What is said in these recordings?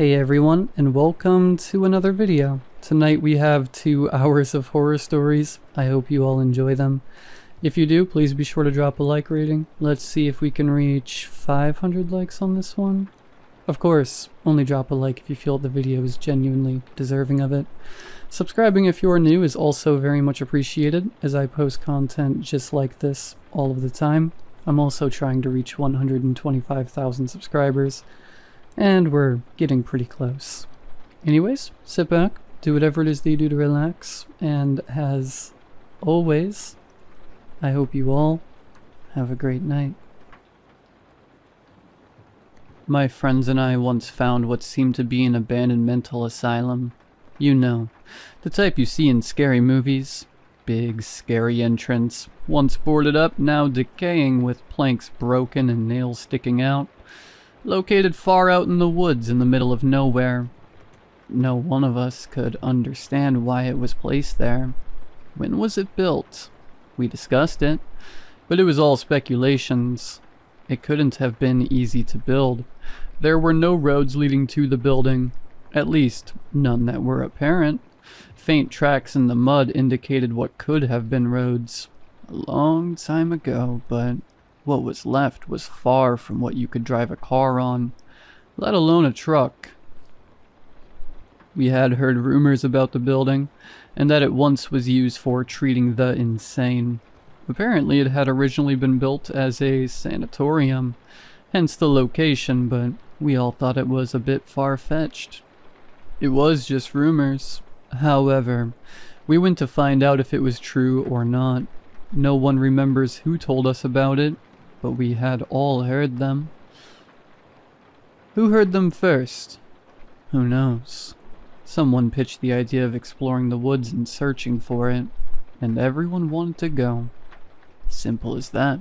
Hey everyone, and welcome to another video. Tonight we have 2 hours of horror stories. I hope you all enjoy them. If you do, please be sure to drop a like rating. Let's see if we can reach 500 likes on this one. Of course, only drop a like if you feel the video is genuinely deserving of it. Subscribing if you are new is also very much appreciated, as I post content just like this all of the time. I'm also trying to reach 125,000 subscribers. And we're getting pretty close. Anyways, sit back, do whatever it is that you do to relax, and as always, I hope you all have a great night. My friends and I once found what seemed to be an abandoned mental asylum. You know, the type you see in scary movies. Big, scary entrance, once boarded up, now decaying with planks broken and nails sticking out. Located far out in the woods in the middle of nowhere. No one of us could understand why it was placed there. When was it built? We discussed it, but it was all speculations. It couldn't have been easy to build. There were no roads leading to the building, at least none that were apparent. Faint tracks in the mud indicated what could have been roads a long time ago, but what was left was far from what you could drive a car on, let alone a truck. We had heard rumors about the building, and that it once was used for treating the insane. Apparently it had originally been built as a sanatorium, hence the location, but we all thought it was a bit far-fetched. It was just rumors. However, we went to find out if it was true or not. No one remembers who told us about it, but we had all heard them. Who heard them first? Who knows? Someone pitched the idea of exploring the woods and searching for it, and everyone wanted to go. Simple as that.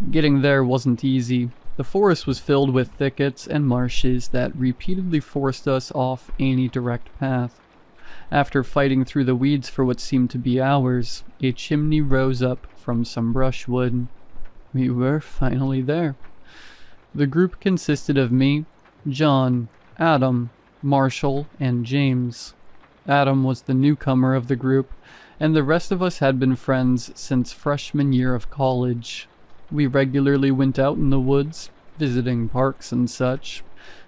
Getting there wasn't easy. The forest was filled with thickets and marshes that repeatedly forced us off any direct path. After fighting through the weeds for what seemed to be hours, a chimney rose up from some brushwood. We were finally there. The group consisted of me, John, Adam, Marshall, and James. Adam was the newcomer of the group, and the rest of us had been friends since freshman year of college. We regularly went out in the woods, visiting parks and such,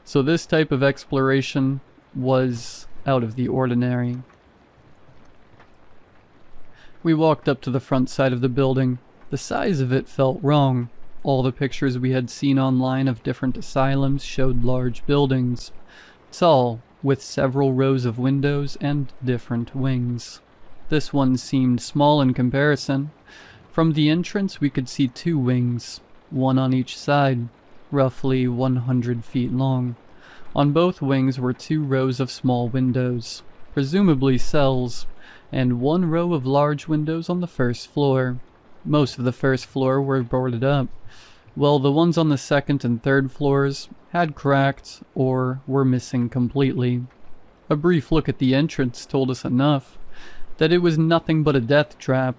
so this type of exploration was out of the ordinary. We walked up to the front side of the building. The size of it felt wrong. All the pictures we had seen online of different asylums showed large buildings, tall, with several rows of windows and different wings. This one seemed small in comparison. From the entrance we could see 2 wings, one on each side, roughly 100 feet long. On both wings were 2 rows of small windows, presumably cells, and 1 row of large windows on the first floor. Most of the first floor were boarded up, while the ones on the second and third floors had cracked or were missing completely. A brief look at the entrance told us enough, that it was nothing but a death trap.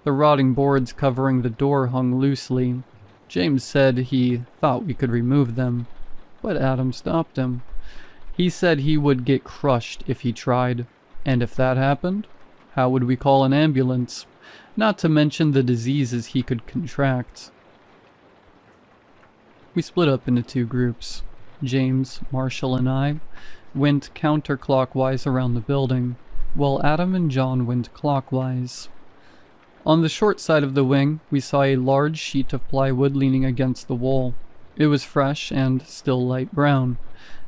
The rotting boards covering the door hung loosely. James said he thought we could remove them, but Adam stopped him. He said he would get crushed if he tried, and if that happened, how would we call an ambulance? Not to mention the diseases he could contract. We split up into 2 groups. James, Marshall, and I went counterclockwise around the building, while Adam and John went clockwise. On the short side of the wing, we saw a large sheet of plywood leaning against the wall. It was fresh and still light brown,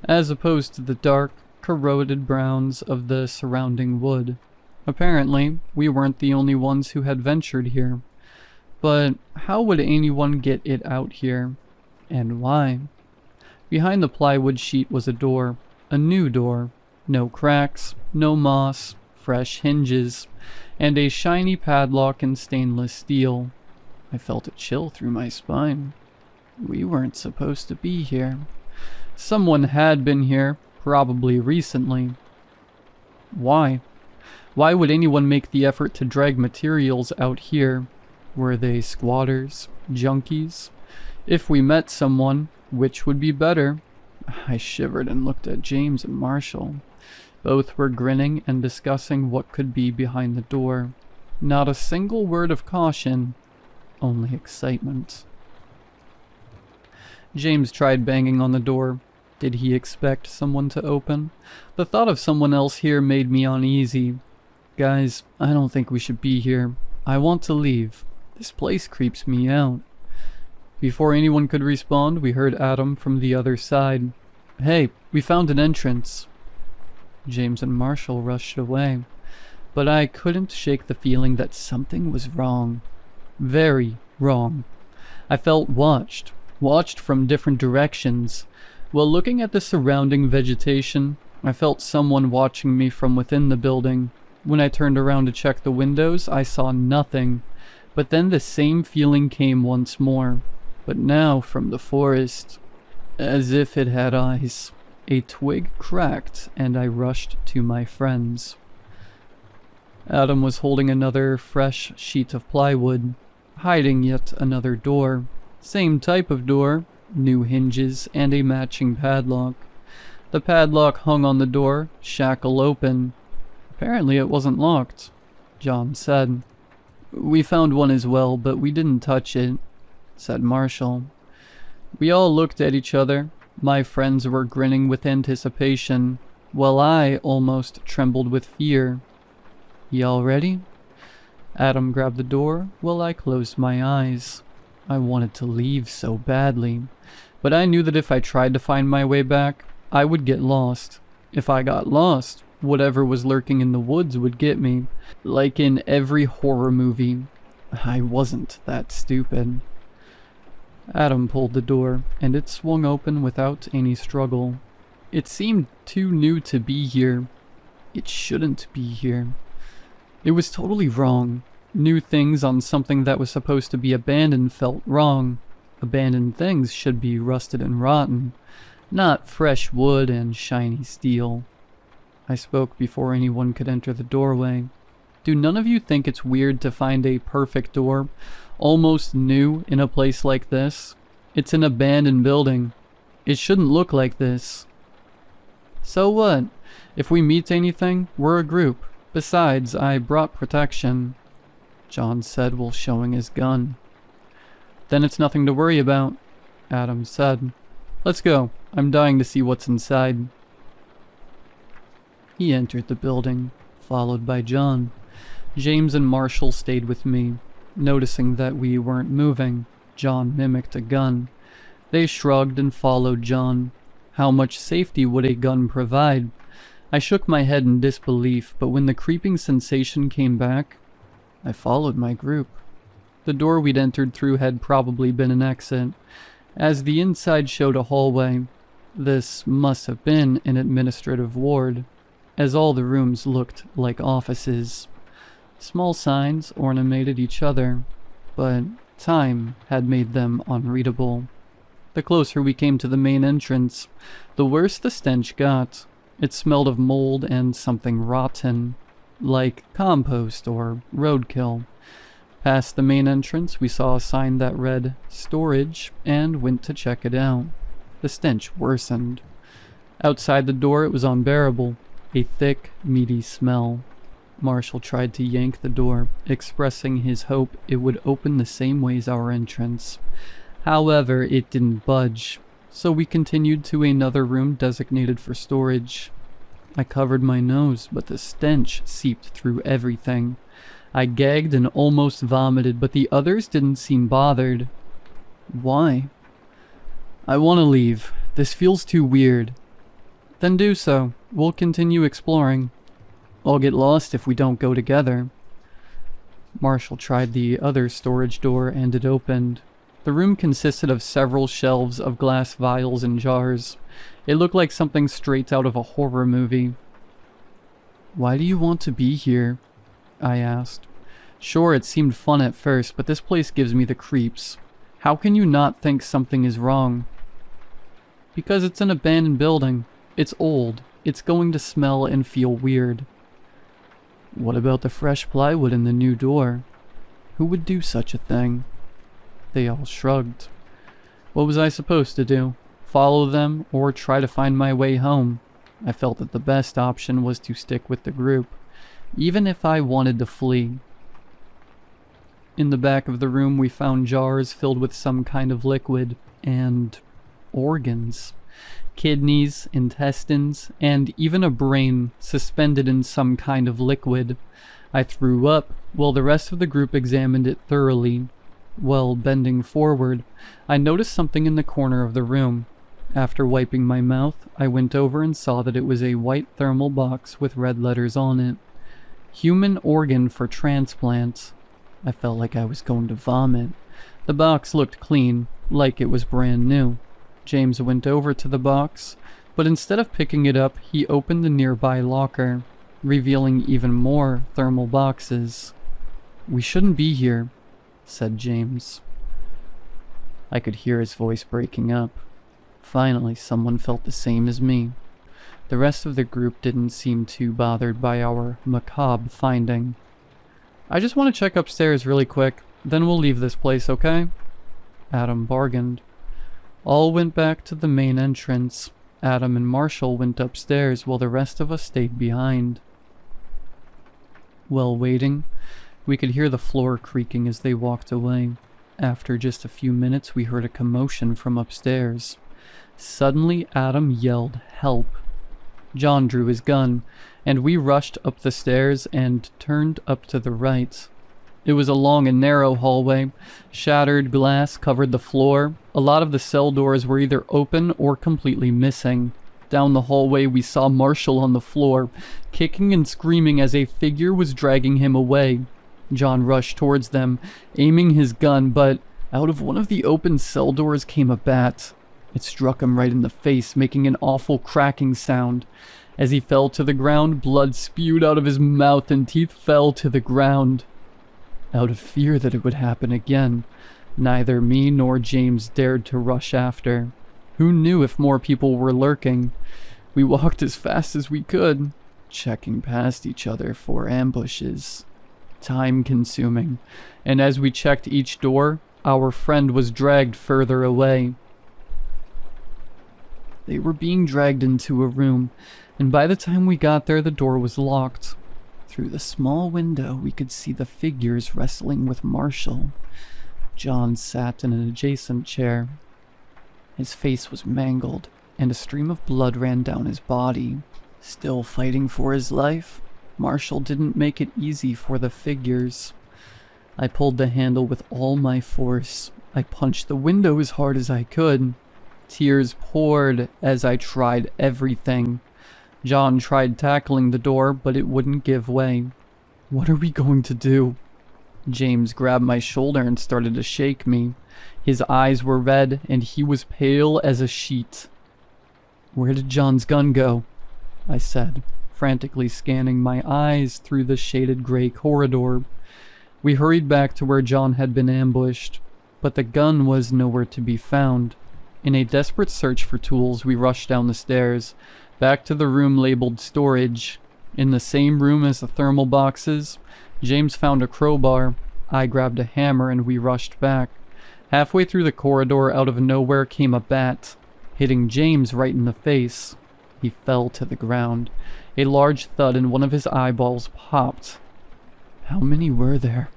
as opposed to the dark, corroded browns of the surrounding wood. Apparently, we weren't the only ones who had ventured here. But how would anyone get it out here? And why? Behind the plywood sheet was a door. A new door. No cracks, no moss, fresh hinges, and a shiny padlock in stainless steel. I felt a chill through my spine. We weren't supposed to be here. Someone had been here, probably recently. Why? Why would anyone make the effort to drag materials out here? Were they squatters? Junkies? If we met someone, which would be better? I shivered and looked at James and Marshall. Both were grinning and discussing what could be behind the door. Not a single word of caution, only excitement. James tried banging on the door. Did he expect someone to open? The thought of someone else here made me uneasy. Guys, I don't think we should be here. I want to leave. This place creeps me out. Before anyone could respond, we heard Adam from the other side. Hey, we found an entrance. James and Marshall rushed away, but I couldn't shake the feeling that something was wrong. Very wrong. I felt watched from different directions. While looking at the surrounding vegetation, I felt someone watching me from within the building. When I turned around to check the windows, I saw nothing, but then the same feeling came once more, but now from the forest, as if it had eyes. A twig cracked, and I rushed to my friends. Adam was holding another fresh sheet of plywood, hiding yet another door. Same type of door, new hinges, and a matching padlock. The padlock hung on the door, shackle open. Apparently it wasn't locked, John said. We found one as well, but we didn't touch it, said Marshall. We all looked at each other. My friends were grinning with anticipation, while I almost trembled with fear. Y'all ready? Adam grabbed the door while I closed my eyes. I wanted to leave so badly, but I knew that if I tried to find my way back, I would get lost. If I got lost, whatever was lurking in the woods would get me, like in every horror movie. I wasn't that stupid. Adam pulled the door, and it swung open without any struggle. It seemed too new to be here. It shouldn't be here. It was totally wrong. New things on something that was supposed to be abandoned felt wrong. Abandoned things should be rusted and rotten, not fresh wood and shiny steel. I spoke before anyone could enter the doorway. Do none of you think it's weird to find a perfect door, almost new, in a place like this? It's an abandoned building. It shouldn't look like this. So what? If we meet anything, we're a group. Besides, I brought protection, John said while showing his gun. Then it's nothing to worry about, Adam said. Let's go. I'm dying to see what's inside. He entered the building, followed by John. James and Marshall stayed with me. Noticing that we weren't moving, John mimicked a gun. They shrugged and followed John. How much safety would a gun provide? I shook my head in disbelief, but when the creeping sensation came back, I followed my group. The door we'd entered through had probably been an exit, as the inside showed a hallway. This must have been an administrative ward, as all the rooms looked like offices. Small signs ornamented each other, but time had made them unreadable. The closer we came to the main entrance, the worse the stench got. It smelled of mold and something rotten, like compost or roadkill. Past the main entrance, we saw a sign that read "Storage" and went to check it out. The stench worsened. Outside the door, it was unbearable, a thick, meaty smell. Marshall tried to yank the door, expressing his hope it would open the same way as our entrance. However, it didn't budge, so we continued to another room designated for storage. I covered my nose, but the stench seeped through everything. I gagged and almost vomited, but the others didn't seem bothered. Why? I want to leave. This feels too weird. Then do so. We'll continue exploring. I'll get lost if we don't go together. Marshall tried the other storage door and it opened. The room consisted of several shelves of glass vials and jars. It looked like something straight out of a horror movie. Why do you want to be here? I asked. Sure, it seemed fun at first, but this place gives me the creeps. How can you not think something is wrong? Because it's an abandoned building. It's old. It's going to smell and feel weird. What about the fresh plywood in the new door? Who would do such a thing? They all shrugged. What was I supposed to do? follow them, or try to find my way home. I felt that the best option was to stick with the group, even if I wanted to flee. In the back of the room, we found jars filled with some kind of liquid and organs. Kidneys, intestines, and even a brain suspended in some kind of liquid. I threw up while the rest of the group examined it thoroughly. While bending forward, I noticed something in the corner of the room. After wiping my mouth, I went over and saw that it was a white thermal box with red letters on it. Human organ for transplant. I felt like I was going to vomit. The box looked clean, like it was brand new. James went over to the box, but instead of picking it up, he opened the nearby locker, revealing even more thermal boxes. "We shouldn't be here," said James. I could hear his voice breaking up. Finally, someone felt the same as me. The rest of the group didn't seem too bothered by our macabre finding. "I just want to check upstairs really quick, then we'll leave this place, okay?" Adam bargained. All went back to the main entrance. Adam and Marshall went upstairs while the rest of us stayed behind. While waiting, we could hear the floor creaking as they walked away. After just a few minutes, we heard a commotion from upstairs. Suddenly, Adam yelled, "Help!" John drew his gun, and we rushed up the stairs and turned up to the right. It was a long and narrow hallway. Shattered glass covered the floor. A lot of the cell doors were either open or completely missing. Down the hallway, we saw Marshall on the floor, kicking and screaming as a figure was dragging him away. John rushed towards them, aiming his gun, but out of one of the open cell doors came a bat. It struck him right in the face, making an awful cracking sound. As he fell to the ground, blood spewed out of his mouth and teeth fell to the ground. Out of fear that it would happen again, neither me nor James dared to rush after. Who knew if more people were lurking? We walked as fast as we could, checking past each other for ambushes. Time-consuming, and as we checked each door, our friend was dragged further away. They were being dragged into a room, and by the time we got there, the door was locked. Through the small window, we could see the figures wrestling with Marshall. John sat in an adjacent chair. His face was mangled, and a stream of blood ran down his body. Still fighting for his life, Marshall didn't make it easy for the figures. I pulled the handle with all my force. I punched the window as hard as I could. Tears poured as I tried everything. John tried tackling the door, but it wouldn't give way. "What are we going to do?" James grabbed my shoulder and started to shake me. His eyes were red, and he was pale as a sheet. "Where did John's gun go?" I said, frantically scanning my eyes through the shaded gray corridor. We hurried back to where John had been ambushed, but the gun was nowhere to be found. In a desperate search for tools, we rushed down the stairs, back to the room labeled storage. In the same room as the thermal boxes, James found a crowbar. I grabbed a hammer and we rushed back. Halfway through the corridor, out of nowhere came a bat, hitting James right in the face. He fell to the ground. A large thud and one of his eyeballs popped. How many were there?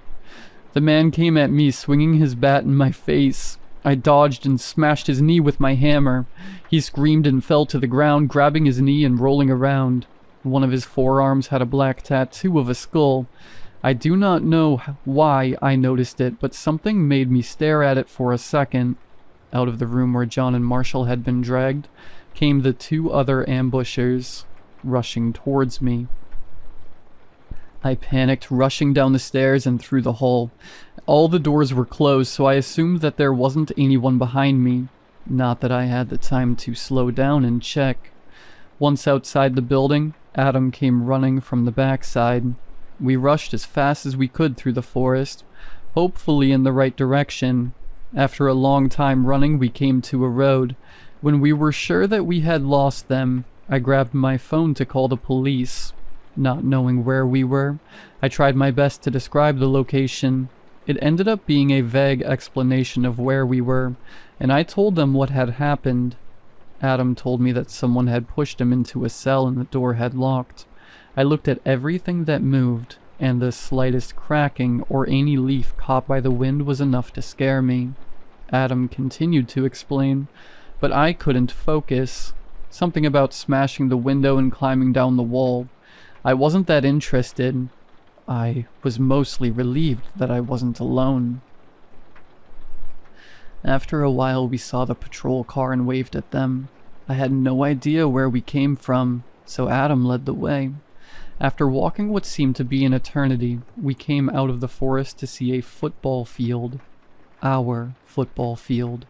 The man came at me, swinging his bat in my face. I dodged and smashed his knee with my hammer. He screamed and fell to the ground, grabbing his knee and rolling around. One of his forearms had a black tattoo of a skull. I do not know why I noticed it, but something made me stare at it for a second. Out of the room where John and Marshall had been dragged came the two other ambushers, rushing towards me. I panicked, rushing down the stairs and through the hall. All the doors were closed, so I assumed that there wasn't anyone behind me. Not that I had the time to slow down and check. Once outside the building, Adam came running from the backside. We rushed as fast as we could through the forest, hopefully in the right direction. After a long time running, we came to a road. When we were sure that we had lost them, I grabbed my phone to call the police. Not knowing where we were, I tried my best to describe the location. It ended up being a vague explanation of where we were, and I told them what had happened. Adam told me that someone had pushed him into a cell and the door had locked. I looked at everything that moved, and the slightest cracking or any leaf caught by the wind was enough to scare me. Adam continued to explain, but I couldn't focus. Something about smashing the window and climbing down the wall. I wasn't that interested. I was mostly relieved that I wasn't alone. After a while, we saw the patrol car and waved at them. I had no idea where we came from, so Adam led the way. After walking what seemed to be an eternity, we came out of the forest to see a football field. Our football field.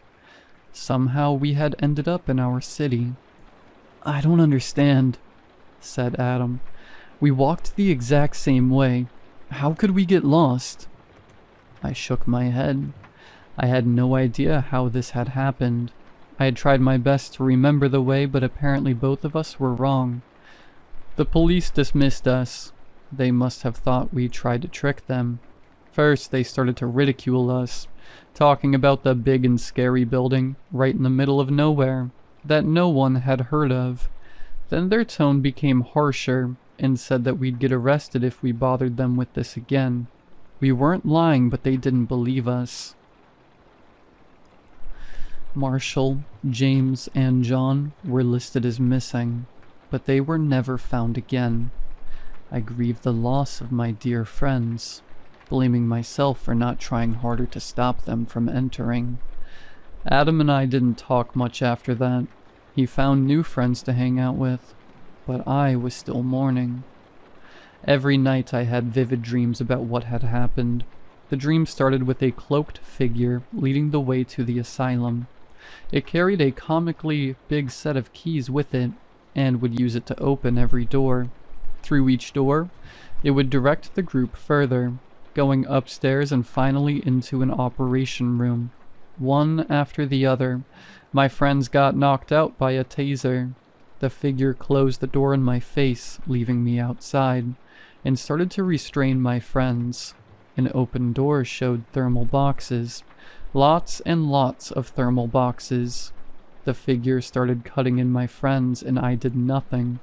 Somehow we had ended up in our city. "I don't understand," said Adam. "We walked the exact same way. How could we get lost?" I shook my head. I had no idea how this had happened. I had tried my best to remember the way, but apparently both of us were wrong. The police dismissed us. They must have thought we tried to trick them. First, they started to ridicule us, talking about the big and scary building right in the middle of nowhere that no one had heard of. Then their tone became harsher and said that we'd get arrested if we bothered them with this again. We weren't lying, but they didn't believe us. Marshall, James, and John were listed as missing, but they were never found again. I grieved the loss of my dear friends, blaming myself for not trying harder to stop them from entering. Adam and I didn't talk much after that. He found new friends to hang out with, but I was still mourning. Every night I had vivid dreams about what had happened. The dream started with a cloaked figure leading the way to the asylum. It carried a comically big set of keys with it, and would use it to open every door. Through each door, it would direct the group further, going upstairs and finally into an operation room. One after the other, my friends got knocked out by a taser. The figure closed the door in my face, leaving me outside, and started to restrain my friends. An open door showed thermal boxes. Lots and lots of thermal boxes. The figure started cutting in my friends, and I did nothing.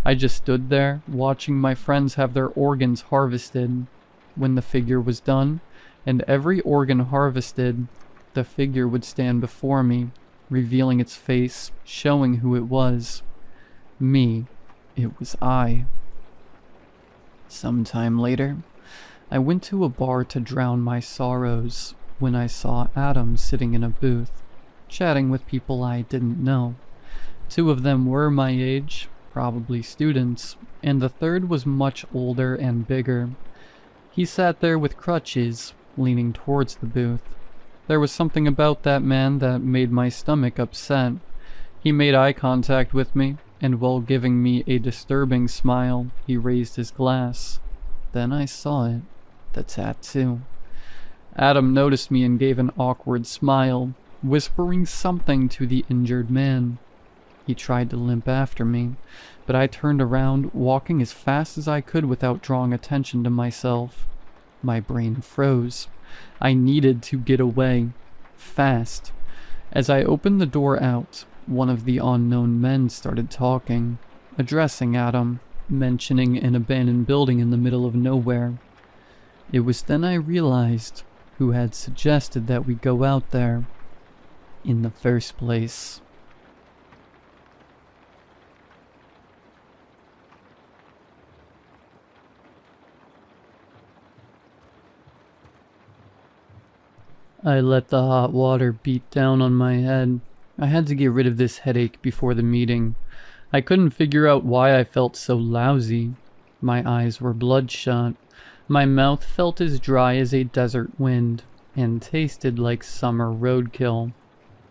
I just stood there, watching my friends have their organs harvested. When the figure was done, and every organ harvested, the figure would stand before me, revealing its face, showing who it was. Me. It was I. Sometime later, I went to a bar to drown my sorrows when I saw Adam sitting in a booth, chatting with people I didn't know. Two of them were my age, probably students, and the third was much older and bigger. He sat there with crutches, leaning towards the booth. There was something about that man that made my stomach upset. He made eye contact with me, and while giving me a disturbing smile, he raised his glass. Then I saw it, the tattoo. Adam noticed me and gave an awkward smile, whispering something to the injured man. He tried to limp after me, but I turned around, walking as fast as I could without drawing attention to myself. My brain froze. I needed to get away. Fast. As I opened the door out, one of the unknown men started talking, addressing Adam, mentioning an abandoned building in the middle of nowhere. It was then I realized who had suggested that we go out there in the first place. I let the hot water beat down on my head. I had to get rid of this headache before the meeting. I couldn't figure out why I felt so lousy. My eyes were bloodshot. My mouth felt as dry as a desert wind, and tasted like summer roadkill.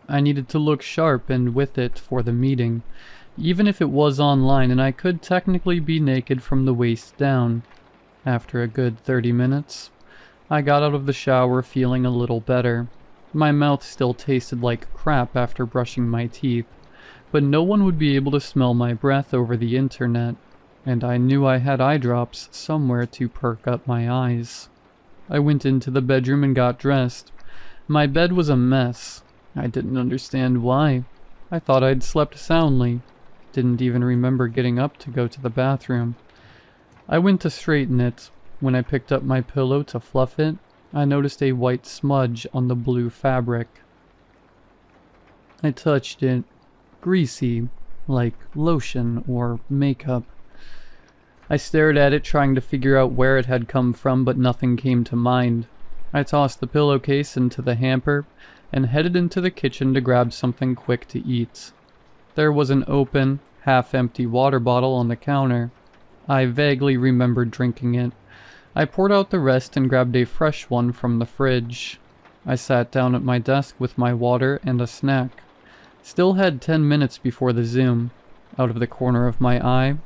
I needed to look sharp and with it for the meeting, even if it was online and I could technically be naked from the waist down. After a good 30 minutes, I got out of the shower feeling a little better. My mouth still tasted like crap after brushing my teeth, but no one would be able to smell my breath over the internet, and I knew I had eye drops somewhere to perk up my eyes. I went into the bedroom and got dressed. My bed was a mess. I didn't understand why. I thought I'd slept soundly. Didn't even remember getting up to go to the bathroom. I went to straighten it. When I picked up my pillow to fluff it, I noticed a white smudge on the blue fabric. I touched it. Greasy, like lotion or makeup. I stared at it, trying to figure out where it had come from, but nothing came to mind. I tossed the pillowcase into the hamper and headed into the kitchen to grab something quick to eat. There was an open, half-empty water bottle on the counter. I vaguely remembered drinking it. I poured out the rest and grabbed a fresh one from the fridge. I sat down at my desk with my water and a snack. Still had 10 minutes before the Zoom. Out of the corner of my eye,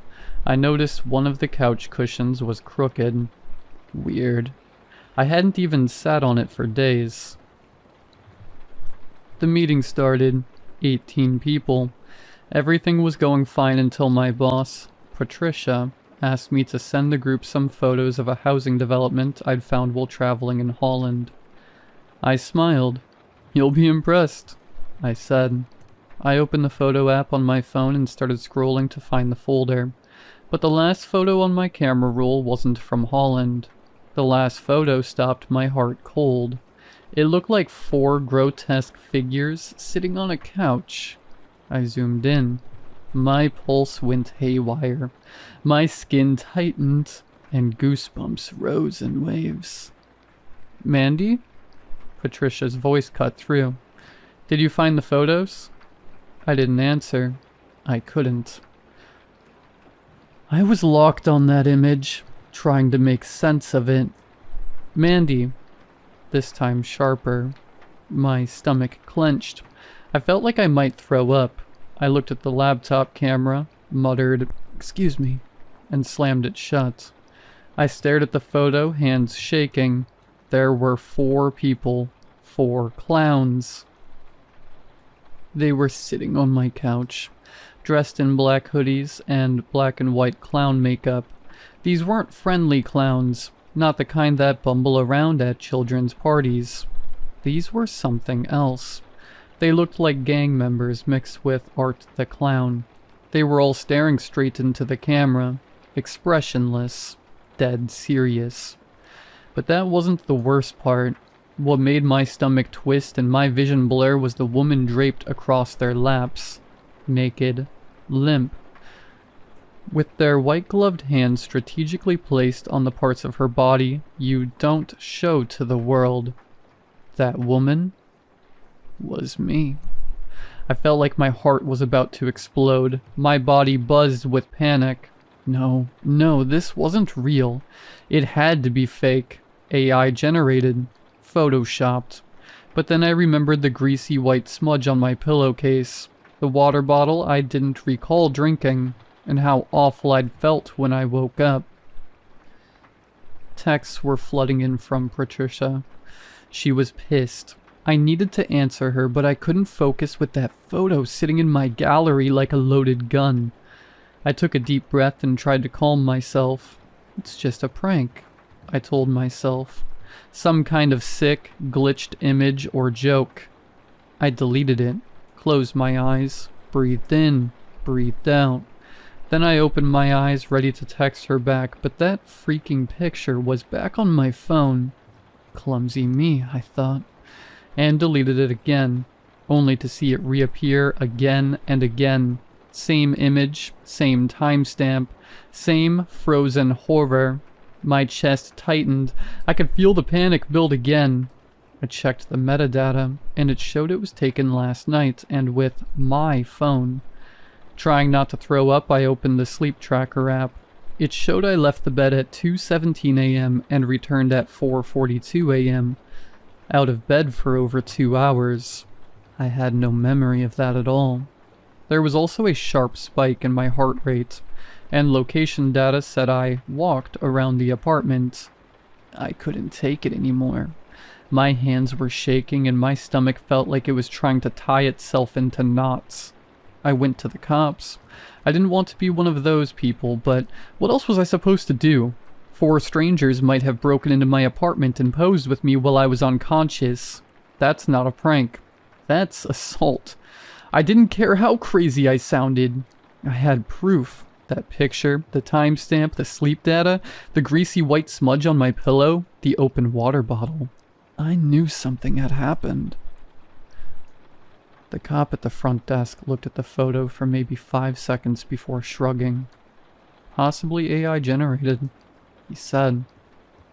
I noticed one of the couch cushions was crooked. Weird. I hadn't even sat on it for days. The meeting started. 18 people. Everything was going fine until my boss, Patricia, asked me to send the group some photos of a housing development I'd found while traveling in Holland. I smiled. "You'll be impressed," I said. I opened the photo app on my phone and started scrolling to find the folder. But the last photo on my camera roll wasn't from Holland. The last photo stopped my heart cold. It looked like 4 grotesque figures sitting on a couch. I zoomed in. My pulse went haywire. My skin tightened, and goosebumps rose in waves. "Mandy?" Patricia's voice cut through. "Did you find the photos?" I didn't answer. I couldn't. I was locked on that image, trying to make sense of it. "Mandy," this time sharper. My stomach clenched. I felt like I might throw up. I looked at the laptop camera, muttered, "Excuse me," and slammed it shut. I stared at the photo, hands shaking. There were 4 people. 4 clowns. They were sitting on my couch, dressed in black hoodies and black and white clown makeup. These weren't friendly clowns, not the kind that bumble around at children's parties. These were something else. They looked like gang members mixed with Art the Clown. They were all staring straight into the camera, expressionless, dead serious. But that wasn't the worst part. What made my stomach twist and my vision blur was the woman draped across their laps, naked, limp, with their white-gloved hands strategically placed on the parts of her body you don't show to the world. That woman was me. I felt like my heart was about to explode. My body buzzed with panic. No, this wasn't real. It had to be fake. AI generated. Photoshopped. But then I remembered the greasy white smudge on my pillowcase, the water bottle I didn't recall drinking, and how awful I'd felt when I woke up. Texts were flooding in from Patricia. She was pissed. I needed to answer her, but I couldn't focus with that photo sitting in my gallery like a loaded gun. I took a deep breath and tried to calm myself. It's just a prank, I told myself. Some kind of sick, glitched image or joke. I deleted it, closed my eyes, breathed in, breathed out. Then I opened my eyes, ready to text her back, but that freaking picture was back on my phone. Clumsy me, I thought, and deleted it again, only to see it reappear again and again. Same image, same timestamp, same frozen horror. My chest tightened. I could feel the panic build again. I checked the metadata, and it showed it was taken last night, and with my phone. Trying not to throw up, I opened the sleep tracker app. It showed I left the bed at 2:17 a.m. and returned at 4:42 a.m. Out of bed for over 2 hours. I had no memory of that at all. There was also a sharp spike in my heart rate, and location data said I walked around the apartment. I couldn't take it anymore. My hands were shaking and my stomach felt like it was trying to tie itself into knots. I went to the cops. I didn't want to be one of those people, but what else was I supposed to do? 4 strangers might have broken into my apartment and posed with me while I was unconscious. That's not a prank. That's assault. I didn't care how crazy I sounded. I had proof. That picture, the timestamp, the sleep data, the greasy white smudge on my pillow, the open water bottle. I knew something had happened. The cop at the front desk looked at the photo for maybe 5 seconds before shrugging. Possibly AI generated, he said.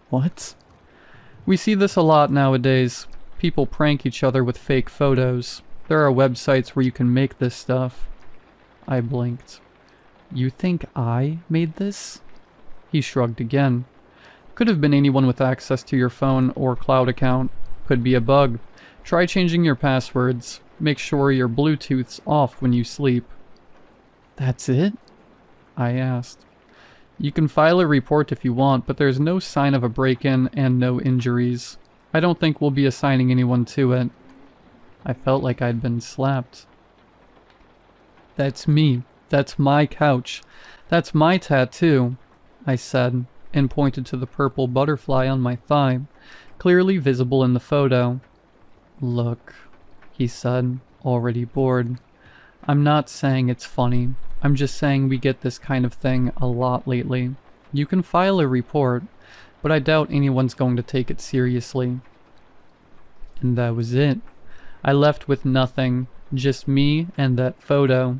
What? We see this a lot nowadays. People prank each other with fake photos. There are websites where you can make this stuff. I blinked. You think I made this? He shrugged again. Could have been anyone with access to your phone or cloud account. Could be a bug. Try changing your passwords. Make sure your Bluetooth's off when you sleep. That's it? I asked. You can file a report if you want, but there's no sign of a break-in and no injuries. I don't think we'll be assigning anyone to it. I felt like I'd been slapped. That's me. That's my couch. That's my tattoo, I said, and pointed to the purple butterfly on my thigh, clearly visible in the photo. Look, he said, already bored. I'm not saying it's funny. I'm just saying we get this kind of thing a lot lately. You can file a report, but I doubt anyone's going to take it seriously. And that was it. I left with nothing, just me and that photo.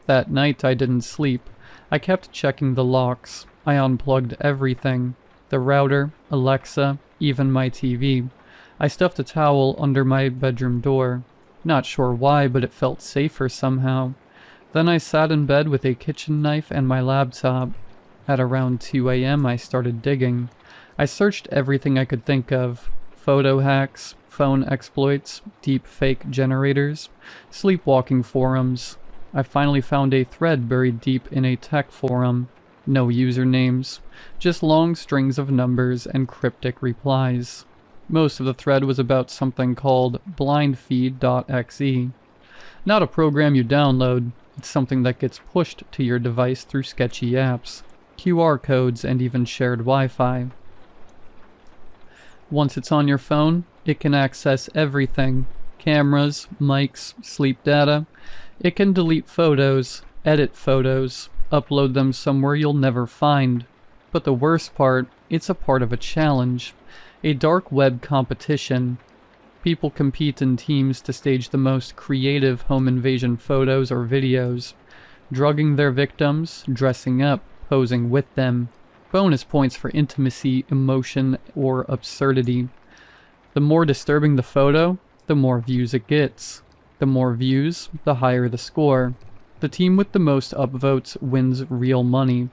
That night I didn't sleep. I kept checking the locks. I unplugged everything. The router, Alexa, even my TV. I stuffed a towel under my bedroom door. Not sure why, but it felt safer somehow. Then I sat in bed with a kitchen knife and my laptop. At around 2 a.m. I started digging. I searched everything I could think of. Photo hacks, phone exploits, deep fake generators, sleepwalking forums. I finally found a thread buried deep in a tech forum. No usernames, just long strings of numbers and cryptic replies. Most of the thread was about something called blindfeed.exe. Not a program you download, it's something that gets pushed to your device through sketchy apps, QR codes, and even shared Wi-Fi. Once it's on your phone, it can access everything. Cameras, mics, sleep data. It can delete photos, edit photos, upload them somewhere you'll never find. But the worst part, it's a part of a challenge. A dark web competition. People compete in teams to stage the most creative home invasion photos or videos, drugging their victims, dressing up, posing with them. Bonus points for intimacy, emotion, or absurdity. The more disturbing the photo, the more views it gets. The more views, the higher the score. The team with the most upvotes wins real money.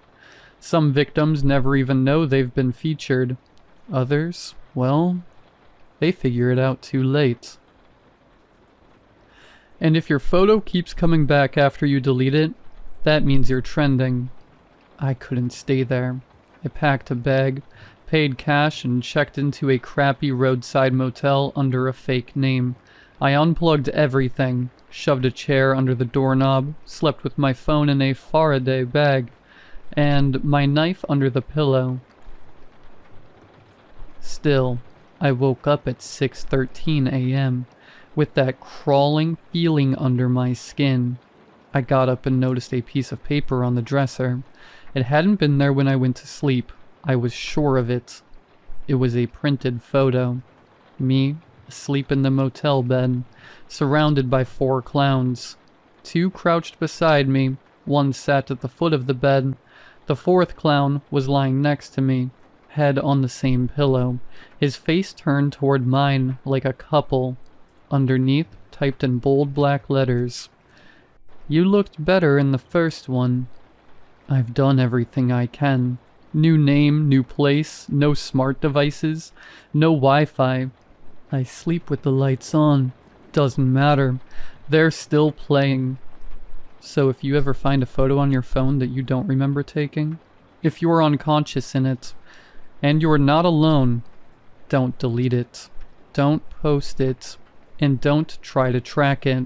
Some victims never even know they've been featured. Others, well, they figure it out too late. And if your photo keeps coming back after you delete it, that means you're trending. I couldn't stay there. I packed a bag, paid cash, and checked into a crappy roadside motel under a fake name. I unplugged everything, shoved a chair under the doorknob, slept with my phone in a Faraday bag, and my knife under the pillow. Still, I woke up at 6:13 a.m. with that crawling feeling under my skin. I got up and noticed a piece of paper on the dresser. It hadn't been there when I went to sleep. I was sure of it. It was a printed photo. Me, asleep in the motel bed, surrounded by 4 clowns. 2 crouched beside me, 1 sat at the foot of the bed. The 4th clown was lying next to me, head on the same pillow, his face turned toward mine like a couple. Underneath, typed in bold black letters, "You looked better in the first one." I've done everything I can. New name, new place, no smart devices, no Wi-Fi. I sleep with the lights on. Doesn't matter. They're still playing. So if you ever find a photo on your phone that you don't remember taking, if you're unconscious in it, and you're not alone, don't delete it. Don't post it. And don't try to track it.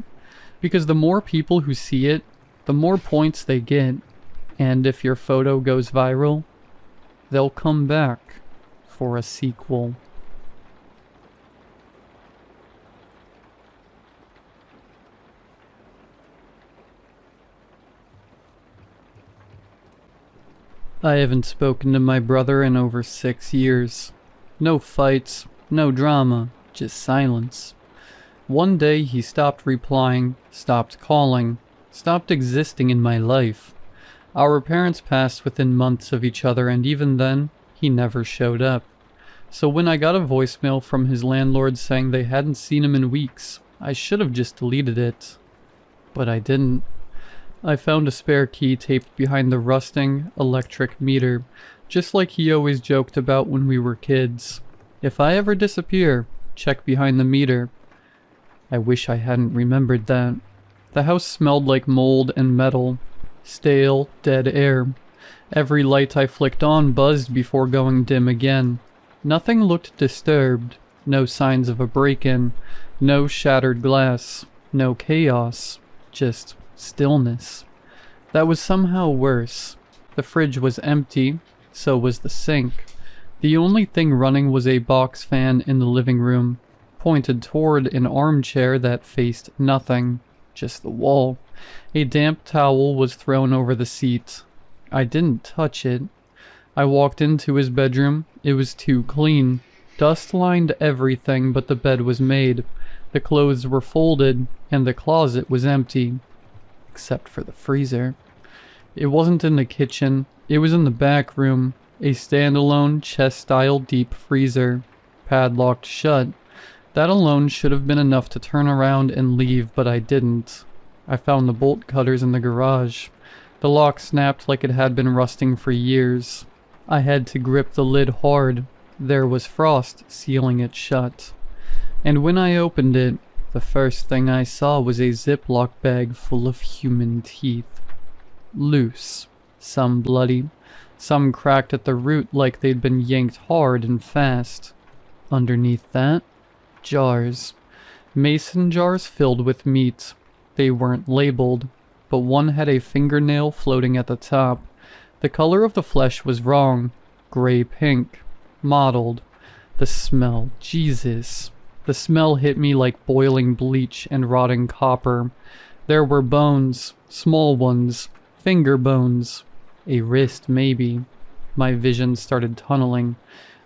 Because the more people who see it, the more points they get. And if your photo goes viral, they'll come back for a sequel. I haven't spoken to my brother in over 6 years. No fights, no drama, just silence. One day he stopped replying, stopped calling, stopped existing in my life. Our parents passed within months of each other, and even then, he never showed up. So when I got a voicemail from his landlord saying they hadn't seen him in weeks, I should have just deleted it. But I didn't. I found a spare key taped behind the rusting electric meter, just like he always joked about when we were kids. If I ever disappear, check behind the meter. I wish I hadn't remembered that. The house smelled like mold and metal. Stale, dead air. Every light I flicked on buzzed before going dim again. Nothing looked disturbed. No signs of a break-in. No shattered glass. No chaos. Just stillness. That was somehow worse. The fridge was empty. So was the sink. The only thing running was a box fan in the living room, pointed toward an armchair that faced nothing. Just the wall. A damp towel was thrown over the seat. I didn't touch it. I walked into his bedroom. It was too clean. Dust lined everything but the bed was made. The clothes were folded, and the closet was empty. Except for the freezer. It wasn't in the kitchen. It was in the back room. A standalone chest-style deep freezer. Padlocked shut. That alone should have been enough to turn around and leave, but I didn't. I found the bolt cutters in the garage. The lock snapped like it had been rusting for years. I had to grip the lid hard. There was frost sealing it shut. And when I opened it, the first thing I saw was a Ziploc bag full of human teeth. Loose. Some bloody. Some cracked at the root like they'd been yanked hard and fast. Underneath that, jars. Mason jars filled with meat. They weren't labeled, but one had a fingernail floating at the top. The color of the flesh was wrong. Gray-pink. Mottled. The smell. Jesus. The smell hit me like boiling bleach and rotting copper. There were bones. Small ones. Finger bones. A wrist, maybe. My vision started tunneling.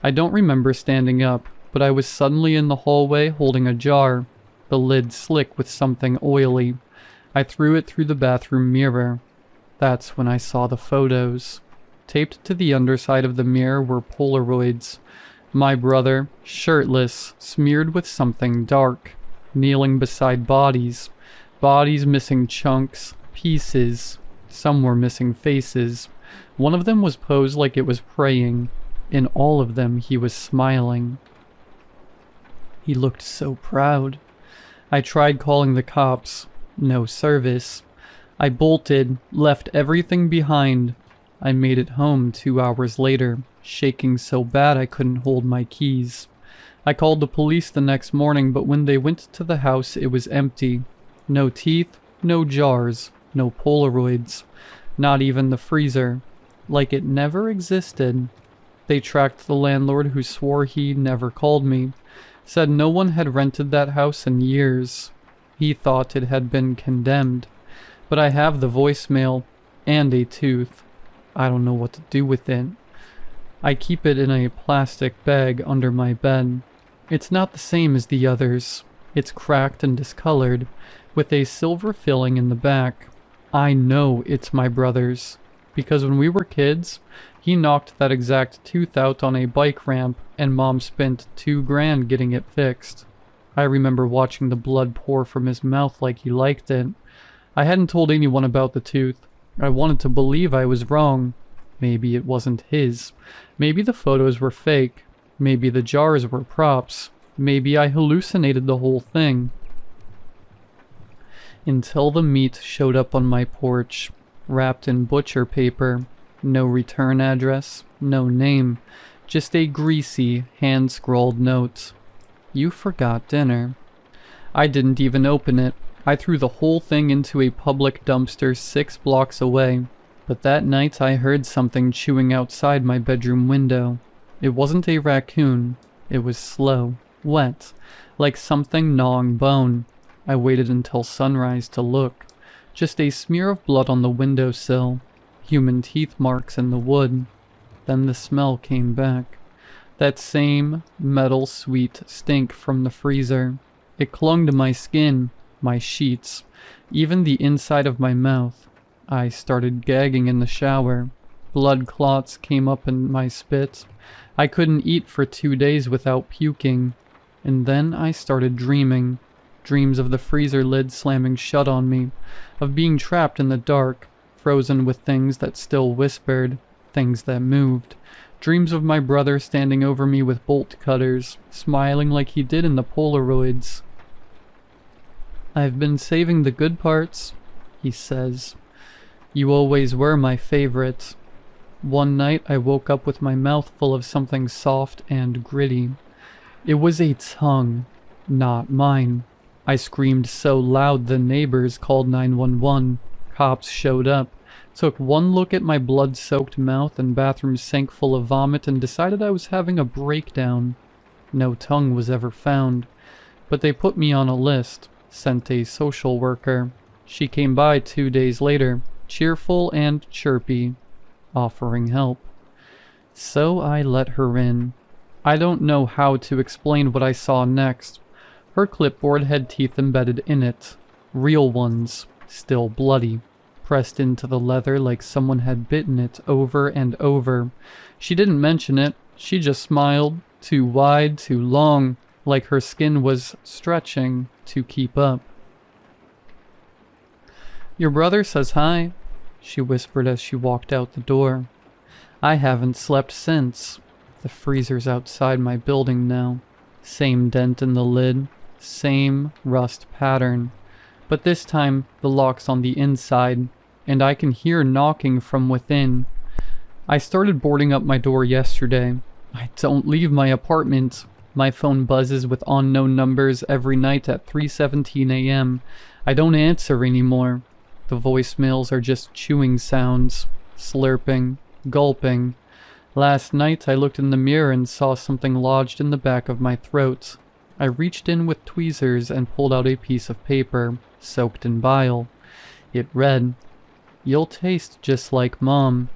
I don't remember standing up, but I was suddenly in the hallway holding a jar. The lid slick with something oily. I threw it through the bathroom mirror. That's when I saw the photos. Taped to the underside of the mirror were Polaroids. My brother, shirtless, smeared with something dark, kneeling beside bodies. Bodies missing chunks, pieces. Some were missing faces. One of them was posed like it was praying. In all of them he was smiling. He looked so proud. I tried calling the cops. No service. I bolted, left everything behind. I made it home 2 hours later, shaking so bad I couldn't hold my keys. I called the police the next morning, but when they went to the house it was empty. No teeth, no jars, no Polaroids. Not even the freezer. Like it never existed. They tracked the landlord who swore he never called me. Said no one had rented that house in years. He thought it had been condemned. But I have the voicemail and a tooth. I don't know what to do with it. I keep it in a plastic bag under my bed. It's not the same as the others. It's cracked and discolored, with a silver filling in the back. I know it's my brother's, because when we were kids, he knocked that exact tooth out on a bike ramp, and Mom spent $2,000 getting it fixed. I remember watching the blood pour from his mouth like he liked it. I hadn't told anyone about the tooth. I wanted to believe I was wrong. Maybe it wasn't his. Maybe the photos were fake. Maybe the jars were props. Maybe I hallucinated the whole thing. Until the meat showed up on my porch, wrapped in butcher paper. No return address, no name, just a greasy, hand-scrawled note. You forgot dinner. I didn't even open it. I threw the whole thing into a public dumpster 6 blocks away. But that night I heard something chewing outside my bedroom window. It wasn't a raccoon. It was slow, wet, like something gnawing bone. I waited until sunrise to look. Just a smear of blood on the windowsill. human teeth marks in the wood. Then the smell came back. That same metal sweet stink from the freezer. It clung to my skin, my sheets, even the inside of my mouth. I started gagging in the shower. Blood clots came up in my spit. I couldn't eat for 2 days without puking. And then I started dreaming. Dreams of the freezer lid slamming shut on me, of being trapped in the dark, frozen with things that still whispered, things that moved. Dreams of my brother standing over me with bolt cutters, smiling like he did in the Polaroids. "I've been saving the good parts," he says. "You always were my favorite." One night I woke up with my mouth full of something soft and gritty. It was a tongue, not mine. I screamed so loud the neighbors called 911. Cops showed up, took one look at my blood-soaked mouth and bathroom sink full of vomit and decided I was having a breakdown. No tongue was ever found, but they put me on a list, sent a social worker. She came by 2 days later, cheerful and chirpy, offering help. So I let her in. I don't know how to explain what I saw next. Her clipboard had teeth embedded in it. Real ones, still bloody, pressed into the leather like someone had bitten it over and over. She didn't mention it. She just smiled, too wide, too long, like her skin was stretching to keep up. "Your brother says hi," she whispered as she walked out the door. "I haven't slept since." The freezer's outside my building now. Same dent in the lid, same rust pattern. But this time, the lock's on the inside, and I can hear knocking from within. I started boarding up my door yesterday. I don't leave my apartment. My phone buzzes with unknown numbers every night at 3:17 a.m. I don't answer anymore. The voicemails are just chewing sounds, slurping, gulping. Last night I looked in the mirror and saw something lodged in the back of my throat. I reached in with tweezers and pulled out a piece of paper, soaked in bile. It read, "You'll taste just like Mom."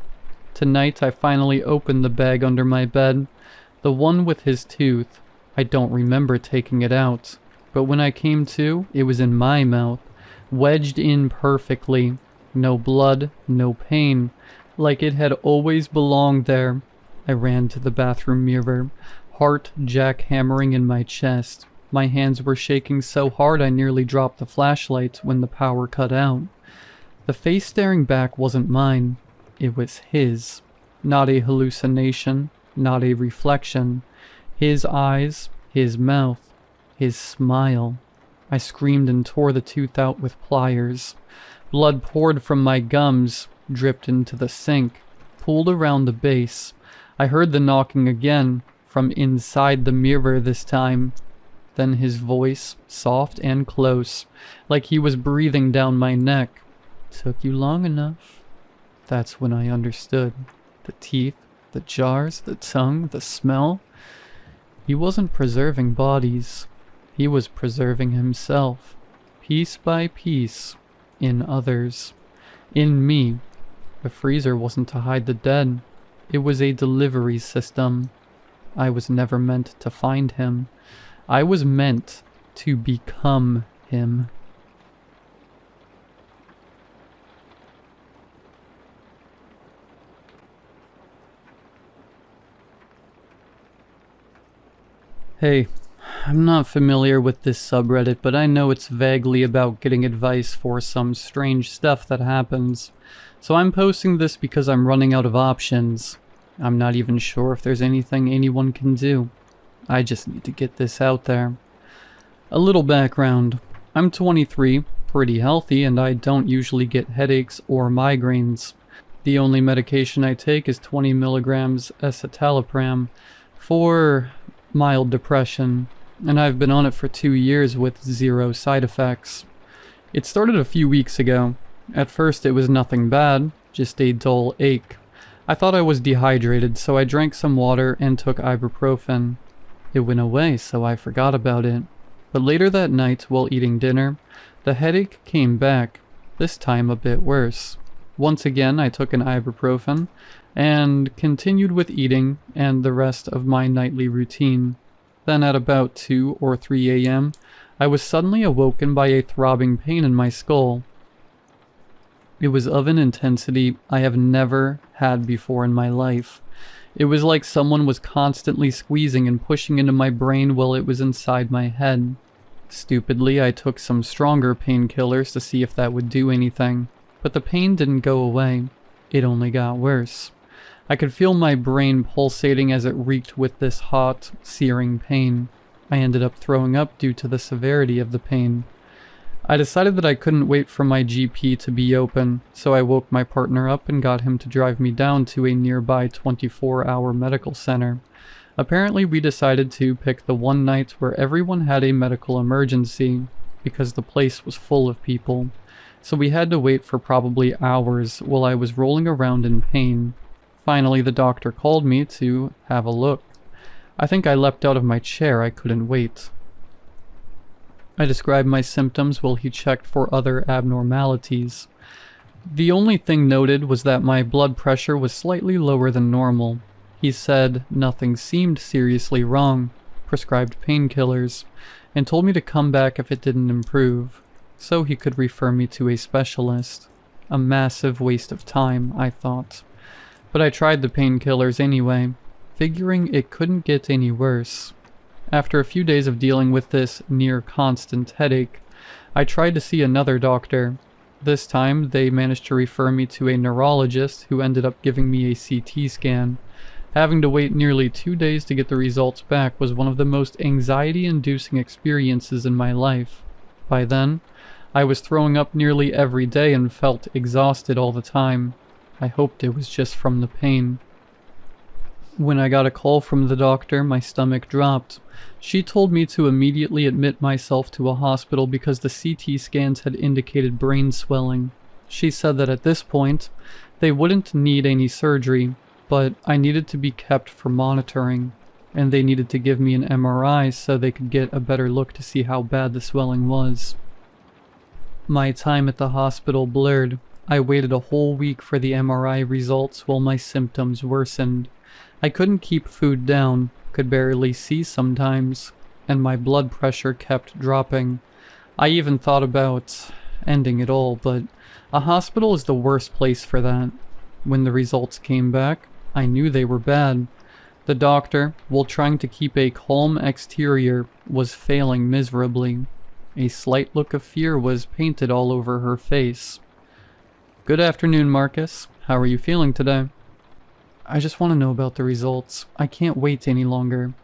Tonight I finally opened the bag under my bed, the one with his tooth. I don't remember taking it out, but when I came to, it was in my mouth, wedged in perfectly. No blood, no pain, like it had always belonged there. I ran to the bathroom mirror, heart jackhammering in my chest. My hands were shaking so hard I nearly dropped the flashlight when the power cut out. The face staring back wasn't mine. It was his. Not a hallucination, not a reflection. His eyes, his mouth, his smile. I screamed and tore the tooth out with pliers. Blood poured from my gums, dripped into the sink, pulled around the base. I heard the knocking again, from inside the mirror this time. Then his voice, soft and close, like he was breathing down my neck. "Took you long enough." That's when I understood. The teeth, the jars, the tongue, the smell. He wasn't preserving bodies. He was preserving himself, piece by piece, in others. In me. The freezer wasn't to hide the dead. It was a delivery system. I was never meant to find him. I was meant to become him. Hey, I'm not familiar with this subreddit, but I know it's vaguely about getting advice for some strange stuff that happens. So I'm posting this because I'm running out of options. I'm not even sure if there's anything anyone can do. I just need to get this out there. A little background. I'm 23, pretty healthy, and I don't usually get headaches or migraines. The only medication I take is 20 milligrams escitalopram for mild depression, and I've been on it for 2 years with 0 side effects. It started a few weeks ago. At first it was nothing bad, just a dull ache. I thought I was dehydrated, so I drank some water and took ibuprofen. It went away, so I forgot about it. But later that night, while eating dinner, the headache came back, this time a bit worse. Once again, I took an ibuprofen and continued with eating and the rest of my nightly routine. Then at about 2 or 3 a.m., I was suddenly awoken by a throbbing pain in my skull. It was of an intensity I have never had before in my life. It was like someone was constantly squeezing and pushing into my brain while it was inside my head. Stupidly, I took some stronger painkillers to see if that would do anything, but the pain didn't go away. It only got worse. I could feel my brain pulsating as it reeked with this hot, searing pain. I ended up throwing up due to the severity of the pain. I decided that I couldn't wait for my GP to be open, so I woke my partner up and got him to drive me down to a nearby 24-hour medical center. Apparently we decided to pick the one night where everyone had a medical emergency, because the place was full of people. So we had to wait for probably hours while I was rolling around in pain. Finally the doctor called me to have a look. I think I leapt out of my chair, I couldn't wait. I described my symptoms while he checked for other abnormalities. The only thing noted was that my blood pressure was slightly lower than normal. He said nothing seemed seriously wrong, prescribed painkillers, and told me to come back if it didn't improve, so he could refer me to a specialist. A massive waste of time, I thought. But I tried the painkillers anyway, figuring it couldn't get any worse. After a few days of dealing with this near-constant headache, I tried to see another doctor. This time, they managed to refer me to a neurologist who ended up giving me a CT scan. Having to wait nearly 2 days to get the results back was one of the most anxiety-inducing experiences in my life. By then, I was throwing up nearly every day and felt exhausted all the time. I hoped it was just from the pain. When I got a call from the doctor, my stomach dropped. She told me to immediately admit myself to a hospital because the CT scans had indicated brain swelling. She said that at this point, they wouldn't need any surgery, but I needed to be kept for monitoring, and they needed to give me an MRI so they could get a better look to see how bad the swelling was. My time at the hospital blurred. I waited a whole week for the MRI results while my symptoms worsened. I couldn't keep food down, could barely see sometimes, and my blood pressure kept dropping. I even thought about ending it all, but a hospital is the worst place for that. When the results came back, I knew they were bad. The doctor, while trying to keep a calm exterior, was failing miserably. A slight look of fear was painted all over her face. "Good afternoon, Marcus. How are you feeling today?" "I just want to know about the results. I can't wait any longer."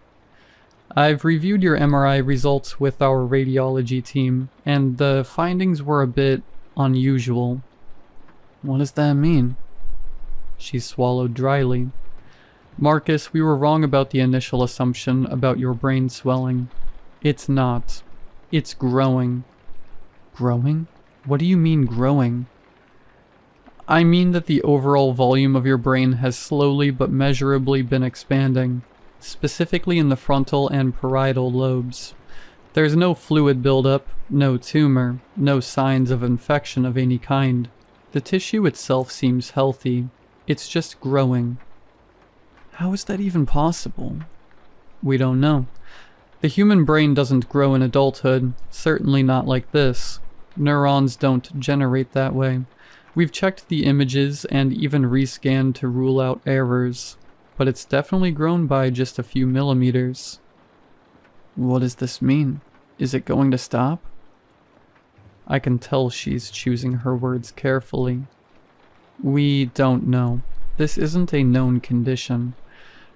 "I've reviewed your MRI results with our radiology team, and the findings were a bit unusual." "What does that mean?" She swallowed dryly. "Marcus, we were wrong about the initial assumption about your brain swelling. It's not. It's growing." "Growing? What do you mean growing?" "I mean that the overall volume of your brain has slowly but measurably been expanding, specifically in the frontal and parietal lobes. There's no fluid buildup, no tumor, no signs of infection of any kind. The tissue itself seems healthy. It's just growing." "How is that even possible?" "We don't know. The human brain doesn't grow in adulthood, certainly not like this. Neurons don't generate that way. We've checked the images and even rescanned to rule out errors, but it's definitely grown by just a few millimeters." "What does this mean? Is it going to stop?" I can tell she's choosing her words carefully. "We don't know. This isn't a known condition.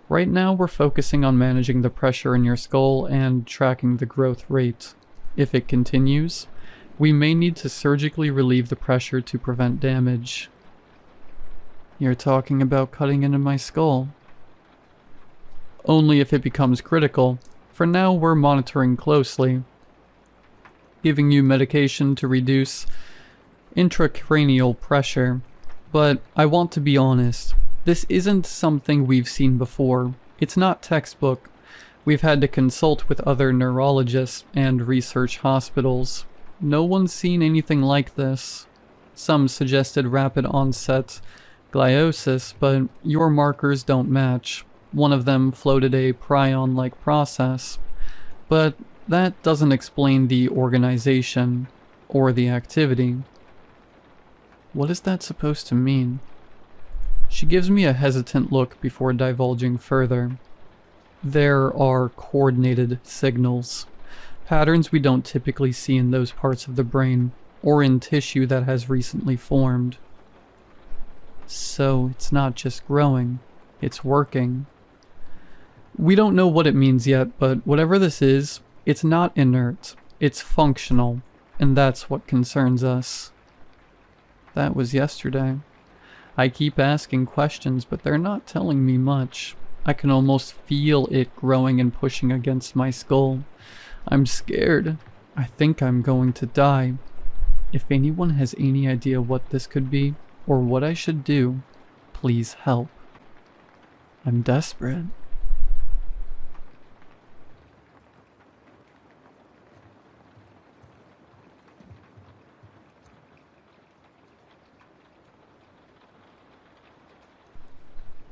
Right now we're focusing on managing the pressure in your skull and tracking the growth rate. If it continues, we may need to surgically relieve the pressure to prevent damage." "You're talking about cutting into my skull?" "Only if it becomes critical. For now, we're monitoring closely. Giving you medication to reduce intracranial pressure. But I want to be honest. This isn't something we've seen before. It's not textbook. We've had to consult with other neurologists and research hospitals. No one's seen anything like this." Some suggested rapid onset gliosis, but your markers don't match. One of them floated a prion-like process, but that doesn't explain the organization or the activity. What is that supposed to mean? She gives me a hesitant look before divulging further. There are coordinated signals, patterns we don't typically see in those parts of the brain or in tissue that has recently formed. So it's not just growing, it's working. We don't know what it means yet, but whatever this is, it's not inert, it's functional, and that's what concerns us. That was yesterday. I keep asking questions, but they're not telling me much. I can almost feel it growing and pushing against my skull. I'm scared. I think I'm going to die. If anyone has any idea what this could be, or what I should do, please help. I'm desperate.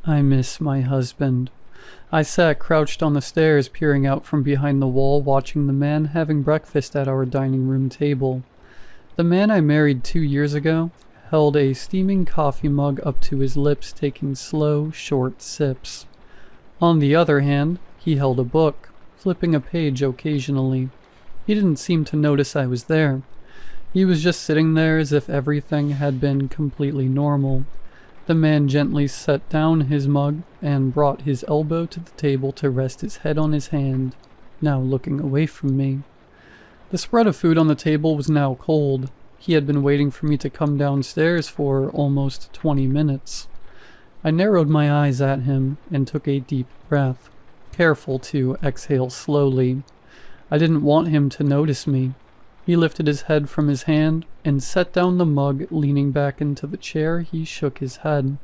I miss my husband. I sat crouched on the stairs, peering out from behind the wall, watching the man having breakfast at our dining room table. The man I married 2 years ago held a steaming coffee mug up to his lips, taking slow, short sips. On the other hand, he held a book, flipping a page occasionally. He didn't seem to notice I was there. He was just sitting there as if everything had been completely normal. The man gently set down his mug and brought his elbow to the table to rest his head on his hand, now looking away from me. The spread of food on the table was now cold. He had been waiting for me to come downstairs for almost 20 minutes. I narrowed my eyes at him and took a deep breath, careful to exhale slowly. I didn't want him to notice me. He lifted his head from his hand and set down the mug. Leaning back into the chair, he shook his head.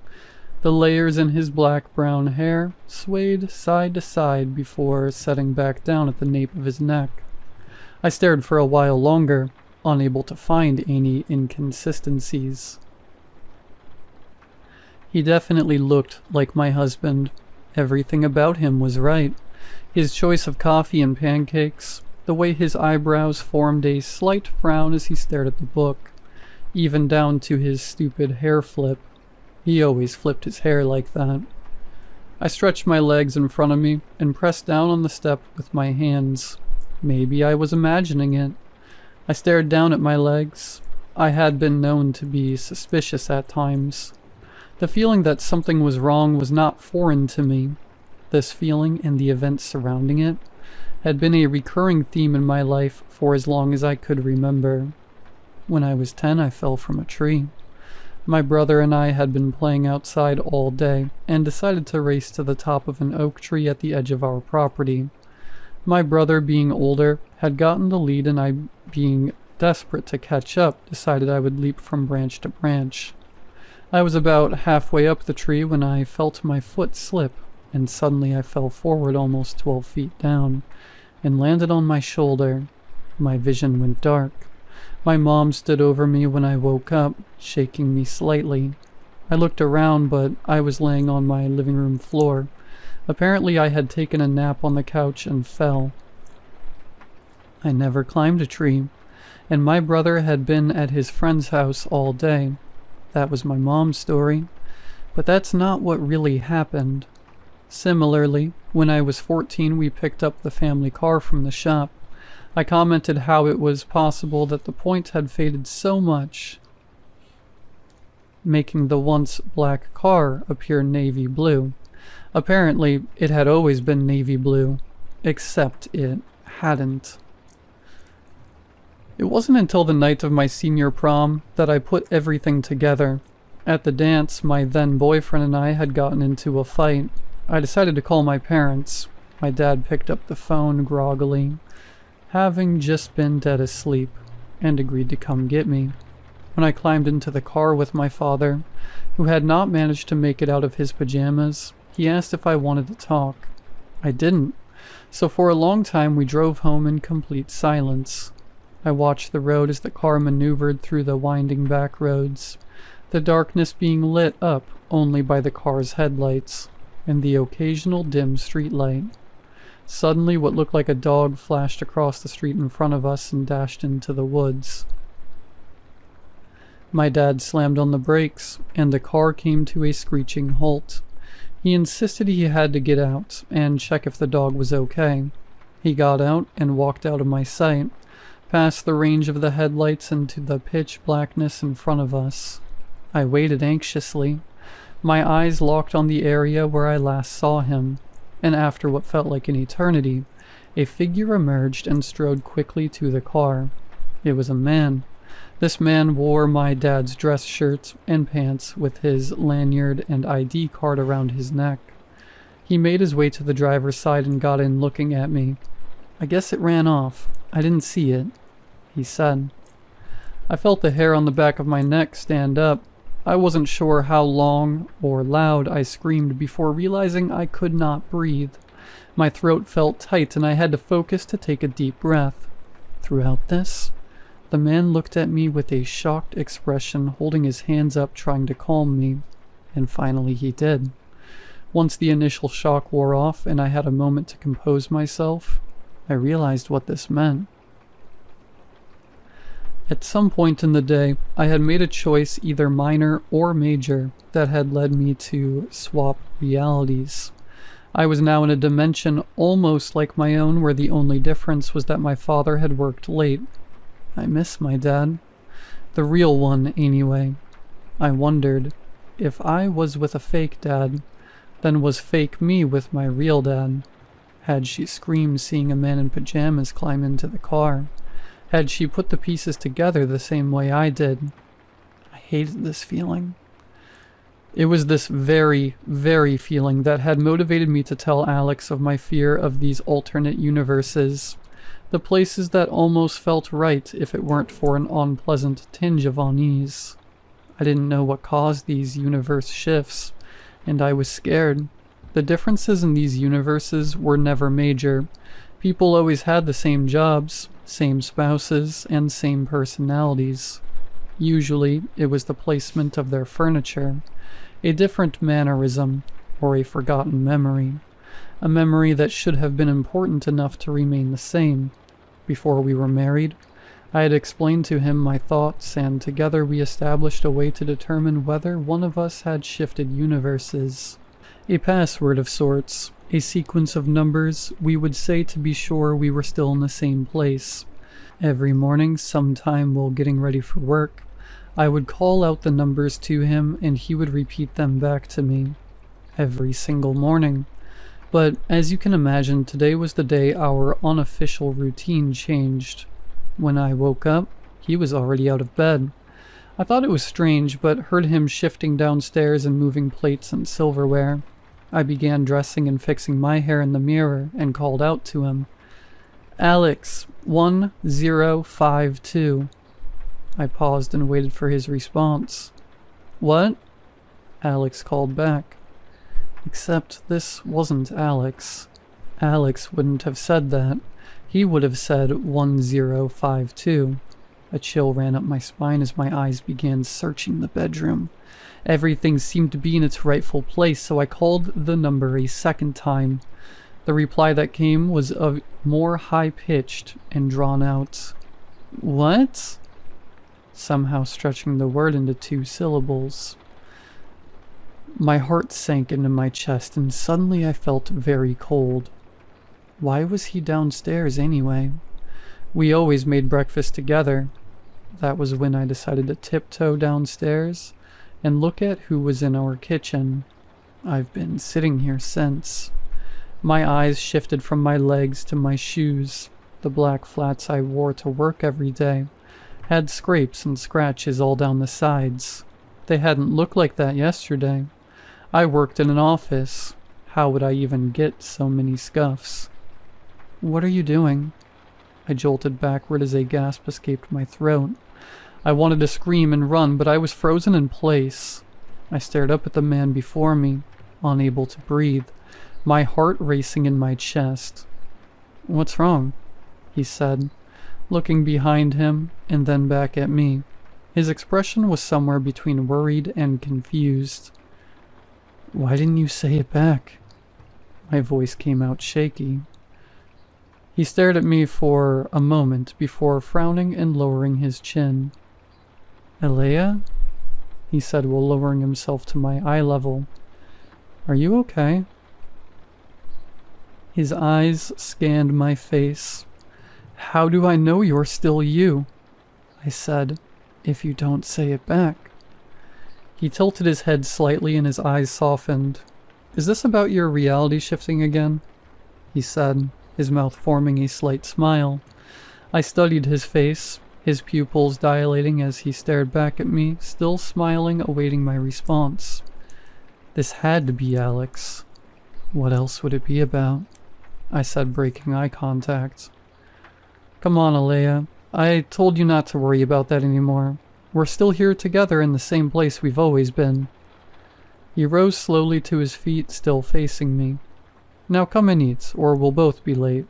The layers in his black-brown hair swayed side to side before setting back down at the nape of his neck. I stared for a while longer, unable to find any inconsistencies. He definitely looked like my husband. Everything about him was right. His choice of coffee and pancakes, the way his eyebrows formed a slight frown as he stared at the book, even down to his stupid hair flip. He always flipped his hair like that. I stretched my legs in front of me and pressed down on the step with my hands. Maybe I was imagining it. I stared down at my legs. I had been known to be suspicious at times. The feeling that something was wrong was not foreign to me. This feeling and the events surrounding it had been a recurring theme in my life for as long as I could remember. When I was 10, I fell from a tree. My brother and I had been playing outside all day and decided to race to the top of an oak tree at the edge of our property. My brother, being older, had gotten the lead, and I, being desperate to catch up, decided I would leap from branch to branch. I was about halfway up the tree when I felt my foot slip, and suddenly I fell forward almost 12 feet down and landed on my shoulder. My vision went dark. My mom stood over me when I woke up, shaking me slightly. I looked around, but I was laying on my living room floor. Apparently I had taken a nap on the couch and fell. I never climbed a tree, and my brother had been at his friend's house all day. That was my mom's story, but that's not what really happened. Similarly, when I was 14, we picked up the family car from the shop. I commented how it was possible that the point had faded so much, making the once black car appear navy blue. Apparently, it had always been navy blue, except it hadn't. It wasn't until the night of my senior prom that I put everything together. At the dance, my then boyfriend and I had gotten into a fight. I decided to call my parents. My dad picked up the phone groggily, having just been dead asleep, and agreed to come get me. When I climbed into the car with my father, who had not managed to make it out of his pajamas, he asked if I wanted to talk. I didn't, so for a long time we drove home in complete silence. I watched the road as the car maneuvered through the winding back roads, the darkness being lit up only by the car's headlights and the occasional dim streetlight. Suddenly, what looked like a dog flashed across the street in front of us and dashed into the woods. My dad slammed on the brakes, and the car came to a screeching halt. He insisted he had to get out and check if the dog was okay. He got out and walked out of my sight, past the range of the headlights into the pitch blackness in front of us. I waited anxiously, my eyes locked on the area where I last saw him, and after what felt like an eternity, a figure emerged and strode quickly to the car. It was a man. This man wore my dad's dress shirt and pants with his lanyard and ID card around his neck. He made his way to the driver's side and got in looking at me. "I guess it ran off. I didn't see it," he said. I felt the hair on the back of my neck stand up. I wasn't sure how long or loud I screamed before realizing I could not breathe. My throat felt tight and I had to focus to take a deep breath. Throughout this, the man looked at me with a shocked expression, holding his hands up trying to calm me, and finally he did. Once the initial shock wore off and I had a moment to compose myself, I realized what this meant. At some point in the day, I had made a choice, either minor or major, that had led me to swap realities. I was now in a dimension almost like my own, where the only difference was that my father had worked late. I miss my dad. The real one, anyway. I wondered, if I was with a fake dad, then was fake me with my real dad? Had she screamed seeing a man in pajamas climb into the car? Had she put the pieces together the same way I did? I hated this feeling. It was this very, very feeling that had motivated me to tell Alex of my fear of these alternate universes, the places that almost felt right if it weren't for an unpleasant tinge of unease. I didn't know what caused these universe shifts, and I was scared. The differences in these universes were never major. People always had the same jobs, same spouses, and same personalities. Usually, it was the placement of their furniture, a different mannerism, or a forgotten memory. A memory that should have been important enough to remain the same. Before we were married, I had explained to him my thoughts, and together we established a way to determine whether one of us had shifted universes. A password of sorts, a sequence of numbers we would say to be sure we were still in the same place. Every morning, sometime while getting ready for work, I would call out the numbers to him and he would repeat them back to me. Every single morning. But as you can imagine, today was the day our unofficial routine changed. When I woke up, he was already out of bed. I thought it was strange, but heard him shifting downstairs and moving plates and silverware. I began dressing and fixing my hair in the mirror and called out to him. "Alex, 1052. I paused and waited for his response. "What?" Alex called back. Except this wasn't Alex. Alex wouldn't have said that. He would have said 1052. A chill ran up my spine as my eyes began searching the bedroom. Everything seemed to be in its rightful place, so I called the number a second time. The reply that came was more high-pitched and drawn out. "What?" Somehow stretching the word into 2 syllables. My heart sank into my chest, and suddenly I felt very cold. Why was he downstairs anyway? We always made breakfast together. That was when I decided to tiptoe downstairs and look at who was in our kitchen. I've been sitting here since. My eyes shifted from my legs to my shoes. The black flats I wore to work every day had scrapes and scratches all down the sides. They hadn't looked like that yesterday. I worked in an office. How would I even get so many scuffs? "What are you doing?" I jolted backward as a gasp escaped my throat. I wanted to scream and run, but I was frozen in place. I stared up at the man before me, unable to breathe, my heart racing in my chest. "What's wrong?" he said. looking behind him and then back at me. His expression was somewhere between worried and confused. "Why didn't you say it back?" My voice came out shaky. He stared at me for a moment before frowning and lowering his chin. "Alea?" he said while lowering himself to my eye level. "Are you okay?" His eyes scanned my face. "How do I know you're still you?" I said, "if you don't say it back." He tilted his head slightly and his eyes softened. "Is this about your reality shifting again?" he said, his mouth forming a slight smile. I studied his face, his pupils dilating as he stared back at me, still smiling, awaiting my response. This had to be Alex. What else would it be about? I said, breaking eye contact. "Come on, Alea. I told you not to worry about that anymore. We're still here together in the same place we've always been." He rose slowly to his feet, still facing me. "Now come and eat, or we'll both be late."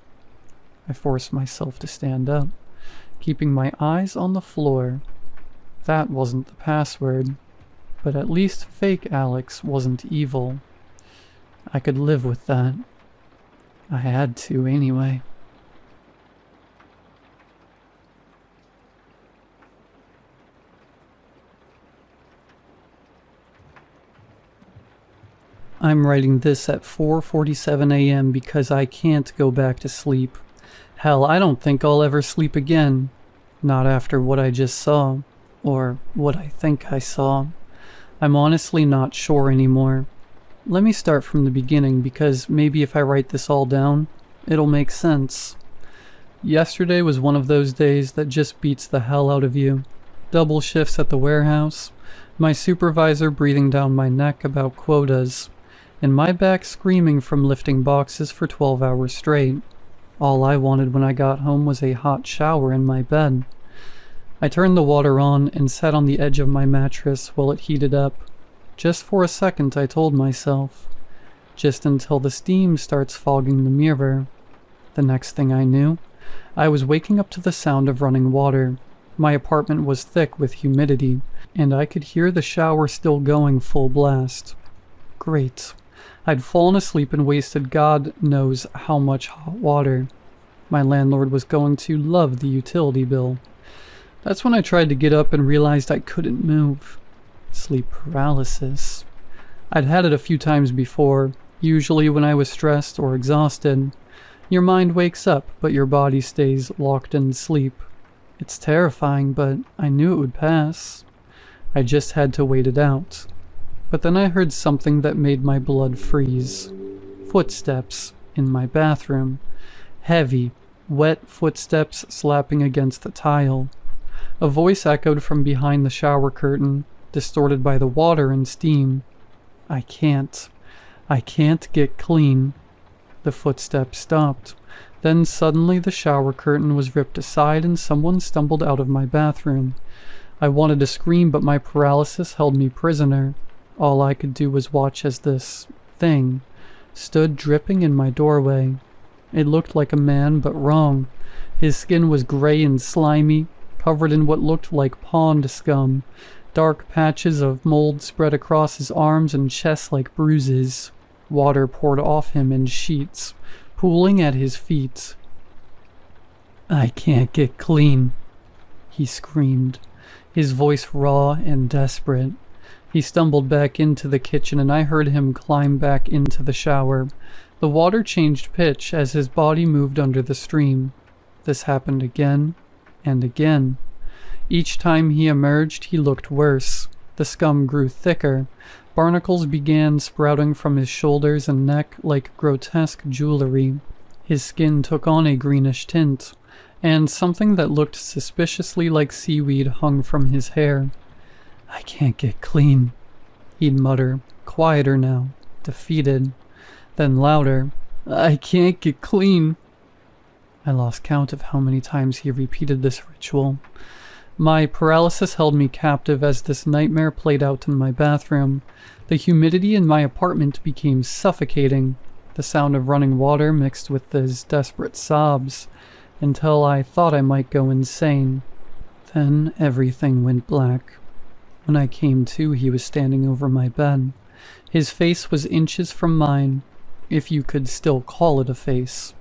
I forced myself to stand up, keeping my eyes on the floor. That wasn't the password, but at least fake Alex wasn't evil. I could live with that. I had to anyway. I'm writing this at 4:47 a.m. because I can't go back to sleep. Hell, I don't think I'll ever sleep again. Not after what I just saw. Or what I think I saw. I'm honestly not sure anymore. Let me start from the beginning because maybe if I write this all down, it'll make sense. Yesterday was one of those days that just beats the hell out of you. Double shifts at the warehouse, my supervisor breathing down my neck about quotas, and my back screaming from lifting boxes for 12 hours straight. All I wanted when I got home was a hot shower in my bed. I turned the water on and sat on the edge of my mattress while it heated up. Just for a second, I told myself. Just until the steam starts fogging the mirror. The next thing I knew, I was waking up to the sound of running water. My apartment was thick with humidity, and I could hear the shower still going full blast. Great. I'd fallen asleep and wasted God knows how much hot water. My landlord was going to love the utility bill. That's when I tried to get up and realized I couldn't move. Sleep paralysis. I'd had it a few times before, usually when I was stressed or exhausted. Your mind wakes up, but your body stays locked in sleep. It's terrifying, but I knew it would pass. I just had to wait it out. But then I heard something that made my blood freeze. Footsteps in my bathroom. Heavy, wet footsteps slapping against the tile. A voice echoed from behind the shower curtain, distorted by the water and steam. I can't get clean." The footsteps stopped. Then suddenly the shower curtain was ripped aside and someone stumbled out of my bathroom. I wanted to scream, but my paralysis held me prisoner. All I could do was watch as this thing stood dripping in my doorway. It looked like a man, but wrong. His skin was gray and slimy, covered in what looked like pond scum. Dark patches of mold spread across his arms and chest like bruises. Water poured off him in sheets, pooling at his feet. "I can't get clean," he screamed, his voice raw and desperate. He stumbled back into the kitchen and I heard him climb back into the shower. The water changed pitch as his body moved under the stream. This happened again and again. Each time he emerged, he looked worse. The scum grew thicker. Barnacles began sprouting from his shoulders and neck like grotesque jewelry. His skin took on a greenish tint, and something that looked suspiciously like seaweed hung from his hair. "I can't get clean," he'd mutter, quieter now, defeated. Then louder, "I can't get clean." I lost count of how many times he repeated this ritual. My paralysis held me captive as this nightmare played out in my bathroom. The humidity in my apartment became suffocating. The sound of running water mixed with his desperate sobs. until I thought I might go insane. Then everything went black. When I came to, he was standing over my bed. His face was inches from mine, if you could still call it a face.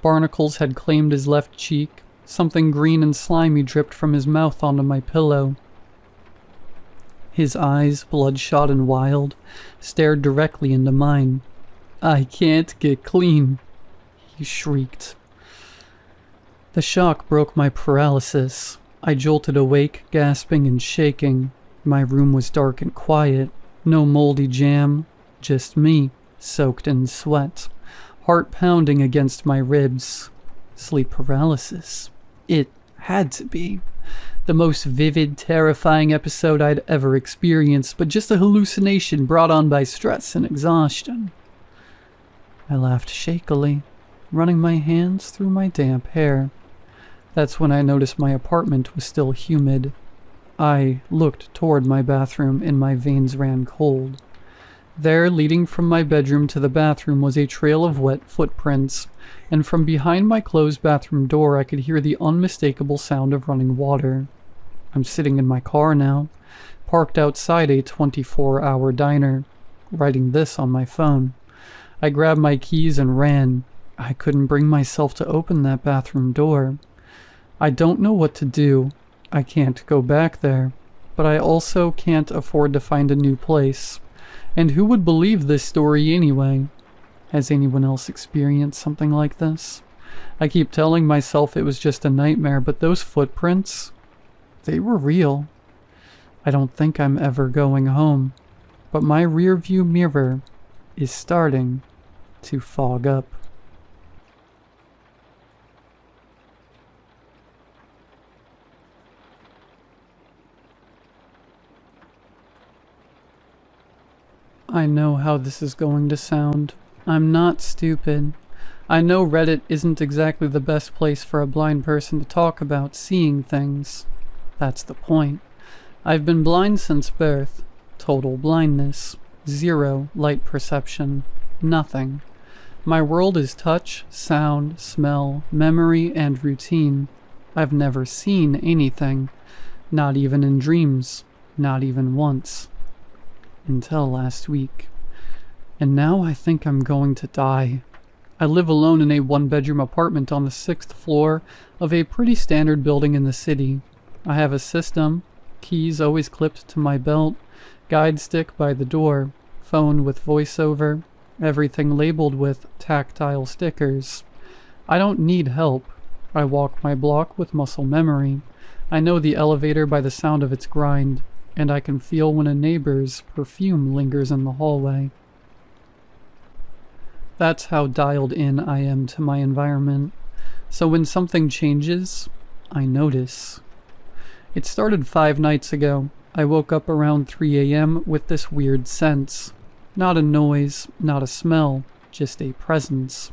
Barnacles had claimed his left cheek. Something green and slimy dripped from his mouth onto my pillow. His eyes, bloodshot and wild, stared directly into mine. "I can't get clean," he shrieked. The shock broke my paralysis. I jolted awake, gasping and shaking. My room was dark and quiet. No moldy jam, just me, soaked in sweat, heart pounding against my ribs. Sleep paralysis. It had to be. The most vivid, terrifying episode I'd ever experienced, but just a hallucination brought on by stress and exhaustion. I laughed shakily, running my hands through my damp hair. That's when I noticed my apartment was still humid. I looked toward my bathroom and my veins ran cold. There, leading from my bedroom to the bathroom, was a trail of wet footprints, and from behind my closed bathroom door I could hear the unmistakable sound of running water. I'm sitting in my car now, parked outside a 24-hour diner, writing this on my phone. I grabbed my keys and ran. I couldn't bring myself to open that bathroom door. I don't know what to do. I can't go back there, but I also can't afford to find a new place. And who would believe this story anyway? Has anyone else experienced something like this? I keep telling myself it was just a nightmare, but those footprints, they were real. I don't think I'm ever going home, but my rearview mirror is starting to fog up. I know how this is going to sound. I'm not stupid. I know Reddit isn't exactly the best place for a blind person to talk about seeing things. That's the point. I've been blind since birth. Total blindness. Zero light perception. Nothing. My world is touch, sound, smell, memory, and routine. I've never seen anything. Not even in dreams. Not even once. Until last week. And now I think I'm going to die. I live alone in a one-bedroom apartment on the 6th floor of a pretty standard building in the city. I have a system, keys always clipped to my belt, guide stick by the door, phone with voiceover, everything labeled with tactile stickers. I don't need help. I walk my block with muscle memory. I know the elevator by the sound of its grind, and I can feel when a neighbor's perfume lingers in the hallway. That's how dialed in I am to my environment. So when something changes, I notice. It started 5 nights ago. I woke up around 3 a.m. with this weird sense. Not a noise, not a smell, just a presence.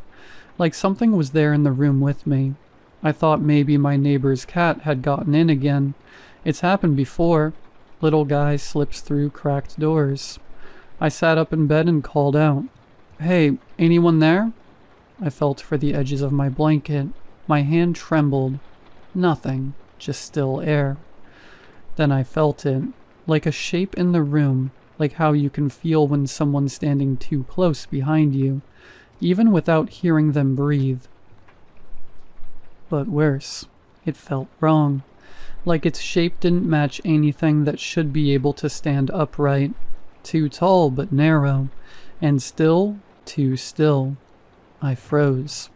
Like something was there in the room with me. I thought maybe my neighbor's cat had gotten in again. It's happened before. Little guy slips through cracked doors. I sat up in bed and called out, "Hey, anyone there?" I felt for the edges of my blanket. My hand trembled. Nothing, just still air. Then I felt it, like a shape in the room, like how you can feel when someone's standing too close behind you, even without hearing them breathe. But worse, it felt wrong. Like its shape didn't match anything that should be able to stand upright. Too tall but narrow, and still too still. I froze.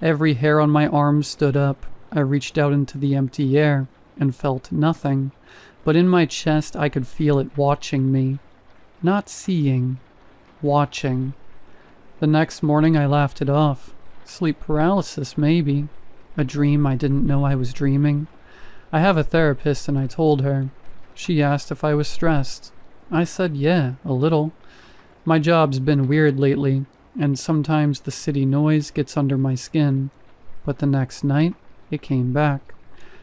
Every hair on my arm stood up. I reached out into the empty air and felt nothing, but in my chest I could feel it watching me. Not seeing, watching. The next morning I laughed it off. Sleep paralysis, maybe. A dream I didn't know I was dreaming. I have a therapist and I told her. She asked if I was stressed. I said yeah, a little. My job's been weird lately, and sometimes the city noise gets under my skin. But the next night, it came back.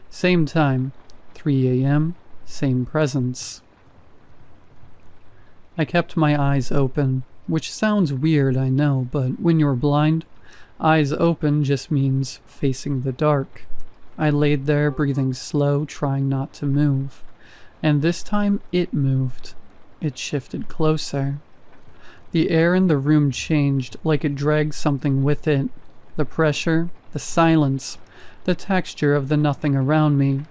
Same time, 3 a.m., same presence. I kept my eyes open, which sounds weird, I know, but when you're blind, Eyes open just means facing the dark. I laid there, breathing slow, trying not to move. And this time it moved. It shifted closer. The air in the room changed, like it dragged something with it. The pressure, the silence, the texture of the nothing around me.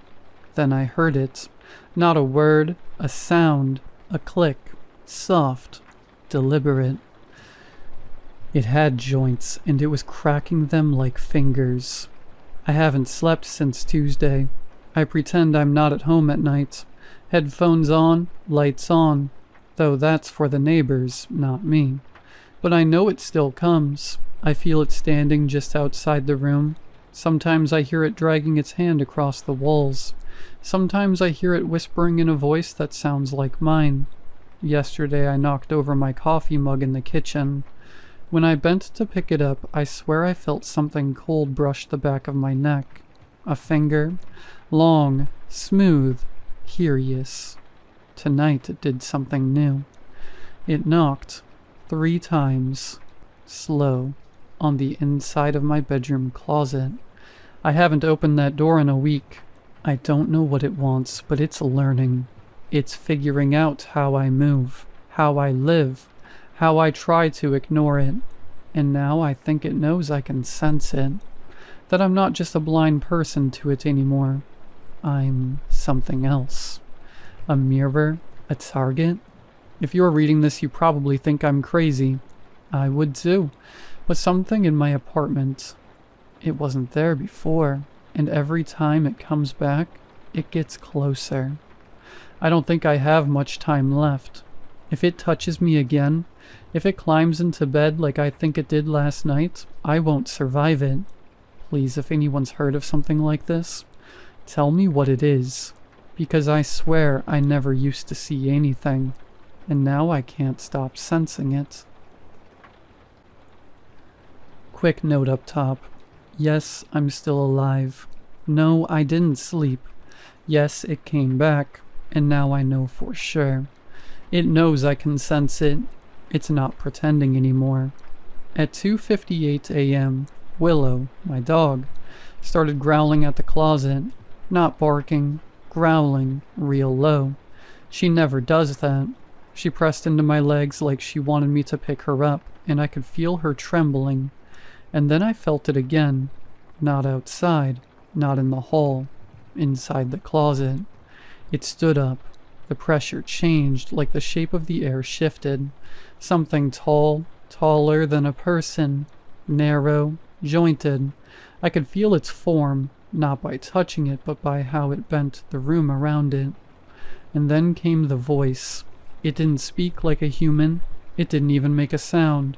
Then I heard it. Not a word, a sound, a click. Soft, deliberate. It had joints, and it was cracking them like fingers. I haven't slept since Tuesday. I pretend I'm not at home at night. Headphones on, lights on. Though that's for the neighbors, not me. But I know it still comes. I feel it standing just outside the room. Sometimes I hear it dragging its hand across the walls. Sometimes I hear it whispering in a voice that sounds like mine. Yesterday I knocked over my coffee mug in the kitchen. When I bent to pick it up, I swear I felt something cold brush the back of my neck. A finger. Long, smooth, curious. Tonight it did something new. It knocked 3 times, slow, on the inside of my bedroom closet. I haven't opened that door in a week. I don't know what it wants, but it's learning. It's figuring out how I move, how I live, how I try to ignore it. And now I think it knows I can sense it. That I'm not just a blind person to it anymore. I'm something else. A mirror? A target? If you're reading this, you probably think I'm crazy. I would too. But something in my apartment, it wasn't there before, and every time it comes back, it gets closer. I don't think I have much time left. If it touches me again, if it climbs into bed like I think it did last night, I won't survive it. Please, if anyone's heard of something like this, tell me what it is. Because I swear I never used to see anything, and now I can't stop sensing it. Quick note up top. Yes, I'm still alive. No, I didn't sleep. Yes, it came back, and now I know for sure. It knows I can sense it. It's not pretending anymore. At 2:58 a.m., Willow, my dog, started growling at the closet. Not barking, growling, real low. She never does that. She pressed into my legs like she wanted me to pick her up, and I could feel her trembling. And then I felt it again. Not outside, not in the hall, inside the closet. It stood up. The pressure changed, like the shape of the air shifted. Something tall, taller than a person, narrow, jointed. I could feel its form, not by touching it, but by how it bent the room around it. And then came the voice. It didn't speak like a human. It didn't even make a sound.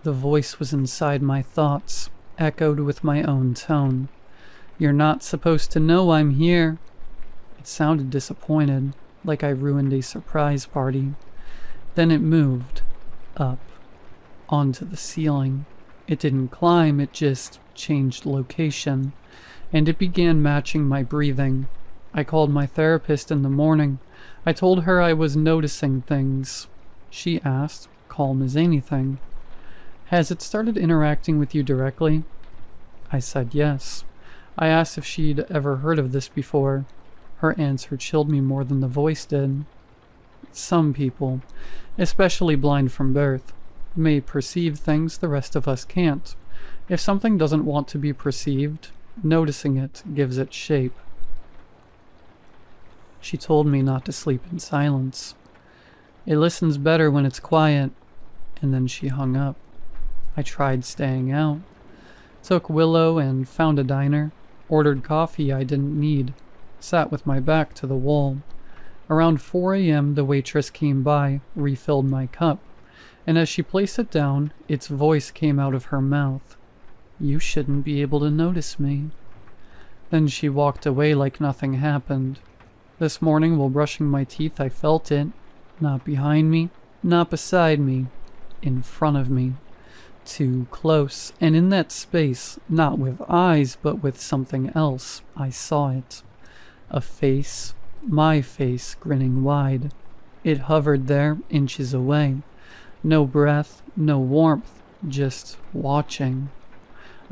The voice was inside my thoughts, echoed with my own tone. "You're not supposed to know I'm here." It sounded disappointed, like I ruined a surprise party. Then it moved, up, onto the ceiling. It didn't climb, it just changed location. And it began matching my breathing. I called my therapist in the morning. I told her I was noticing things. She asked, calm as anything, "Has it started interacting with you directly?" I said yes. I asked if she'd ever heard of this before. Her answer chilled me more than the voice did. Some people, especially blind from birth, may perceive things the rest of us can't. If something doesn't want to be perceived, noticing it gives it shape. She told me not to sleep in silence. It listens better when it's quiet. And then she hung up. I tried staying out. Took Willow and found a diner. Ordered coffee I didn't need. Sat with my back to the wall. Around 4 a.m. the waitress came by, refilled my cup. And as she placed it down, its voice came out of her mouth. "You shouldn't be able to notice me." Then she walked away like nothing happened. This morning while brushing my teeth I felt it. Not behind me, not beside me, in front of me. Too close, and in that space, not with eyes but with something else, I saw it. A face, my face, grinning wide. It hovered there, inches away. No breath, no warmth, just watching.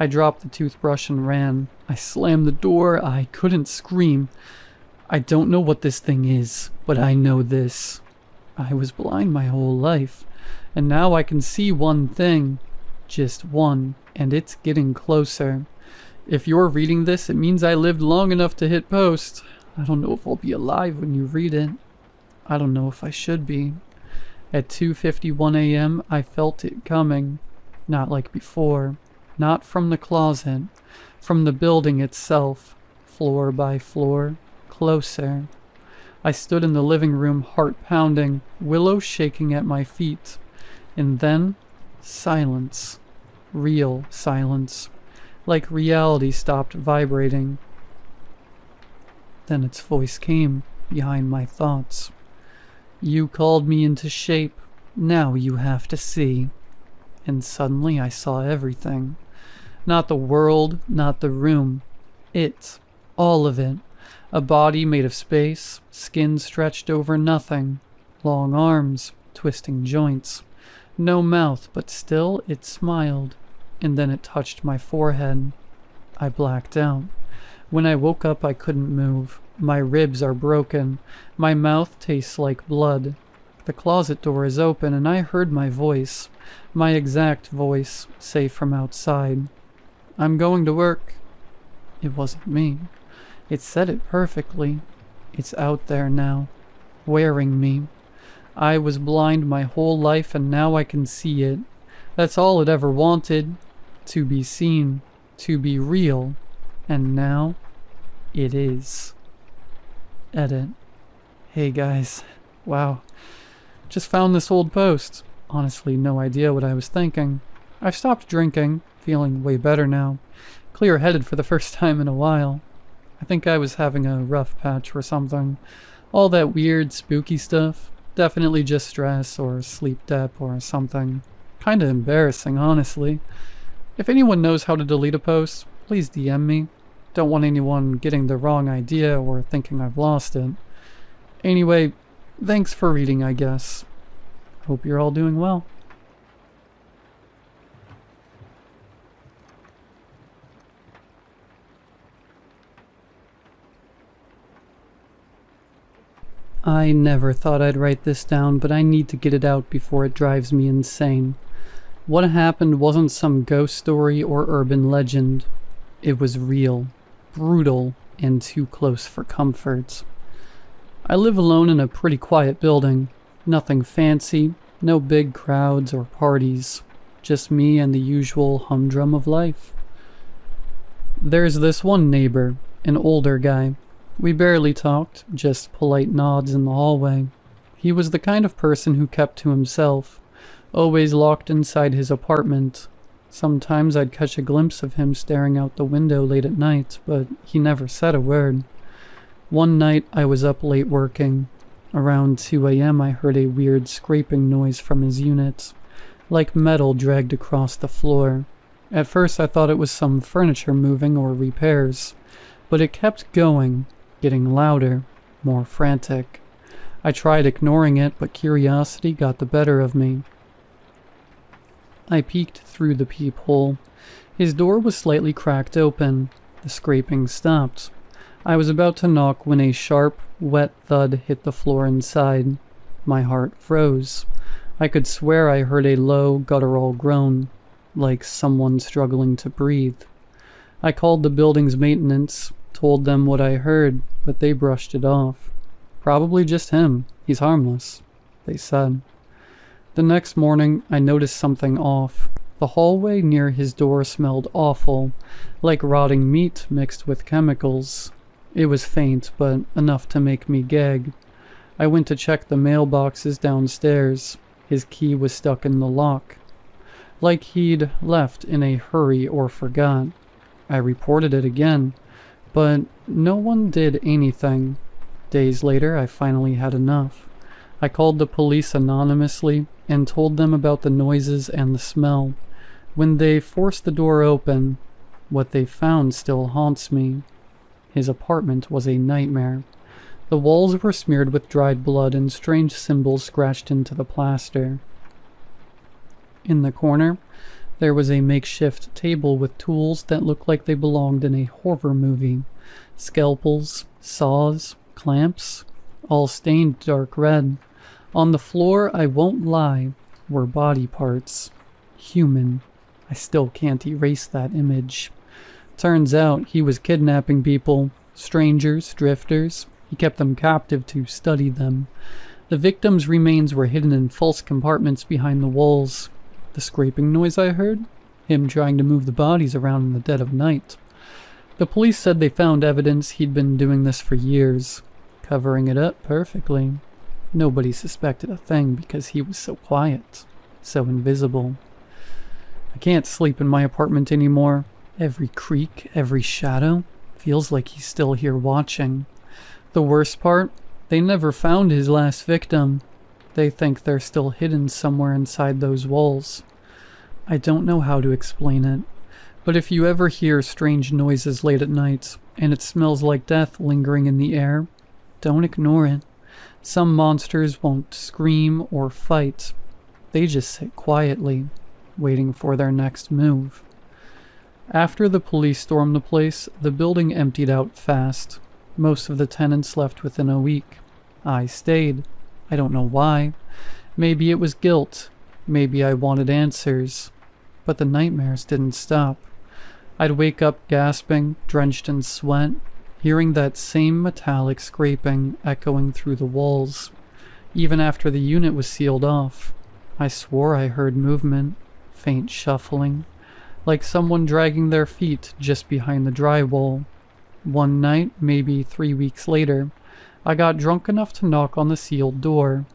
I dropped the toothbrush and ran. I slammed the door. I couldn't scream. I don't know what this thing is, but I know this. I was blind my whole life, and now I can see one thing. Just one, and it's getting closer. If you're reading this, it means I lived long enough to hit post. I don't know if I'll be alive when you read it. I don't know if I should be. At 2:51 a.m., I felt it coming. Not like before. Not from the closet. From the building itself. Floor by floor. Closer. I stood in the living room, heart pounding, Willow shaking at my feet. And then, silence. Real silence. Like reality stopped vibrating. Then its voice came, behind my thoughts. You called me into shape. Now you have to see. And suddenly I saw everything. Not the world, not the room. It. All of it. A body made of space, skin stretched over nothing. Long arms, twisting joints. No mouth, but still it smiled. And then it touched my forehead. I blacked out. When I woke up, I couldn't move. My ribs are broken. My mouth tastes like blood. The closet door is open, and I heard my voice, my exact voice, say from outside, I'm going to work. It wasn't me. It said it perfectly. It's out there now, wearing me. I was blind my whole life, and now I can see it. That's all it ever wanted. To be seen, to be real. And now, it is. Edit. Hey guys. Wow. Just found this old post. Honestly, no idea what I was thinking. I've stopped drinking, feeling way better now. Clear-headed for the first time in a while. I think I was having a rough patch or something. All that weird, spooky stuff. Definitely just stress or sleep dep or something. Kinda embarrassing, honestly. If anyone knows how to delete a post, please DM me. Don't want anyone getting the wrong idea or thinking I've lost it. Anyway, thanks for reading, I guess. Hope you're all doing well. I never thought I'd write this down, but I need to get it out before it drives me insane. What happened wasn't some ghost story or urban legend. It was real, brutal, and too close for comfort. I live alone in a pretty quiet building. Nothing fancy, no big crowds or parties. Just me and the usual humdrum of life. There's this one neighbor, an older guy. We barely talked, just polite nods in the hallway. He was the kind of person who kept to himself, always locked inside his apartment. Sometimes I'd catch a glimpse of him staring out the window late at night, but he never said a word. One night I was up late working. Around 2 a.m. I heard a weird scraping noise from his unit, like metal dragged across the floor. At first I thought it was some furniture moving or repairs, but it kept going, getting louder, more frantic. I tried ignoring it, but curiosity got the better of me. I peeked through the peephole. His door was slightly cracked open. The scraping stopped. I was about to knock when a sharp, wet thud hit the floor inside. My heart froze. I could swear I heard a low, guttural groan, like someone struggling to breathe. I called the building's maintenance, told them what I heard, but they brushed it off. Probably just him. He's harmless, they said. The next morning, I noticed something off. The hallway near his door smelled awful, like rotting meat mixed with chemicals. It was faint, but enough to make me gag. I went to check the mailboxes downstairs. His key was stuck in the lock, like he'd left in a hurry or forgot. I reported it again, but no one did anything. Days later, I finally had enough. I called the police anonymously and told them about the noises and the smell. When they forced the door open, what they found still haunts me. His apartment was a nightmare. The walls were smeared with dried blood and strange symbols scratched into the plaster. In the corner, There was a makeshift table with tools that looked like they belonged in a horror movie. Scalpels, saws, clamps, all stained dark red. On the floor, I won't lie, were body parts. Human. I still can't erase that image. Turns out he was kidnapping people, strangers, drifters. He kept them captive to study them. The victims' remains were hidden in false compartments behind the walls. The scraping noise I heard? Him trying to move the bodies around in the dead of night. The police said they found evidence he'd been doing this for years, covering it up perfectly. Nobody suspected a thing because he was so quiet, so invisible. I can't sleep in my apartment anymore. Every creak, every shadow, feels like he's still here watching. The worst part? They never found his last victim. They think they're still hidden somewhere inside those walls. I don't know how to explain it, but if you ever hear strange noises late at night, and it smells like death lingering in the air, don't ignore it. Some monsters won't scream or fight. They just sit quietly, waiting for their next move. After the police stormed the place, the building emptied out fast. Most of the tenants left within a week. I stayed. I don't know why. Maybe it was guilt. Maybe I wanted answers. But the nightmares didn't stop. I'd wake up gasping, drenched in sweat, hearing that same metallic scraping echoing through the walls. Even after the unit was sealed off, I swore I heard movement, faint shuffling, like someone dragging their feet just behind the drywall. One night, maybe 3 weeks later, I got drunk enough to knock on the sealed door.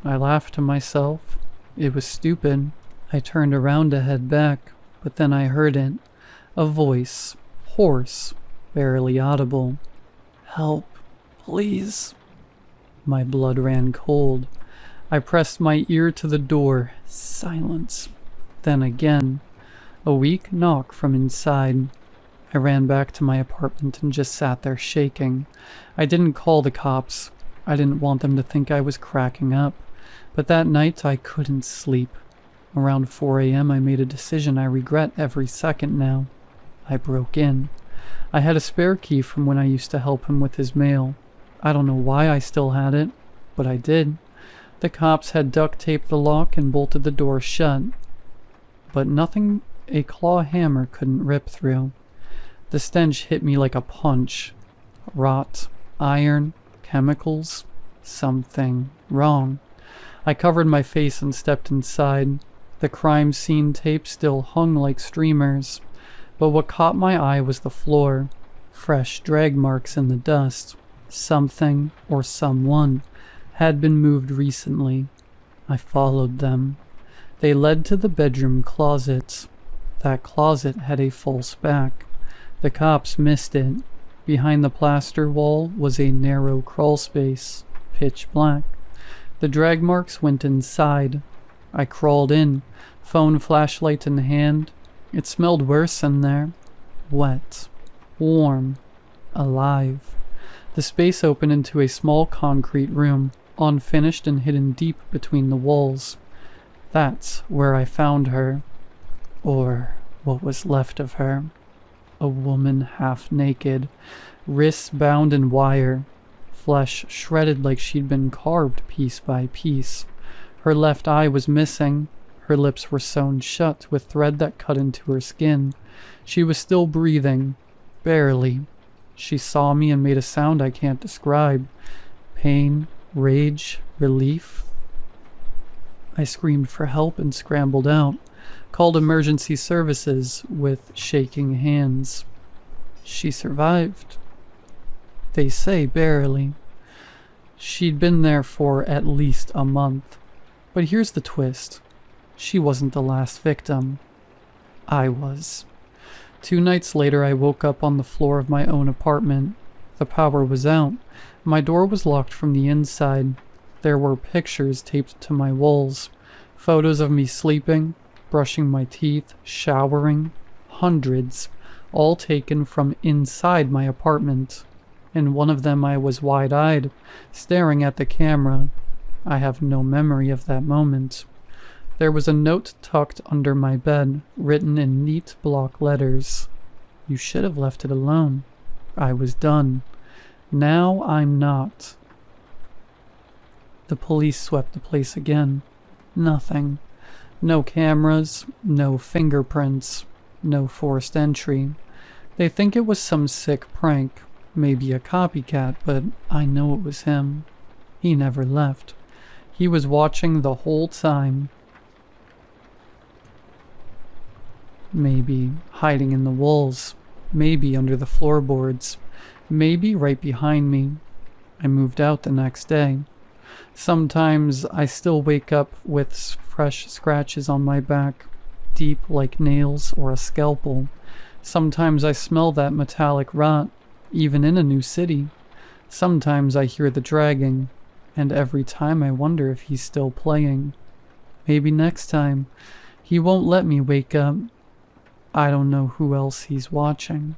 I laughed to myself. It was stupid. I turned around to head back, but then I heard it. A voice, hoarse, barely audible. "Help, please." My blood ran cold. I pressed my ear to the door. Silence. Then again. A weak knock from inside. I ran back to my apartment and just sat there shaking. I didn't call the cops. I didn't want them to think I was cracking up. But that night I couldn't sleep. Around 4 a.m. I made a decision I regret every second now. I broke in. I had a spare key from when I used to help him with his mail. I don't know why I still had it, but I did. The cops had duct taped the lock and bolted the door shut. But nothing a claw hammer couldn't rip through. The stench hit me like a punch. Rot, iron, chemicals, something wrong. I covered my face and stepped inside. The crime scene tape still hung like streamers, but what caught my eye was the floor. Fresh drag marks in the dust. Something, or someone, had been moved recently. I followed them. They led to the bedroom closet. That closet had a false back. The cops missed it. Behind the plaster wall was a narrow crawl space, pitch black. The drag marks went inside. I crawled in, phone flashlight in hand. It smelled worse in there. Wet, warm, alive. The space opened into a small concrete room, unfinished and hidden deep between the walls. That's where I found her. Or what was left of her. A woman half naked, wrists bound in wire, flesh shredded like she'd been carved piece by piece. Her left eye was missing. Her lips were sewn shut with thread that cut into her skin. She was still breathing, barely. She saw me and made a sound I can't describe. Pain, rage, relief. I screamed for help and scrambled out. Called emergency services with shaking hands. She survived. They say barely. She'd been there for at least a month. But here's the twist. She wasn't the last victim. I was. 2 nights later, I woke up on the floor of my own apartment. The power was out. My door was locked from the inside. There were pictures taped to my walls. Photos of me sleeping, brushing my teeth, showering. Hundreds, all taken from inside my apartment. In one of them I was wide-eyed, staring at the camera. I have no memory of that moment. There was a note tucked under my bed, written in neat block letters. You should have left it alone. I was done. Now I'm not. The police swept the place again. Nothing. No cameras, no fingerprints, no forced entry. They think it was some sick prank, maybe a copycat, but I know it was him. He never left. He was watching the whole time. Maybe hiding in the walls, maybe under the floorboards, maybe right behind me. I moved out the next day. Sometimes I still wake up with fresh scratches on my back, deep like nails or a scalpel. Sometimes I smell that metallic rot, even in a new city. Sometimes I hear the dragging, and every time I wonder if he's still playing. Maybe next time. He won't let me wake up. I don't know who else he's watching.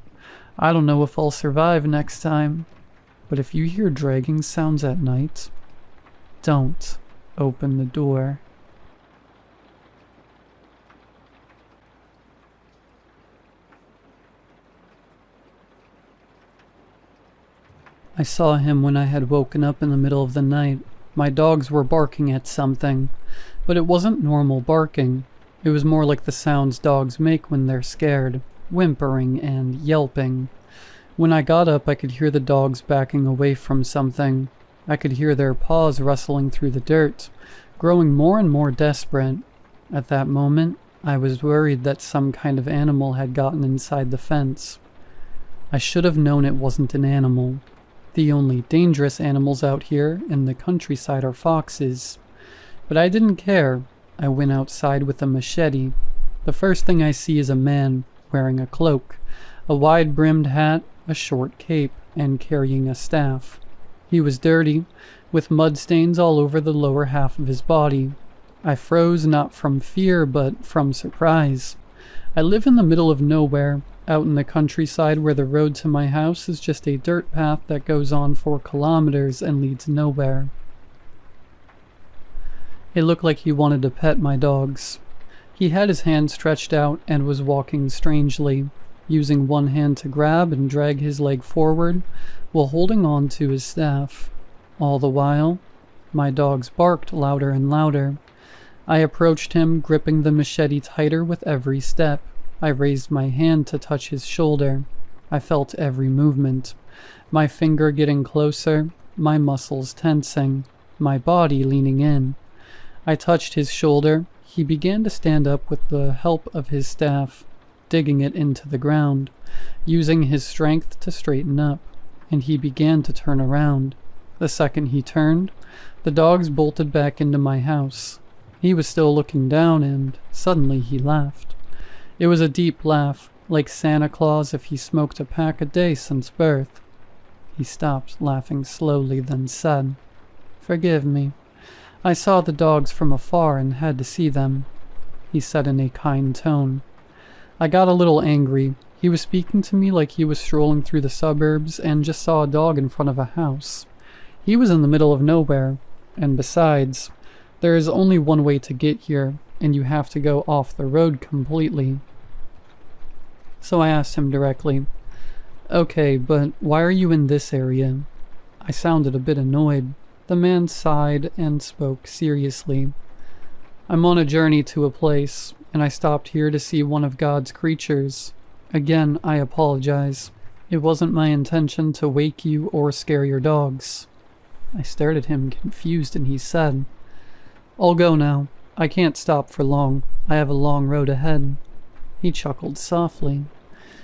I don't know if I'll survive next time. But if you hear dragging sounds at night, don't open the door. I saw him when I had woken up in the middle of the night. My dogs were barking at something, but it wasn't normal barking. It was more like the sounds dogs make when they're scared, whimpering and yelping. When I got up, I could hear the dogs backing away from something. I could hear their paws rustling through the dirt, growing more and more desperate. At that moment, I was worried that some kind of animal had gotten inside the fence. I should have known it wasn't an animal. The only dangerous animals out here in the countryside are foxes. But I didn't care. I went outside with a machete. The first thing I see is a man wearing a cloak, a wide-brimmed hat, a short cape, and carrying a staff. He was dirty, with mud stains all over the lower half of his body. I froze not from fear, but from surprise. I live in the middle of nowhere, out in the countryside where the road to my house is just a dirt path that goes on for kilometers and leads nowhere. It looked like he wanted to pet my dogs. He had his hand stretched out and was walking strangely, using one hand to grab and drag his leg forward while holding on to his staff. All the while, my dogs barked louder and louder. I approached him, gripping the machete tighter with every step. I raised my hand to touch his shoulder. I felt every movement. My finger getting closer, my muscles tensing, my body leaning in. I touched his shoulder. He began to stand up with the help of his staff, digging it into the ground, using his strength to straighten up, and he began to turn around. The second he turned, the dogs bolted back into my house. He was still looking down, and suddenly he laughed. It was a deep laugh, like Santa Claus if he smoked a pack a day since birth. He stopped laughing slowly, then said, "Forgive me. I saw the dogs from afar and had to see them," he said in a kind tone. I got a little angry. He was speaking to me like he was strolling through the suburbs and just saw a dog in front of a house. He was in the middle of nowhere, and besides, there is only one way to get here, and you have to go off the road completely. So I asked him directly, "Okay, but why are you in this area?" I sounded a bit annoyed. The man sighed and spoke seriously. "I'm on a journey to a place, and I stopped here to see one of God's creatures. Again, I apologize. It wasn't my intention to wake you or scare your dogs." I stared at him confused, and he said, "I'll go now. I can't stop for long. I have a long road ahead." He chuckled softly.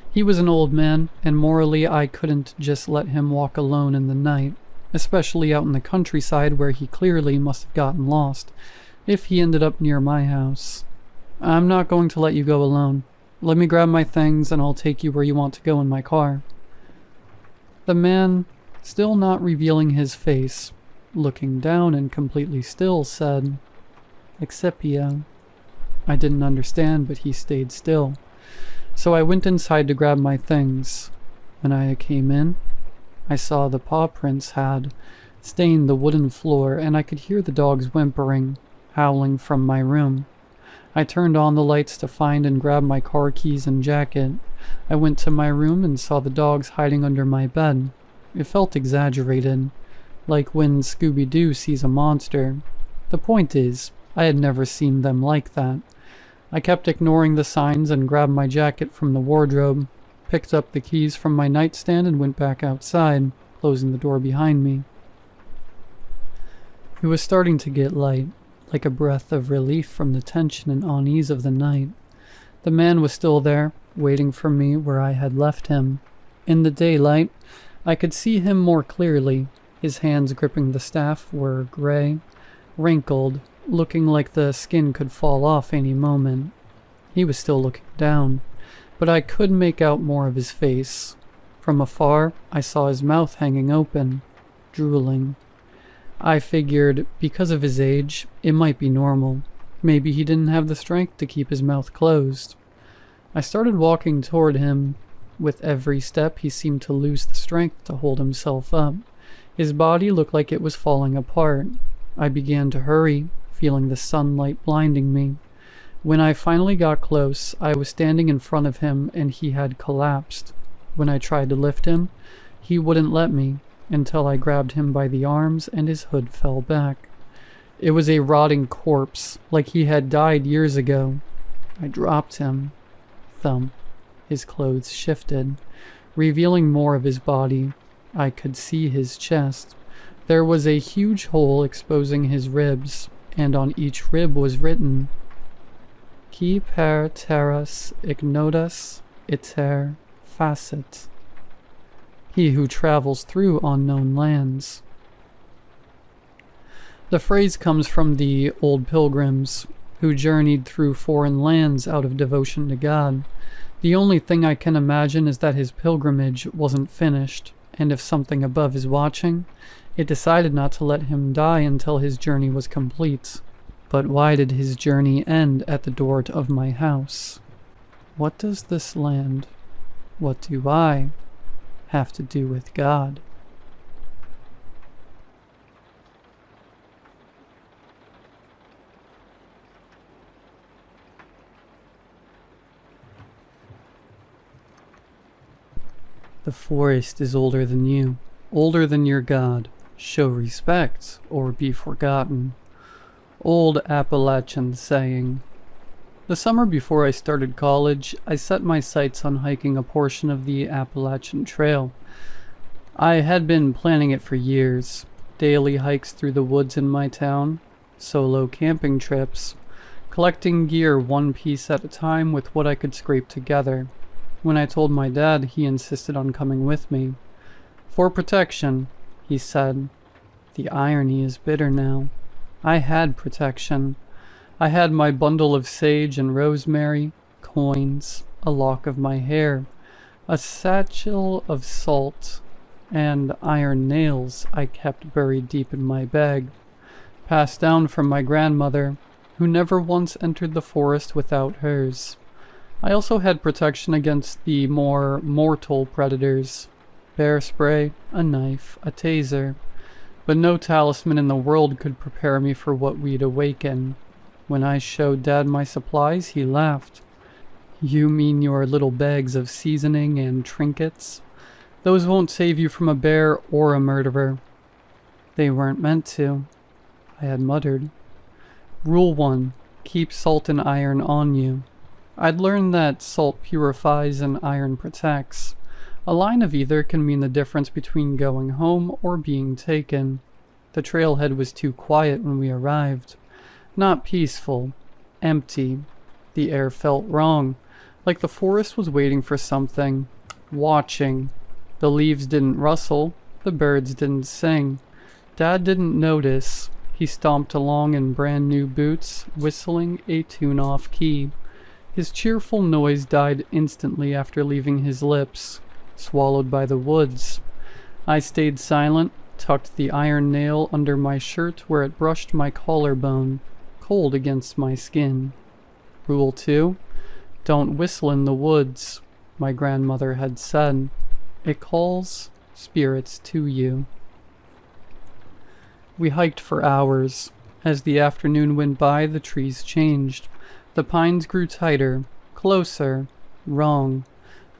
He was an old man, and morally I couldn't just let him walk alone in the night, especially out in the countryside where he clearly must have gotten lost, if he ended up near my house. "I'm not going to let you go alone. Let me grab my things and I'll take you where you want to go in my car." The man, still not revealing his face, looking down and completely still, said, "Excipia." I didn't understand, but he stayed still. So I went inside to grab my things. When I came in, I saw the paw prints had stained the wooden floor, and I could hear the dogs whimpering, howling from my room. I turned on the lights to find and grab my car keys and jacket. I went to my room and saw the dogs hiding under my bed. It felt exaggerated, like when Scooby-Doo sees a monster. The point is, I had never seen them like that. I kept ignoring the signs and grabbed my jacket from the wardrobe, picked up the keys from my nightstand and went back outside, closing the door behind me. It was starting to get light, like a breath of relief from the tension and unease of the night. The man was still there, waiting for me where I had left him. In the daylight, I could see him more clearly. His hands gripping the staff were gray, wrinkled, looking like the skin could fall off any moment. He was still looking down, but I could make out more of his face. From afar, I saw his mouth hanging open, drooling. I figured, because of his age, it might be normal. Maybe he didn't have the strength to keep his mouth closed. I started walking toward him. With every step, he seemed to lose the strength to hold himself up. His body looked like it was falling apart. I began to hurry, feeling the sunlight blinding me. When I finally got close, I was standing in front of him and he had collapsed. When I tried to lift him, he wouldn't let me, until I grabbed him by the arms and his hood fell back. It was a rotting corpse, like he had died years ago. I dropped him. Thump. His clothes shifted, revealing more of his body. I could see his chest. There was a huge hole exposing his ribs, and on each rib was written, Qui per terras ignotus iter facit. He who travels through unknown lands. The phrase comes from the old pilgrims, who journeyed through foreign lands out of devotion to God. The only thing I can imagine is that his pilgrimage wasn't finished, and if something above is watching, it decided not to let him die until his journey was complete. But why did his journey end at the door of my house? What does this land, what do I, have to do with God? The forest is older than you, older than your God. Show respect, or be forgotten. Old Appalachian saying. The summer before I started college, I set my sights on hiking a portion of the Appalachian Trail. I had been planning it for years. Daily hikes through the woods in my town, solo camping trips, collecting gear one piece at a time with what I could scrape together. When I told my dad, he insisted on coming with me. For protection, he said. The irony is bitter now. I had protection. I had my bundle of sage and rosemary, coins, a lock of my hair, a satchel of salt, and iron nails I kept buried deep in my bag, passed down from my grandmother, who never once entered the forest without hers. I also had protection against the more mortal predators, bear spray, a knife, a taser, but no talisman in the world could prepare me for what we'd awaken. When I showed Dad my supplies, he laughed. You mean your little bags of seasoning and trinkets? Those won't save you from a bear or a murderer. They weren't meant to, I had muttered. Rule 1. Keep salt and iron on you. I'd learned that salt purifies and iron protects. A line of either can mean the difference between going home or being taken. The trailhead was too quiet when we arrived. Not peaceful. Empty. The air felt wrong, like the forest was waiting for something. Watching. The leaves didn't rustle. The birds didn't sing. Dad didn't notice. He stomped along in brand new boots, whistling a tune off key. His cheerful noise died instantly after leaving his lips, swallowed by the woods. I stayed silent, tucked the iron nail under my shirt where it brushed my collarbone, cold against my skin. Rule 2. Don't whistle in the woods, my grandmother had said. It calls spirits to you. We hiked for hours. As the afternoon went by, the trees changed. The pines grew tighter, closer. Wrong.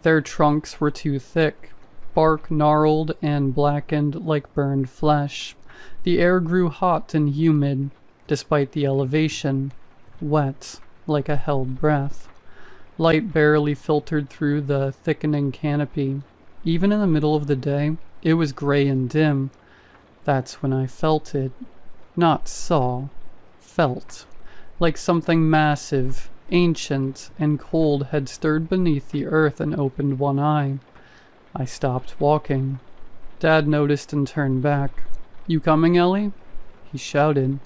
Their trunks were too thick, bark gnarled and blackened like burned flesh. The air grew hot and humid, despite the elevation, wet like a held breath. Light barely filtered through the thickening canopy. Even in the middle of the day, it was gray and dim. That's when I felt it. Not saw. Felt. Like something massive, ancient, and cold had stirred beneath the earth and opened one eye. I stopped walking. Dad noticed and turned back. "You coming, Ellie?" he shouted,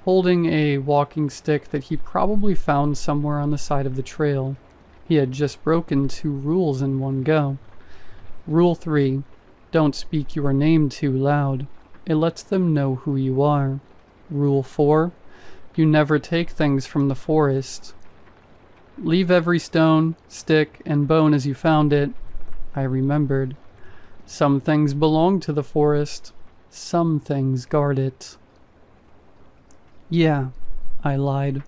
holding a walking stick that he probably found somewhere on the side of the trail. He had just broken 2 rules in one go. Rule 3. Don't speak your name too loud. It lets them know who you are. Rule 4. You never take things from the forest. Leave every stone, stick, and bone as you found it. I remembered. Some things belong to the forest. Some things guard it. Yeah, I lied,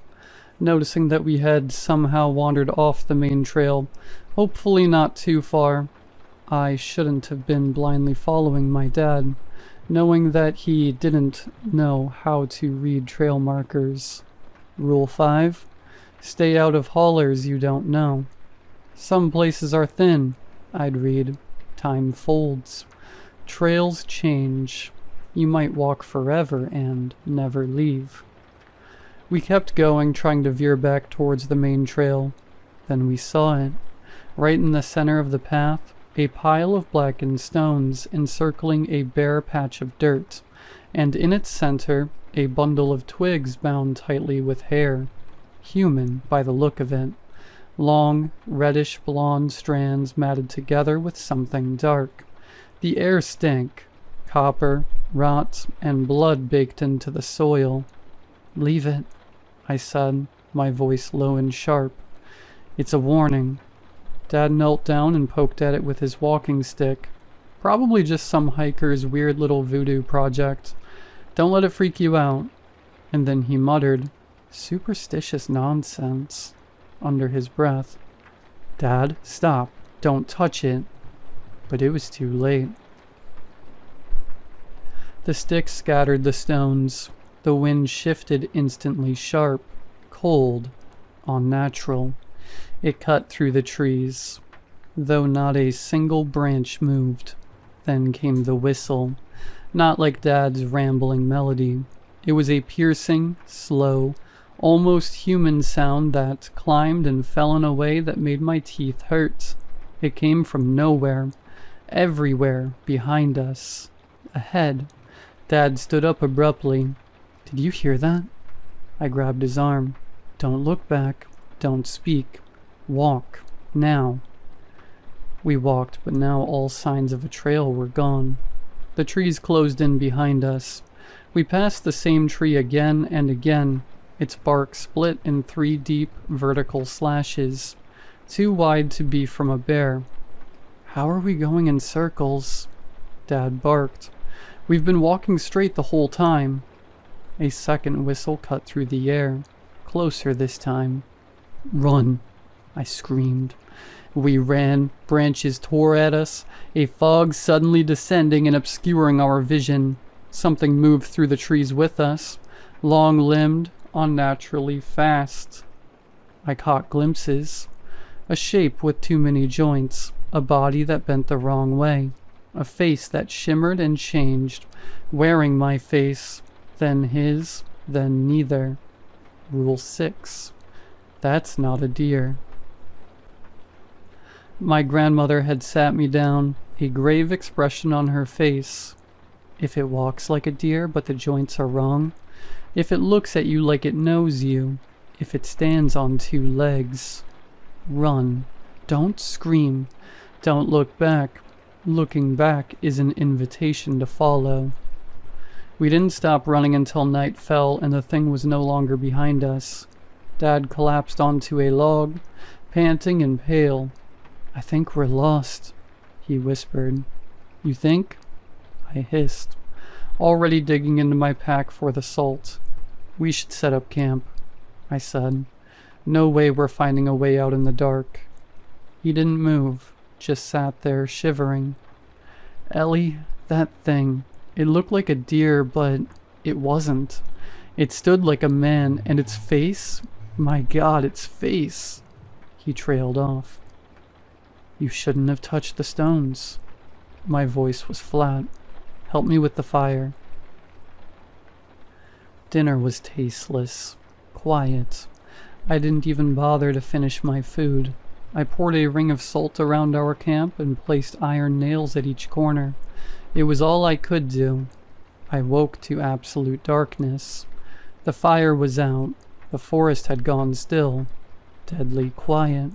noticing that we had somehow wandered off the main trail, hopefully not too far. I shouldn't have been blindly following my dad, knowing that he didn't know how to read trail markers. Rule 5. Stay out of hollers you don't know. Some places are thin, I'd read. Time folds. Trails change. You might walk forever and never leave. We kept going, trying to veer back towards the main trail. Then we saw it. Right in the center of the path, a pile of blackened stones encircling a bare patch of dirt, and in its center, a bundle of twigs bound tightly with hair. Human, by the look of it. Long, reddish-blonde strands matted together with something dark. The air stank. Copper, rot, and blood baked into the soil. "Leave it," I said, my voice low and sharp. "It's a warning." Dad knelt down and poked at it with his walking stick. Probably just some hiker's weird little voodoo project. "Don't let it freak you out." And then he muttered, "Superstitious nonsense," under his breath. "Dad, stop. Don't touch it." But it was too late. The stick scattered the stones. The wind shifted instantly sharp, cold, unnatural. It cut through the trees, though not a single branch moved. Then came the whistle, not like Dad's rambling melody. It was a piercing, slow, almost human sound that climbed and fell in a way that made my teeth hurt. It came from nowhere, everywhere behind us. Ahead. Dad stood up abruptly. "Did you hear that?" I grabbed his arm. "Don't look back. Don't speak. Walk. Now." We walked, but now all signs of a trail were gone. The trees closed in behind us. We passed the same tree again and again. Its bark split in 3 deep, vertical slashes, too wide to be from a bear. "How are we going in circles?" Dad barked. "We've been walking straight the whole time." A second whistle cut through the air, closer this time. "Run!" I screamed. We ran, branches tore at us, a fog suddenly descending and obscuring our vision. Something moved through the trees with us, long-limbed, unnaturally fast. I caught glimpses. A shape with too many joints, a body that bent the wrong way, a face that shimmered and changed, wearing my face, then his, then neither. Rule 6. That's not a deer. My grandmother had sat me down, a grave expression on her face. If it walks like a deer but the joints are wrong, if it looks at you like it knows you, if it stands on 2 legs, run. Don't scream. Don't look back. Looking back is an invitation to follow. We didn't stop running until night fell and the thing was no longer behind us. Dad collapsed onto a log, panting and pale. "I think we're lost," he whispered. "You think?" I hissed, already digging into my pack for the salt. "We should set up camp," I said. No way we're finding a way out in the dark. He didn't move, just sat there shivering. Ellie, that thing. It looked like a deer, but it wasn't. It stood like a man, and its face, my God, its face. He trailed off. You shouldn't have touched the stones. My voice was flat. Help me with the fire. Dinner was tasteless, quiet. I didn't even bother to finish my food. I poured a ring of salt around our camp and placed iron nails at each corner. It was all I could do. I woke to absolute darkness. The fire was out. The forest had gone still. Deadly quiet.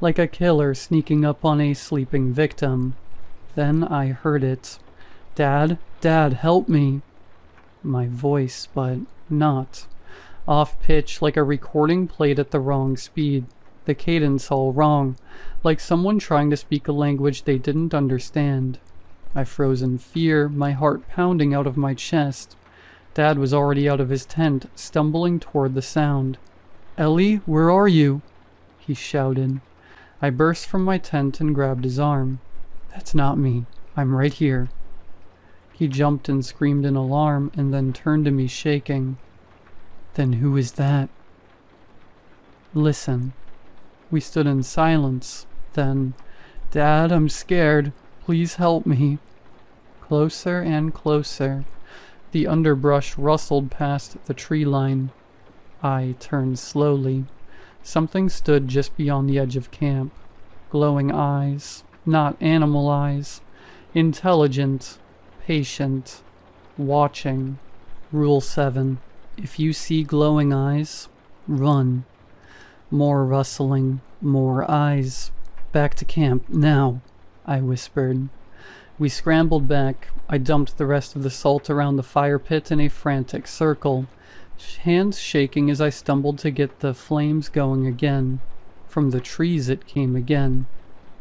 Like a killer sneaking up on a sleeping victim. Then I heard it. Dad, Dad, help me. My voice, but not. Off pitch, like a recording played at the wrong speed. The cadence all wrong, like someone trying to speak a language they didn't understand. I froze in fear, my heart pounding out of my chest. Dad was already out of his tent, stumbling toward the sound. Ellie, where are you? He shouted. I burst from my tent and grabbed his arm. That's not me. I'm right here. He jumped and screamed in alarm and then turned to me shaking. Then who is that? Listen. We stood in silence. Then, Dad, I'm scared. Please help me. Closer and closer. The underbrush rustled past the tree line. I turned slowly. Something stood just beyond the edge of camp. Glowing eyes. Not animal eyes. Intelligent. Patient. Watching. Rule 7. If you see glowing eyes, run. More rustling. More eyes. Back to camp, now, I whispered. We scrambled back. I dumped the rest of the salt around the fire pit in a frantic circle, hands shaking as I stumbled to get the flames going again. From the trees it came again.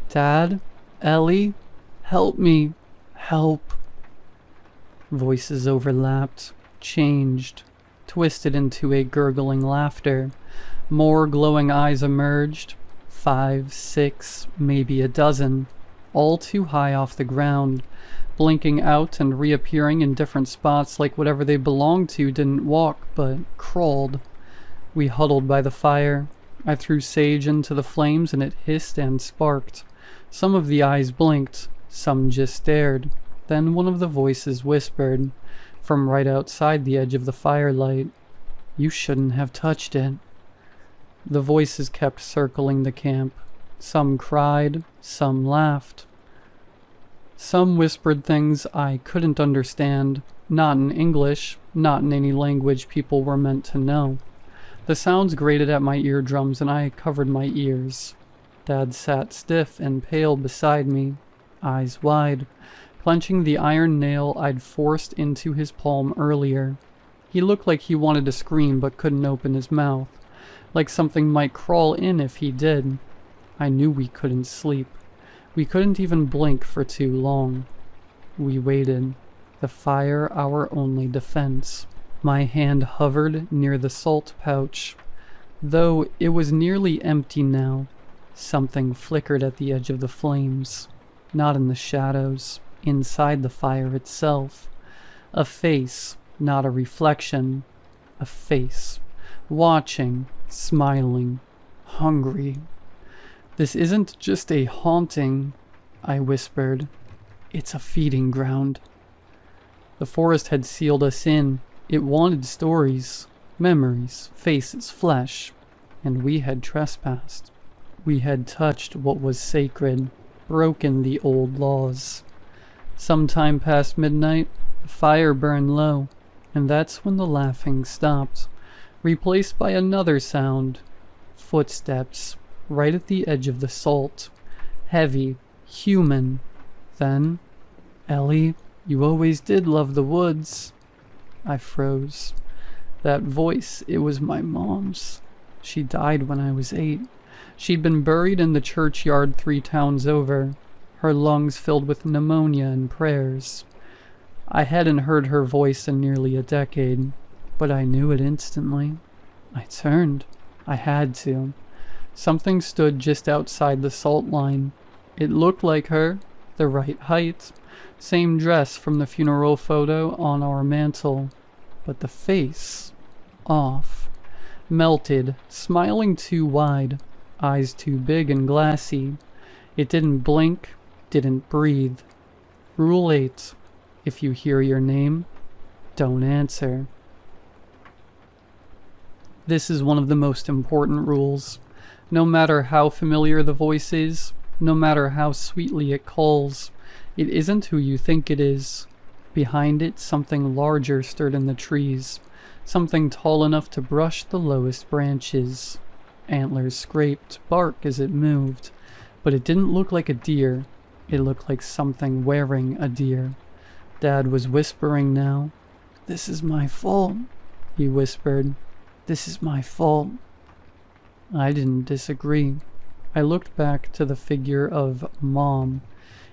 Dad? Ellie? Help me! Help! Voices overlapped, changed, twisted into a gurgling laughter. More glowing eyes emerged. 5, 6, maybe a dozen, all too high off the ground, blinking out and reappearing in different spots like whatever they belonged to didn't walk but crawled. We huddled by the fire. I threw sage into the flames and it hissed and sparked. Some of the eyes blinked, some just stared. Then one of the voices whispered, from right outside the edge of the firelight, "You shouldn't have touched it." The voices kept circling the camp. Some cried, some laughed. Some whispered things I couldn't understand, not in English, not in any language people were meant to know. The sounds grated at my eardrums and I covered my ears. Dad sat stiff and pale beside me, eyes wide, clenching the iron nail I'd forced into his palm earlier. He looked like he wanted to scream but couldn't open his mouth. Like something might crawl in if he did. I knew we couldn't sleep. We couldn't even blink for too long. We waited. The fire our only defense. My hand hovered near the salt pouch. Though it was nearly empty now, something flickered at the edge of the flames. Not in the shadows, inside the fire itself. A face, not a reflection. A face. Watching. Smiling, hungry. This isn't just a haunting, I whispered. It's a feeding ground. The forest had sealed us in. It wanted stories, memories, faces, flesh, and we had trespassed. We had touched what was sacred, broken the old laws. Sometime past midnight, the fire burned low, and that's when the laughing stopped. Replaced by another sound. Footsteps, right at the edge of the salt. Heavy, human. Then, Ellie, you always did love the woods. I froze. That voice, it was my mom's. She died when I was 8. She'd been buried in the churchyard 3 towns over, her lungs filled with pneumonia and prayers. I hadn't heard her voice in nearly a decade. But I knew it instantly. I turned. I had to. Something stood just outside the salt line. It looked like her, the right height, same dress from the funeral photo on our mantle, but the face, off, melted, smiling too wide, eyes too big and glassy. It didn't blink, didn't breathe. Rule 8. If you hear your name, don't answer. This is one of the most important rules. No matter how familiar the voice is, no matter how sweetly it calls, it isn't who you think it is. Behind it, something larger stirred in the trees, something tall enough to brush the lowest branches. Antlers scraped, bark as it moved, but it didn't look like a deer. It looked like something wearing a deer. Dad was whispering now. "This is my fault," he whispered. "This is my fault." I didn't disagree. I looked back to the figure of Mom.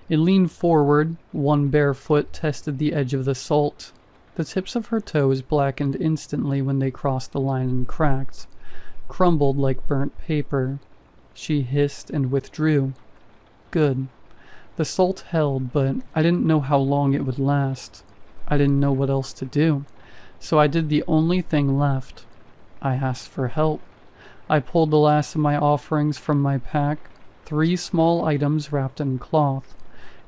It leaned forward, one bare foot tested the edge of the salt. The tips of her toes blackened instantly when they crossed the line and cracked, crumbled like burnt paper. She hissed and withdrew. Good. The salt held, but I didn't know how long it would last. I didn't know what else to do, so I did the only thing left. I asked for help. I pulled the last of my offerings from my pack, 3 small items wrapped in cloth,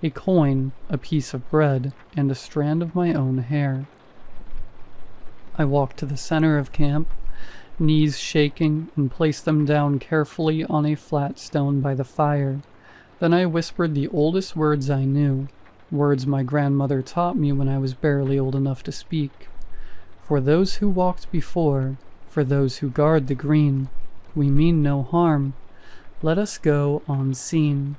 a coin, a piece of bread, and a strand of my own hair. I walked to the center of camp, knees shaking, and placed them down carefully on a flat stone by the fire. Then I whispered the oldest words I knew, words my grandmother taught me when I was barely old enough to speak. For those who walked before, for those who guard the green, we mean no harm. Let us go unseen.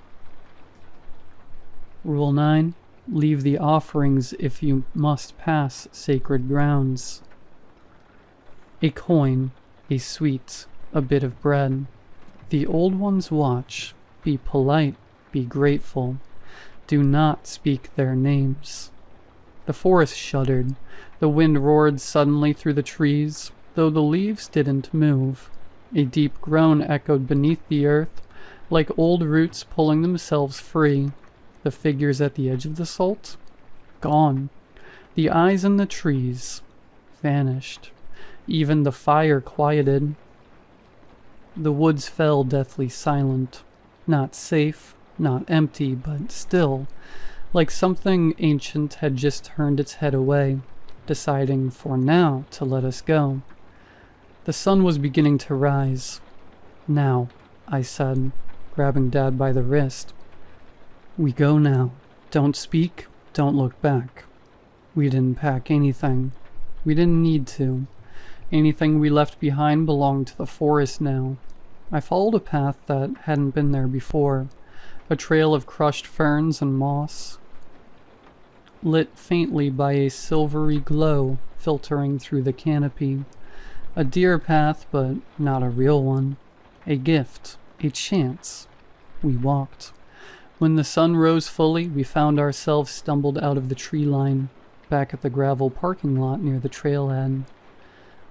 Rule 9. Leave the offerings if you must pass sacred grounds. A coin, a sweet, a bit of bread. The old ones watch. Be polite, be grateful. Do not speak their names. The forest shuddered. The wind roared suddenly through the trees, though the leaves didn't move. A deep groan echoed beneath the earth, like old roots pulling themselves free. The figures at the edge of the salt? Gone. The eyes in the trees? Vanished. Even the fire quieted. The woods fell deathly silent. Not safe, not empty, but still, like something ancient had just turned its head away, deciding for now to let us go. The sun was beginning to rise. "Now," I said, grabbing Dad by the wrist. "We go now. Don't speak, don't look back." We didn't pack anything. We didn't need to. Anything we left behind belonged to the forest now. I followed a path that hadn't been there before, a trail of crushed ferns and moss, lit faintly by a silvery glow filtering through the canopy. A deer path, but not a real one. A gift, a chance. We walked. When the sun rose fully, we found ourselves stumbled out of the tree line, back at the gravel parking lot near the trailhead.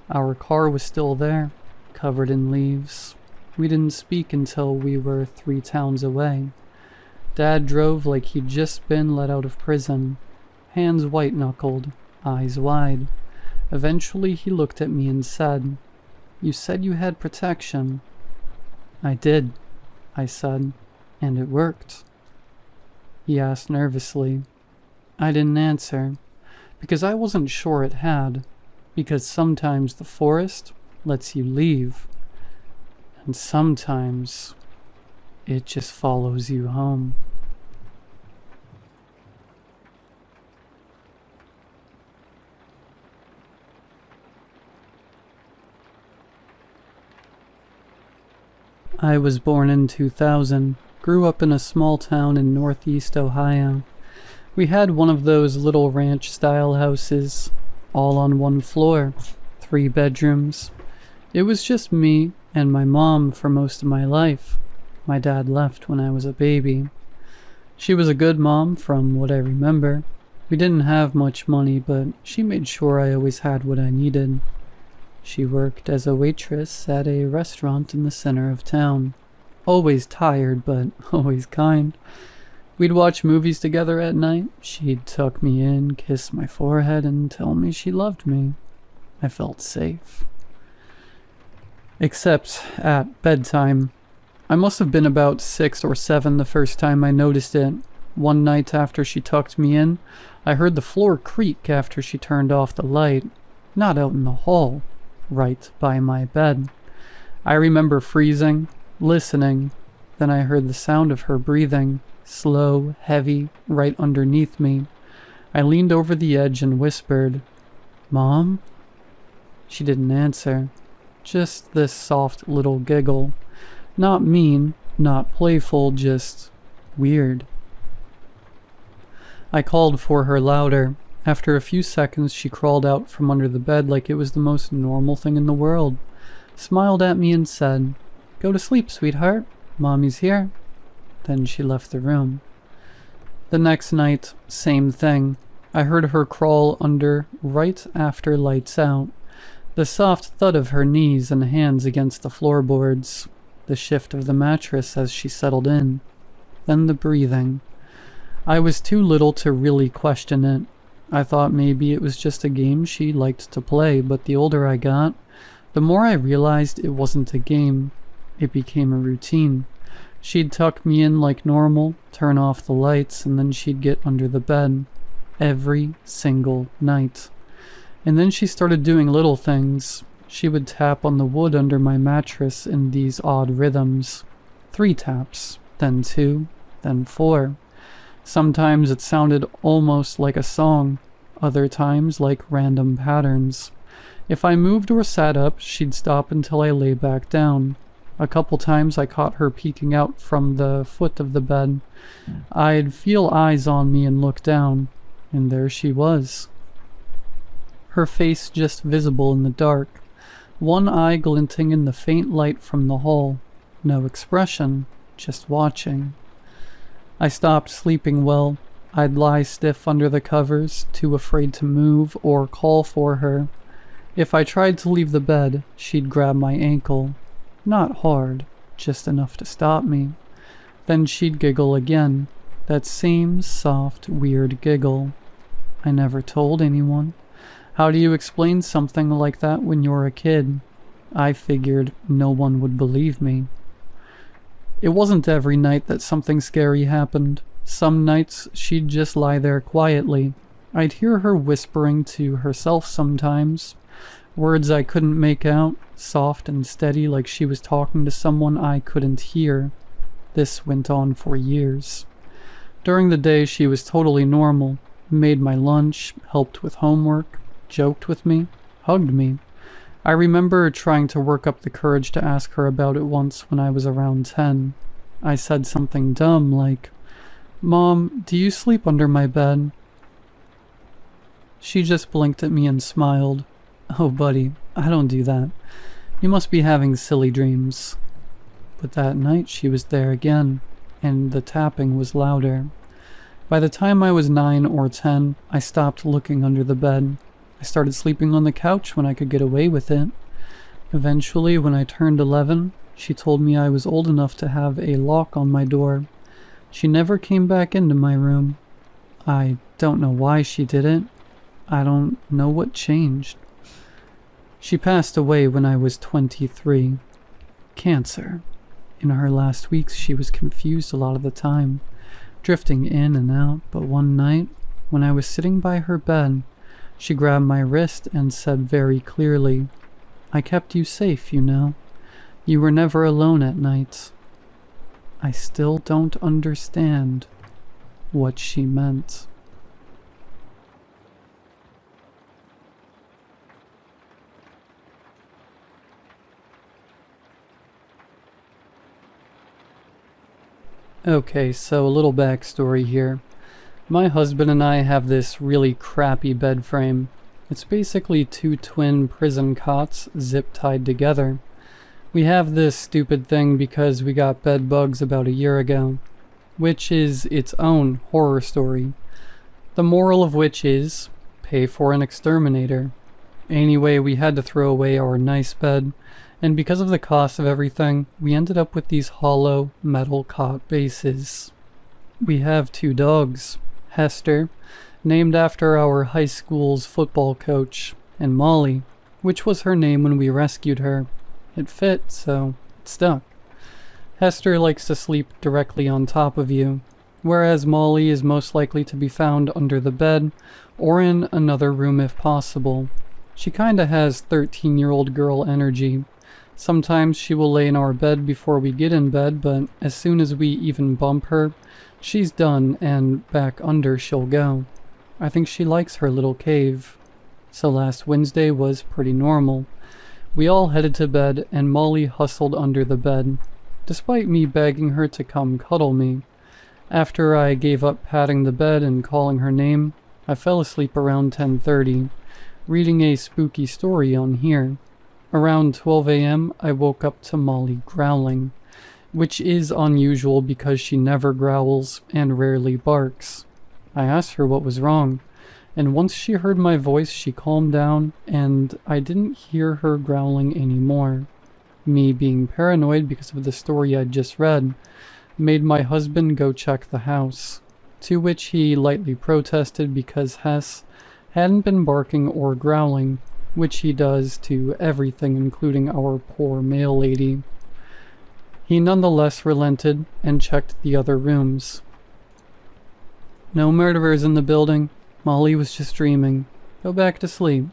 Our car was still there, covered in leaves. We didn't speak until we were 3 towns away. Dad drove like he'd just been let out of prison, hands white-knuckled, eyes wide. Eventually he looked at me and said, "You said you had protection." "I did," I said, "and it worked." He asked nervously. I didn't answer, because I wasn't sure it had, because sometimes the forest lets you leave, and sometimes it just follows you home. I was born in 2000, grew up in a small town in northeast Ohio. We had one of those little ranch-style houses, all on one floor, 3 bedrooms. It was just me and my mom for most of my life. My dad left when I was a baby. She was a good mom from what I remember. We didn't have much money, but she made sure I always had what I needed. She worked as a waitress at a restaurant in the center of town. Always tired, but always kind. We'd watch movies together at night. She'd tuck me in, kiss my forehead, and tell me she loved me. I felt safe. Except at bedtime. I must have been about 6 or 7 the first time I noticed it. One night after she tucked me in, I heard the floor creak after she turned off the light. Not out in the hall, right by my bed. I remember freezing, listening. Then I heard the sound of her breathing, slow, heavy, right underneath me. I leaned over the edge and whispered, "Mom?" She didn't answer. Just this soft little giggle. Not mean, not playful, just weird. I called for her louder. After a few seconds, she crawled out from under the bed like it was the most normal thing in the world, smiled at me and said, "Go to sleep, sweetheart. Mommy's here." Then she left the room. The next night, same thing. I heard her crawl under right after lights out. The soft thud of her knees and hands against the floorboards. The shift of the mattress as she settled in. Then the breathing. I was too little to really question it. I thought maybe it was just a game she liked to play, but the older I got, the more I realized it wasn't a game. It became a routine. She'd tuck me in like normal, turn off the lights, and then she'd get under the bed. Every single night. And then she started doing little things. She would tap on the wood under my mattress in these odd rhythms. 3 taps, then 2, then 4. Sometimes it sounded almost like a song, other times like random patterns. If I moved or sat up, she'd stop until I lay back down. A couple times I caught her peeking out from the foot of the bed. I'd feel eyes on me and look down, and there she was. Her face just visible in the dark, one eye glinting in the faint light from the hall. No expression, just watching. I stopped sleeping well. I'd lie stiff under the covers, too afraid to move or call for her. If I tried to leave the bed, she'd grab my ankle. Not hard, just enough to stop me. Then she'd giggle again, that same soft, weird giggle. I never told anyone. How do you explain something like that when you're a kid? I figured no one would believe me. It wasn't every night that something scary happened. Some nights she'd just lie there quietly. I'd hear her whispering to herself sometimes. Words I couldn't make out, soft and steady like she was talking to someone I couldn't hear. This went on for years. During the day she was totally normal. Made my lunch, helped with homework, joked with me, hugged me. I remember trying to work up the courage to ask her about it once when I was around 10. I said something dumb like, "Mom, do you sleep under my bed?" She just blinked at me and smiled. "Oh, buddy, I don't do that. You must be having silly dreams." But that night she was there again, and the tapping was louder. By the time I was 9 or 10, I stopped looking under the bed. I started sleeping on the couch when I could get away with it. Eventually, when I turned 11, she told me I was old enough to have a lock on my door. She never came back into my room. I don't know why she did it. I don't know what changed. She passed away when I was 23. Cancer. In her last weeks, she was confused a lot of the time, drifting in and out, but one night, when I was sitting by her bed, she grabbed my wrist and said very clearly, "I kept you safe, you know. You were never alone at night." I still don't understand what she meant. Okay, so a little backstory here. My husband and I have this really crappy bed frame. It's basically 2 twin prison cots zip-tied together. We have this stupid thing because we got bed bugs about a year ago, which is its own horror story. The moral of which is, pay for an exterminator. Anyway, we had to throw away our nice bed, and because of the cost of everything, we ended up with these hollow metal cot bases. We have 2 dogs, Hester, named after our high school's football coach, and Molly, which was her name when we rescued her. It fit, so it stuck. Hester likes to sleep directly on top of you, whereas Molly is most likely to be found under the bed or in another room if possible. She kinda has 13-year-old girl energy. Sometimes she will lay in our bed before we get in bed, but as soon as we even bump her, she's done and back under she'll go. I think she likes her little cave. So last Wednesday was pretty normal. We all headed to bed and Molly hustled under the bed, despite me begging her to come cuddle me. After I gave up patting the bed and calling her name, I fell asleep around 10:30, reading a spooky story on here. Around 12 a.m. I woke up to Molly growling, which is unusual because she never growls and rarely barks. I asked her what was wrong, and once she heard my voice she calmed down and I didn't hear her growling anymore. Me being paranoid because of the story I'd just read made my husband go check the house, to which he lightly protested because Hess hadn't been barking or growling, which he does to everything including our poor mail lady. He nonetheless relented and checked the other rooms. No murderers in the building. Molly was just dreaming. Go back to sleep.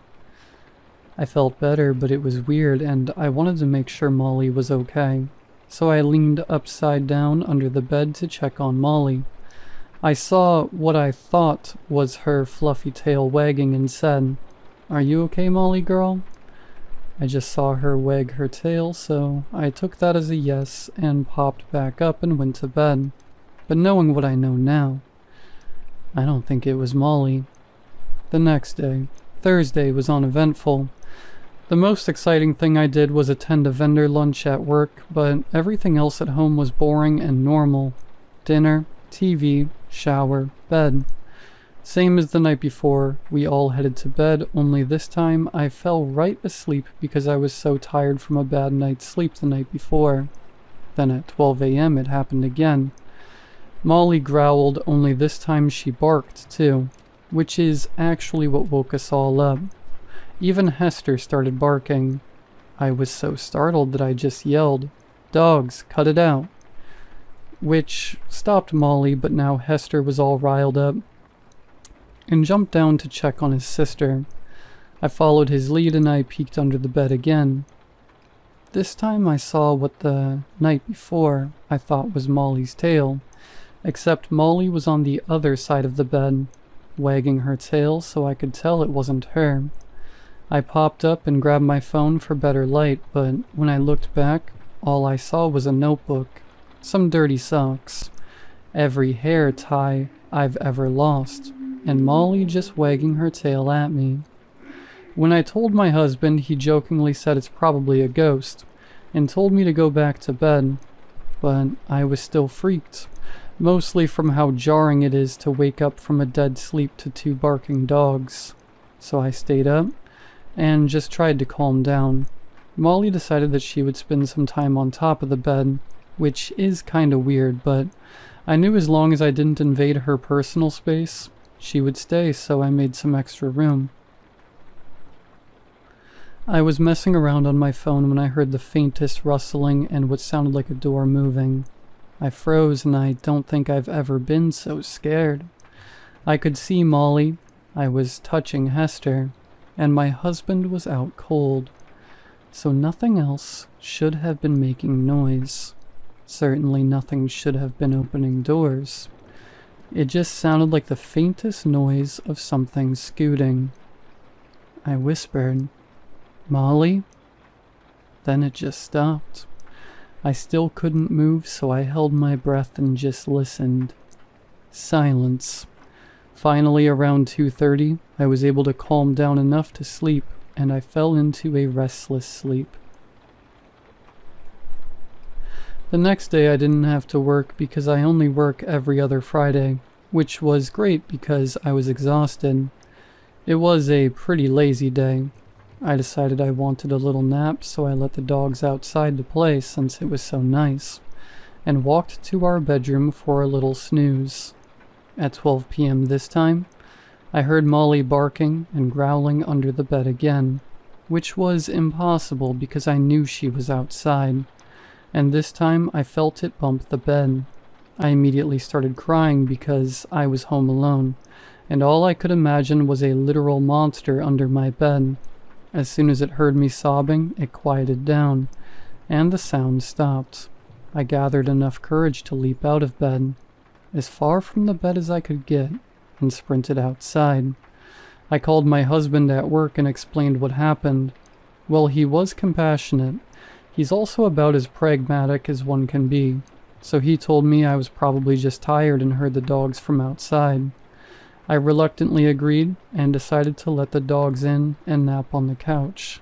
I felt better, but it was weird and I wanted to make sure Molly was okay. So I leaned upside down under the bed to check on Molly. I saw what I thought was her fluffy tail wagging and said, "Are you okay, Molly girl?" I just saw her wag her tail, so I took that as a yes and popped back up and went to bed. But knowing what I know now, I don't think it was Molly. The next day, Thursday, was uneventful. The most exciting thing I did was attend a vendor lunch at work, but everything else at home was boring and normal. Dinner, TV, shower, bed. Same as the night before, we all headed to bed, only this time I fell right asleep because I was so tired from a bad night's sleep the night before. Then at 12 a.m. it happened again. Molly growled, only this time she barked too, which is actually what woke us all up. Even Hester started barking. I was so startled that I just yelled, "Dogs, cut it out!" Which stopped Molly, but now Hester was all riled up and jumped down to check on his sister. I followed his lead and I peeked under the bed again. This time I saw what the night before I thought was Molly's tail, except Molly was on the other side of the bed, wagging her tail so I could tell it wasn't her. I popped up and grabbed my phone for better light, but when I looked back, all I saw was a notebook, some dirty socks, every hair tie I've ever lost, and Molly just wagging her tail at me. When I told my husband, he jokingly said it's probably a ghost, and told me to go back to bed, but I was still freaked, mostly from how jarring it is to wake up from a dead sleep to 2 barking dogs. So I stayed up and just tried to calm down. Molly decided that she would spend some time on top of the bed, which is kinda weird, but I knew as long as I didn't invade her personal space, she would stay, so I made some extra room. I was messing around on my phone when I heard the faintest rustling and what sounded like a door moving. I froze and I don't think I've ever been so scared. I could see Molly, I was touching Hester, and my husband was out cold, so nothing else should have been making noise. Certainly nothing should have been opening doors. It just sounded like the faintest noise of something scooting. I whispered, "Molly?" Then it just stopped. I still couldn't move, so I held my breath and just listened. Silence. Finally, around 2:30, I was able to calm down enough to sleep, and I fell into a restless sleep. The next day I didn't have to work because I only work every other Friday, which was great because I was exhausted. It was a pretty lazy day. I decided I wanted a little nap, so I let the dogs outside to play since it was so nice, and walked to our bedroom for a little snooze. At 12 p.m. this time, I heard Molly barking and growling under the bed again, which was impossible because I knew she was outside, and this time I felt it bump the bed. I immediately started crying because I was home alone, and all I could imagine was a literal monster under my bed. As soon as it heard me sobbing, it quieted down, and the sound stopped. I gathered enough courage to leap out of bed, as far from the bed as I could get, and sprinted outside. I called my husband at work and explained what happened. Well, he was compassionate. He's also about as pragmatic as one can be, so he told me I was probably just tired and heard the dogs from outside. I reluctantly agreed and decided to let the dogs in and nap on the couch.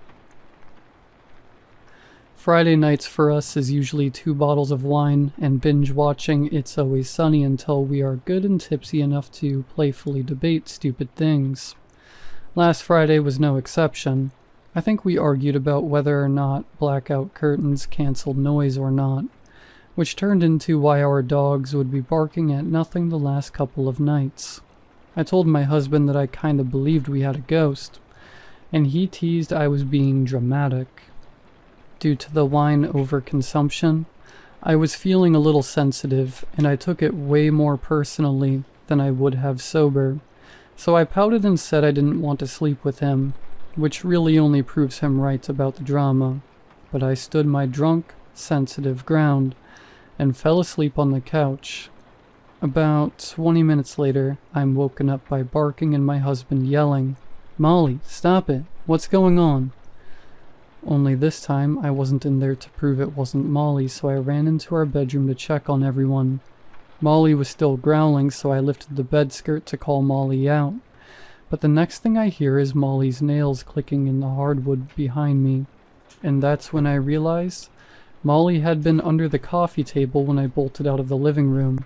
Friday nights for us is usually 2 bottles of wine and binge watching It's Always Sunny until we are good and tipsy enough to playfully debate stupid things. Last Friday was no exception. I think we argued about whether or not blackout curtains canceled noise or not, which turned into why our dogs would be barking at nothing the last couple of nights. I told my husband that I kinda believed we had a ghost, and he teased I was being dramatic. Due to the wine overconsumption, I was feeling a little sensitive, and I took it way more personally than I would have sober, so I pouted and said I didn't want to sleep with him, which really only proves him right about the drama. But I stood my drunk, sensitive ground, and fell asleep on the couch. About 20 minutes later, I'm woken up by barking and my husband yelling, "Molly, stop it! What's going on?" Only this time, I wasn't in there to prove it wasn't Molly, so I ran into our bedroom to check on everyone. Molly was still growling, so I lifted the bed skirt to call Molly out. But the next thing I hear is Molly's nails clicking in the hardwood behind me, and that's when I realized Molly had been under the coffee table when I bolted out of the living room.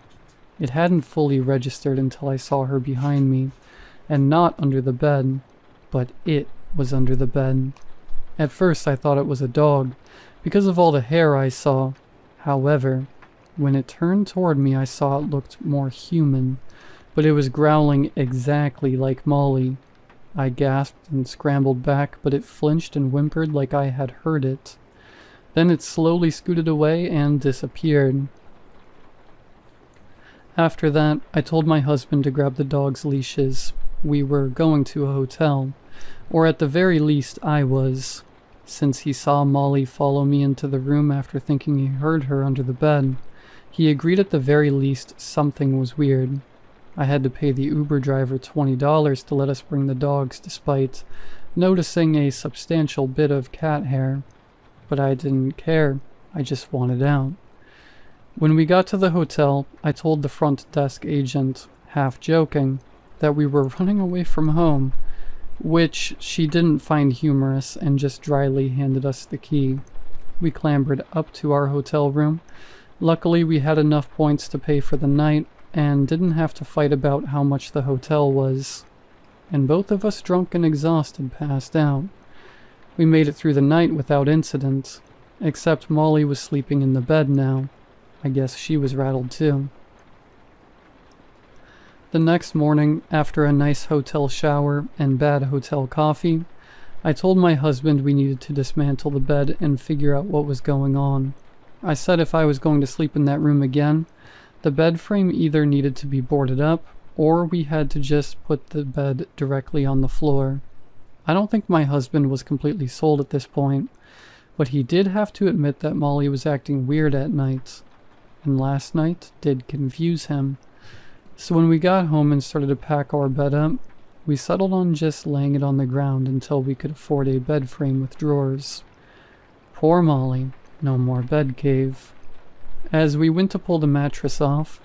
It hadn't fully registered until I saw her behind me, and not under the bed, but it was under the bed. At first I thought it was a dog, because of all the hair I saw. However, when it turned toward me I saw it looked more human, but it was growling exactly like Molly. I gasped and scrambled back, but it flinched and whimpered like I had heard it. Then it slowly scooted away and disappeared. After that, I told my husband to grab the dog's leashes. We were going to a hotel, or at the very least I was, since he saw Molly follow me into the room after thinking he heard her under the bed. He agreed at the very least something was weird. I had to pay the Uber driver $20 to let us bring the dogs despite noticing a substantial bit of cat hair. But I didn't care, I just wanted out. When we got to the hotel, I told the front desk agent, half joking, that we were running away from home, which she didn't find humorous and just dryly handed us the key. We clambered up to our hotel room. Luckily, we had enough points to pay for the night and didn't have to fight about how much the hotel was. And both of us, drunk and exhausted, passed out. We made it through the night without incident, except Molly was sleeping in the bed now. I guess she was rattled too. The next morning, after a nice hotel shower and bad hotel coffee, I told my husband we needed to dismantle the bed and figure out what was going on. I said if I was going to sleep in that room again, the bed frame either needed to be boarded up, or we had to just put the bed directly on the floor. I don't think my husband was completely sold at this point, but he did have to admit that Molly was acting weird at night, and last night did confuse him. So when we got home and started to pack our bed up, we settled on just laying it on the ground until we could afford a bed frame with drawers. Poor Molly, no more bed cave. As we went to pull the mattress off,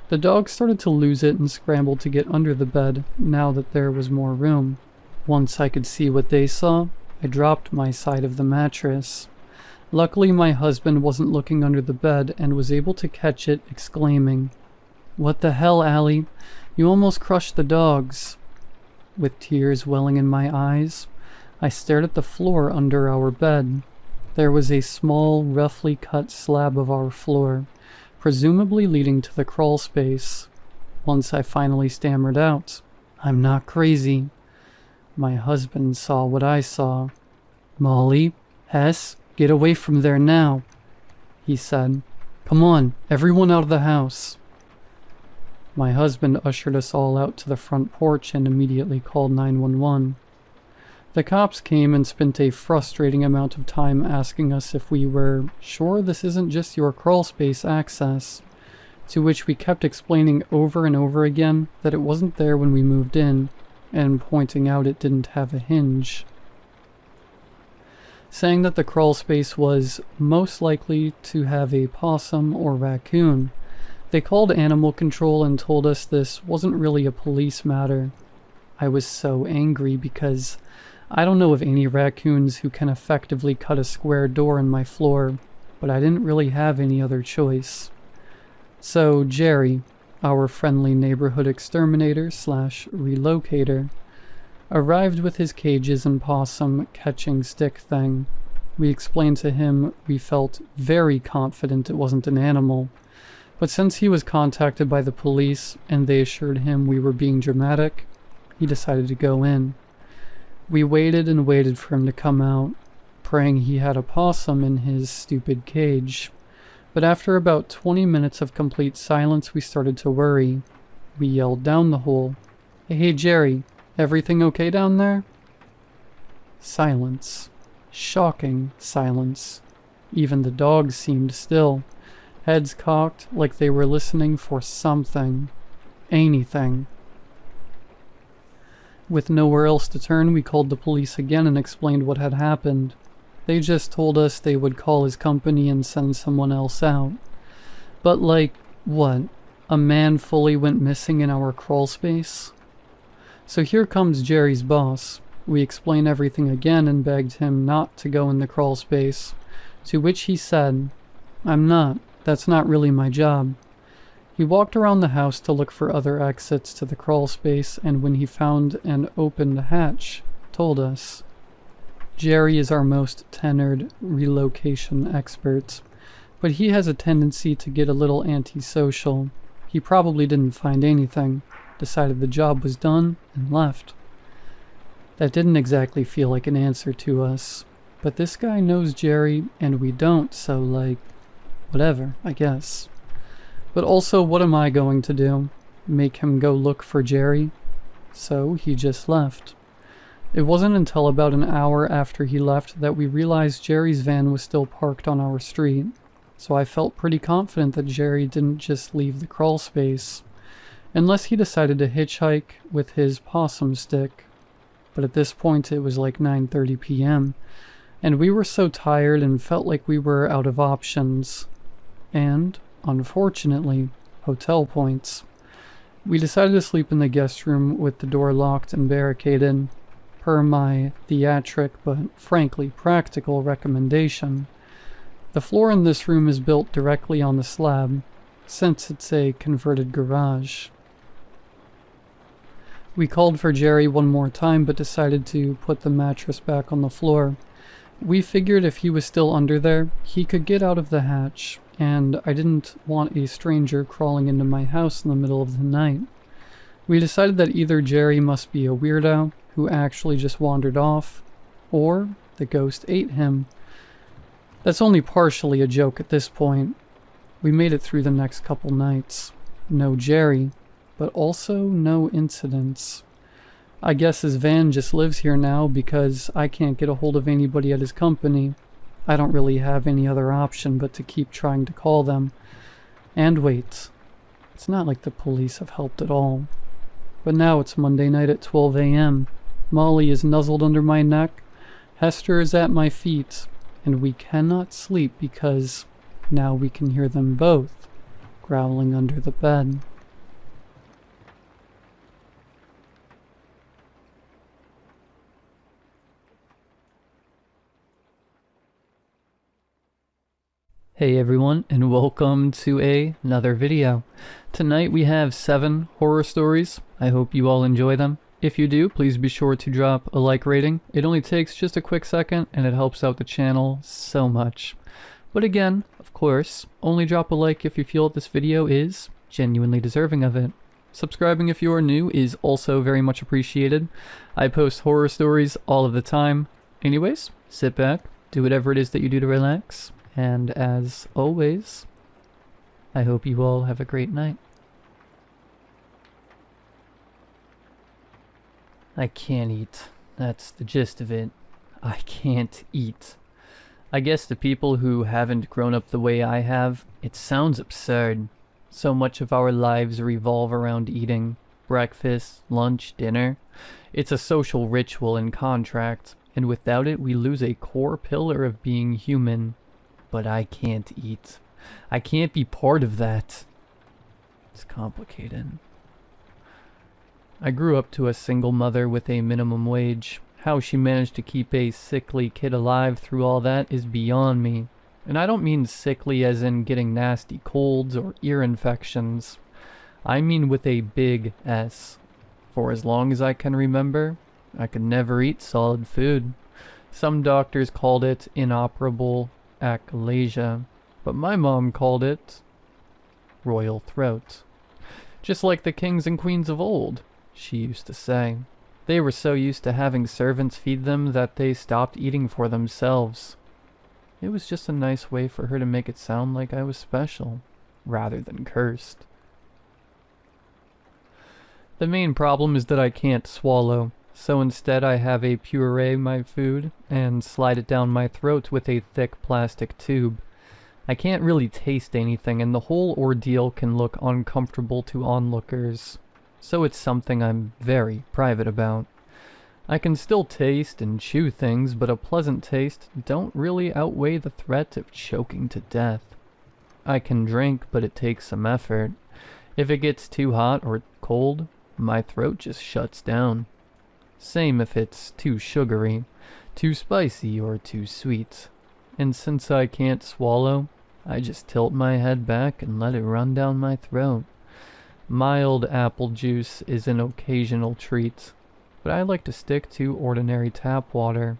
the dog started to lose it and scrambled to get under the bed now that there was more room. Once I could see what they saw, I dropped my side of the mattress. Luckily, my husband wasn't looking under the bed and was able to catch it, exclaiming, "What the hell, Allie? You almost crushed the dogs." With tears welling in my eyes, I stared at the floor under our bed. There was a small, roughly cut slab of our floor, presumably leading to the crawl space. Once I finally stammered out, "I'm not crazy." My husband saw what I saw. "Molly, Hess, get away from there now," he said. "Come on, everyone out of the house." My husband ushered us all out to the front porch and immediately called 911. The cops came and spent a frustrating amount of time asking us if we were sure this isn't just your crawl space access, to which we kept explaining over and over again that it wasn't there when we moved in, and pointing out it didn't have a hinge. Saying that the crawl space was most likely to have a possum or raccoon. They called animal control and told us this wasn't really a police matter. I was so angry because I don't know of any raccoons who can effectively cut a square door in my floor, but I didn't really have any other choice. So Jerry, our friendly neighborhood exterminator / relocator, arrived with his cages and possum catching stick thing. We explained to him we felt very confident it wasn't an animal, but since he was contacted by the police and they assured him we were being dramatic, he decided to go in. We waited and waited for him to come out, praying he had a possum in his stupid cage. But after about 20 minutes of complete silence, we started to worry. We yelled down the hole, "Hey Jerry, everything okay down there?" Silence. Shocking silence. Even the dogs seemed still, heads cocked like they were listening for something. Anything. With nowhere else to turn, we called the police again and explained what had happened. They just told us they would call his company and send someone else out. But like, what? A man fully went missing in our crawl space? So here comes Jerry's boss. We explained everything again and begged him not to go in the crawl space, to which he said, "I'm not. That's not really my job." He walked around the house to look for other exits to the crawl space, and when he found an opened hatch, told us. Jerry is our most tenured relocation expert, but he has a tendency to get a little antisocial. He probably didn't find anything, decided the job was done, and left. That didn't exactly feel like an answer to us, but this guy knows Jerry and we don't, so like, whatever, I guess. But also, what am I going to do? Make him go look for Jerry? So he just left. It wasn't until about an hour after he left that we realized Jerry's van was still parked on our street, so I felt pretty confident that Jerry didn't just leave the crawl space, unless he decided to hitchhike with his possum stick. But at this point it was like 9:30 p.m., and we were so tired and felt like we were out of options. And unfortunately, hotel points. We decided to sleep in the guest room with the door locked and barricaded, per my theatric but frankly practical recommendation. The floor in this room is built directly on the slab, since it's a converted garage. We called for Jerry one more time but decided to put the mattress back on the floor. We figured if he was still under there, he could get out of the hatch, and I didn't want a stranger crawling into my house in the middle of the night. We decided that either Jerry must be a weirdo who actually just wandered off, or the ghost ate him. That's only partially a joke at this point. We made it through the next couple nights. No Jerry, but also no incidents. I guess his van just lives here now because I can't get a hold of anybody at his company. I don't really have any other option but to keep trying to call them. And wait, it's not like the police have helped at all. But now it's Monday night at 12 a.m. Molly is nuzzled under my neck, Hester is at my feet, and we cannot sleep because now we can hear them both growling under the bed. Hey everyone, and welcome to another video. Tonight we have 7 horror stories. I hope you all enjoy them. If you do, please be sure to drop a like rating. It only takes just a quick second and it helps out the channel so much. But again, of course, only drop a like if you feel that this video is genuinely deserving of it. Subscribing if you are new is also very much appreciated. I post horror stories all of the time. Anyways, sit back, do whatever it is that you do to relax, and as always, I hope you all have a great night. I can't eat. That's the gist of it. I can't eat. I guess to people who haven't grown up the way I have, it sounds absurd. So much of our lives revolve around eating. Breakfast, lunch, dinner. It's a social ritual and contract, and without it we lose a core pillar of being human. But I can't eat. I can't be part of that. It's complicated. I grew up to a single mother with a minimum wage. How she managed to keep a sickly kid alive through all that is beyond me. And I don't mean sickly as in getting nasty colds or ear infections. I mean with a big S. For as long as I can remember, I could never eat solid food. Some doctors called it inoperable achalasia, but my mom called it royal throat. Just like the kings and queens of old, she used to say. They were so used to having servants feed them that they stopped eating for themselves. It was just a nice way for her to make it sound like I was special, rather than cursed. The main problem is that I can't swallow, so instead I have a puree my food and slide it down my throat with a thick plastic tube. I can't really taste anything, and the whole ordeal can look uncomfortable to onlookers, so it's something I'm very private about. I can still taste and chew things, but a pleasant taste don't really outweigh the threat of choking to death. I can drink, but it takes some effort. If it gets too hot or cold, my throat just shuts down. Same if it's too sugary, too spicy, or too sweet. And since I can't swallow, I just tilt my head back and let it run down my throat. Mild apple juice is an occasional treat, but I like to stick to ordinary tap water.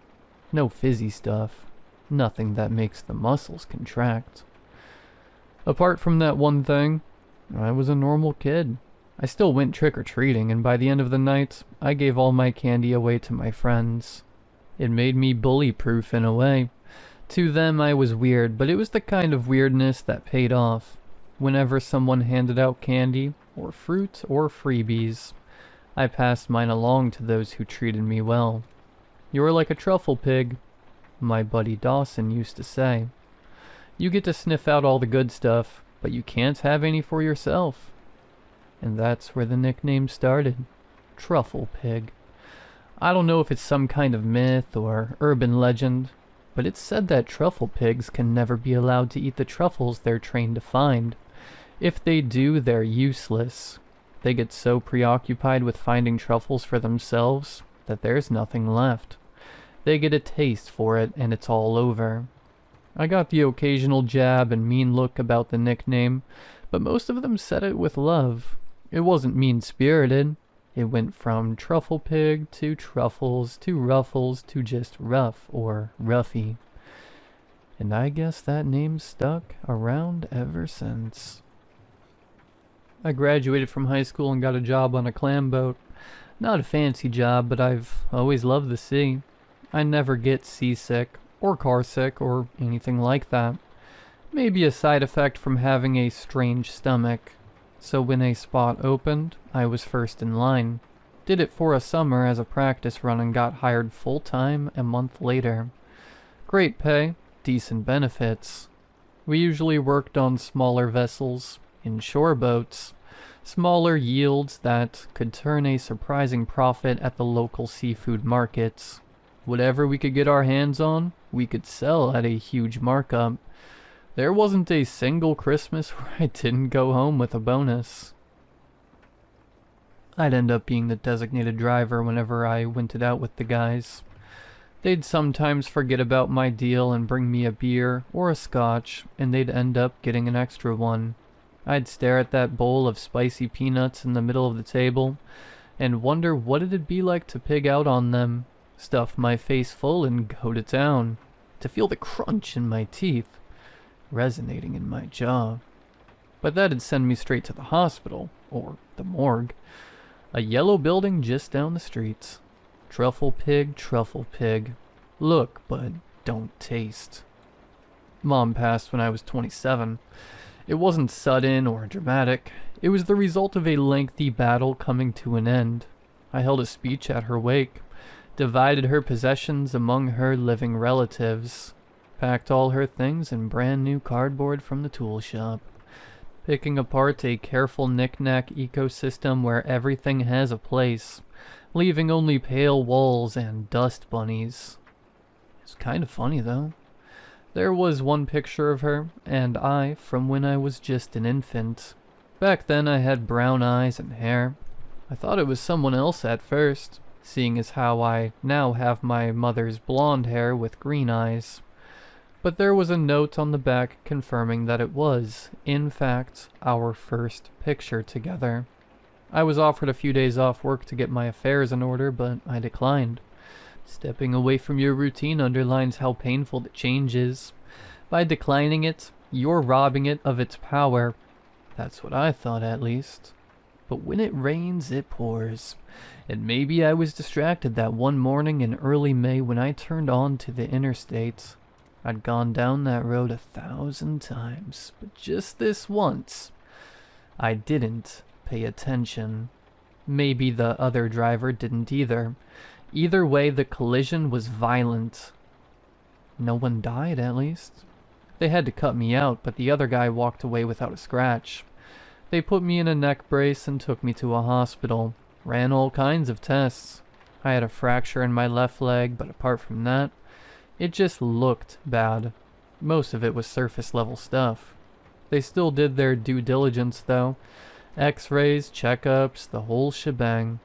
No fizzy stuff. Nothing that makes the muscles contract. Apart from that one thing, I was a normal kid. I still went trick-or-treating, and by the end of the night, I gave all my candy away to my friends. It made me bully-proof in a way. To them I was weird, but it was the kind of weirdness that paid off. Whenever someone handed out candy, or fruit, or freebies, I passed mine along to those who treated me well. "You're like a truffle pig," my buddy Dawson used to say. "You get to sniff out all the good stuff, but you can't have any for yourself." And that's where the nickname started. Truffle pig. I don't know if it's some kind of myth or urban legend, but it's said that truffle pigs can never be allowed to eat the truffles they're trained to find. If they do, they're useless. They get so preoccupied with finding truffles for themselves that there's nothing left. They get a taste for it and it's all over. I got the occasional jab and mean look about the nickname, but most of them said it with love. It wasn't mean-spirited. It went from truffle pig to truffles to ruffles to just rough or ruffy. And I guess that name's stuck around ever since. I graduated from high school and got a job on a clam boat. Not a fancy job, but I've always loved the sea. I never get seasick, or carsick, or anything like that. Maybe a side effect from having a strange stomach. So when a spot opened, I was first in line. Did it for a summer as a practice run and got hired full-time a month later. Great pay, decent benefits. We usually worked on smaller vessels, inshore boats, smaller yields that could turn a surprising profit at the local seafood markets. Whatever we could get our hands on, we could sell at a huge markup. There wasn't a single Christmas where I didn't go home with a bonus. I'd end up being the designated driver whenever I went it out with the guys. They'd sometimes forget about my deal and bring me a beer or a scotch, and they'd end up getting an extra one. I'd stare at that bowl of spicy peanuts in the middle of the table, and wonder what it'd be like to pig out on them, stuff my face full and go to town, to feel the crunch in my teeth, resonating in my jaw. But that'd send me straight to the hospital, or the morgue, a yellow building just down the street. Truffle pig, look but don't taste. Mom passed when I was 27. It wasn't sudden or dramatic. It was the result of a lengthy battle coming to an end. I held a speech at her wake, divided her possessions among her living relatives, packed all her things in brand new cardboard from the tool shop, picking apart a careful knick-knack ecosystem where everything has a place, leaving only pale walls and dust bunnies. It's kind of funny though. There was one picture of her and I from when I was just an infant. Back then I had brown eyes and hair. I thought it was someone else at first, seeing as how I now have my mother's blonde hair with green eyes. But there was a note on the back confirming that it was, in fact, our first picture together. I was offered a few days off work to get my affairs in order, but I declined. Stepping away from your routine underlines how painful the change is. By declining it, you're robbing it of its power. That's what I thought, at least. But when it rains, it pours. And maybe I was distracted that one morning in early May when I turned on to the interstate. I'd gone down that road 1,000 times, but just this once, I didn't pay attention. Maybe the other driver didn't either. Either way, the collision was violent. No one died, at least. They had to cut me out, but the other guy walked away without a scratch. They put me in a neck brace and took me to a hospital. Ran all kinds of tests. I had a fracture in my left leg, but apart from that, it just looked bad. Most of it was surface level stuff. They still did their due diligence though. X-rays, checkups, the whole shebang.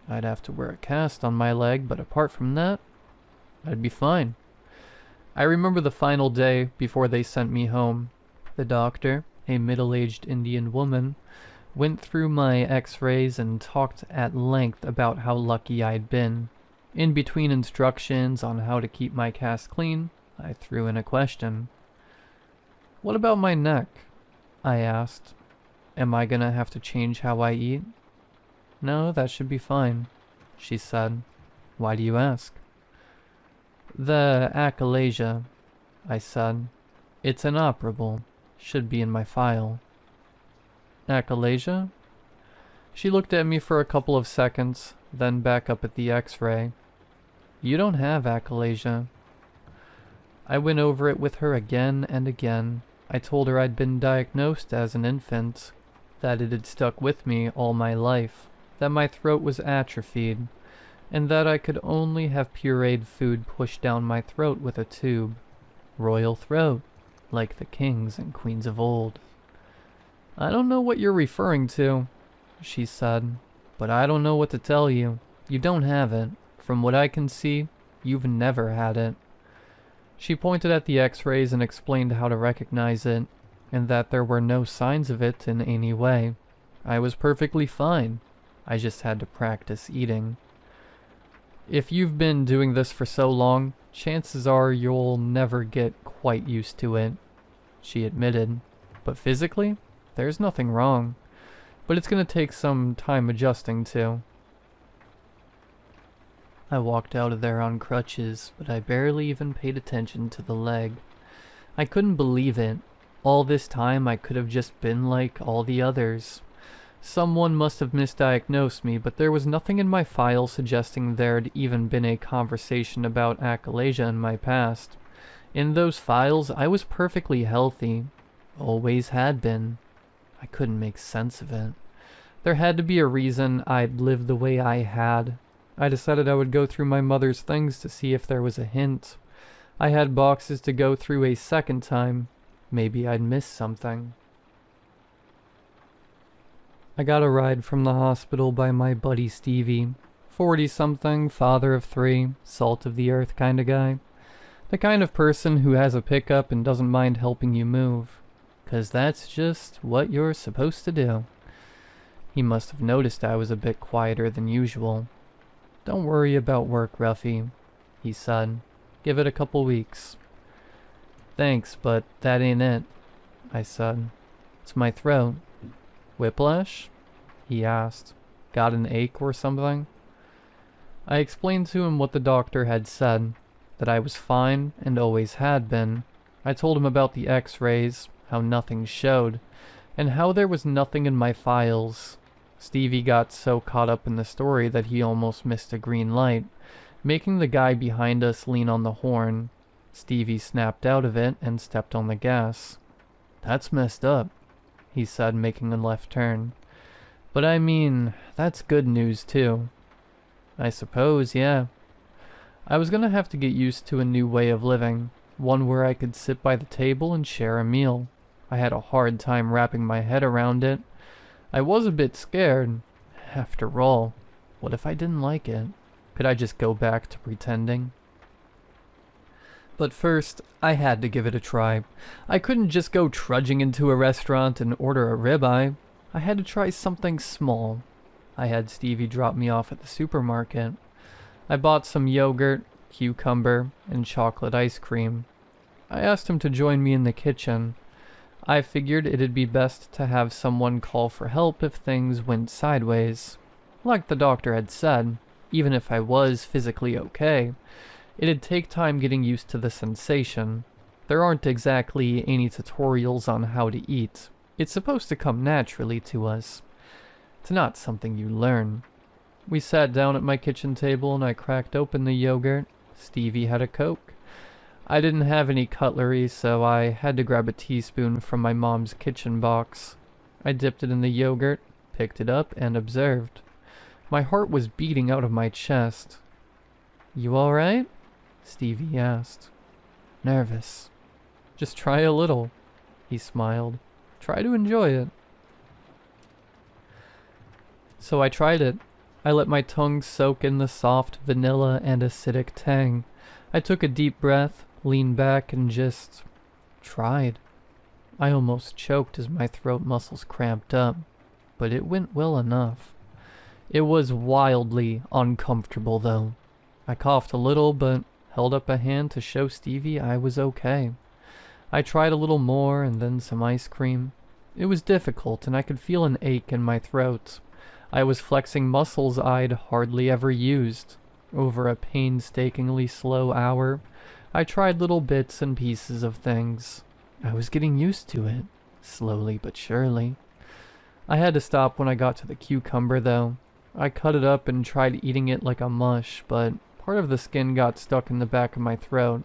I'd have to wear a cast on my leg, but apart from that, I'd be fine. I remember the final day before they sent me home. The doctor, a middle-aged Indian woman, went through my x-rays and talked at length about how lucky I'd been. In between instructions on how to keep my cast clean, I threw in a question. "What about my neck?" I asked. "Am I gonna have to change how I eat?" "No, that should be fine," she said. "Why do you ask?" "The achalasia," I said. "It's inoperable. Should be in my file." "Achalasia?" She looked at me for a couple of seconds, then back up at the x-ray. "You don't have achalasia." I went over it with her again and again. I told her I'd been diagnosed as an infant, that it had stuck with me all my life, that my throat was atrophied, and that I could only have pureed food pushed down my throat with a tube. Royal throat, like the kings and queens of old. "I don't know what you're referring to," she said, "but I don't know what to tell you. You don't have it. From what I can see, you've never had it." She pointed at the x-rays and explained how to recognize it, and that there were no signs of it in any way. I was perfectly fine. I just had to practice eating. "If you've been doing this for so long, chances are you'll never get quite used to it," she admitted. "But physically, there's nothing wrong. But it's gonna take some time adjusting to." I walked out of there on crutches, but I barely even paid attention to the leg. I couldn't believe it. All this time I could have just been like all the others. Someone must have misdiagnosed me, but there was nothing in my file suggesting there'd even been a conversation about achalasia in my past. In those files, I was perfectly healthy. Always had been. I couldn't make sense of it. There had to be a reason I'd lived the way I had. I decided I would go through my mother's things to see if there was a hint. I had boxes to go through a second time. Maybe I'd miss something. I got a ride from the hospital by my buddy Stevie. 40-something, father of 3, salt of the earth kind of guy. The kind of person who has a pickup and doesn't mind helping you move. 'Cause that's just what you're supposed to do. He must have noticed I was a bit quieter than usual. "Don't worry about work, Ruffy," he said. "Give it a couple weeks." "Thanks, but that ain't it," I said. "It's my throat." "Whiplash?" he asked. "Got an ache or something?" I explained to him what the doctor had said, that I was fine and always had been. I told him about the x-rays, how nothing showed, and how there was nothing in my files. Stevie got so caught up in the story that he almost missed a green light, making the guy behind us lean on the horn. Stevie snapped out of it and stepped on the gas. "That's messed up," he said, making a left turn. "But I mean, that's good news too." "I suppose, yeah." I was gonna have to get used to a new way of living, one where I could sit by the table and share a meal. I had a hard time wrapping my head around it. I was a bit scared. After all, what if I didn't like it? Could I just go back to pretending? But first, I had to give it a try. I couldn't just go trudging into a restaurant and order a ribeye. I had to try something small. I had Stevie drop me off at the supermarket. I bought some yogurt, cucumber, and chocolate ice cream. I asked him to join me in the kitchen. I figured it'd be best to have someone call for help if things went sideways. Like the doctor had said, even if I was physically okay, it'd take time getting used to the sensation. There aren't exactly any tutorials on how to eat. It's supposed to come naturally to us. It's not something you learn. We sat down at my kitchen table and I cracked open the yogurt. Stevie had a Coke. I didn't have any cutlery, so I had to grab a teaspoon from my mom's kitchen box. I dipped it in the yogurt, picked it up, and observed. My heart was beating out of my chest. "You alright?" Stevie asked. "Nervous." "Just try a little," he smiled. "Try to enjoy it." So I tried it. I let my tongue soak in the soft vanilla and acidic tang. I took a deep breath, leaned back, and just tried. I almost choked as my throat muscles cramped up, but it went well enough. It was wildly uncomfortable, though. I coughed a little, but held up a hand to show Stevie I was okay. I tried a little more, and then some ice cream. It was difficult, and I could feel an ache in my throat. I was flexing muscles I'd hardly ever used. Over a painstakingly slow hour, I tried little bits and pieces of things. I was getting used to it, slowly but surely. I had to stop when I got to the cucumber, though. I cut it up and tried eating it like a mush, but part of the skin got stuck in the back of my throat.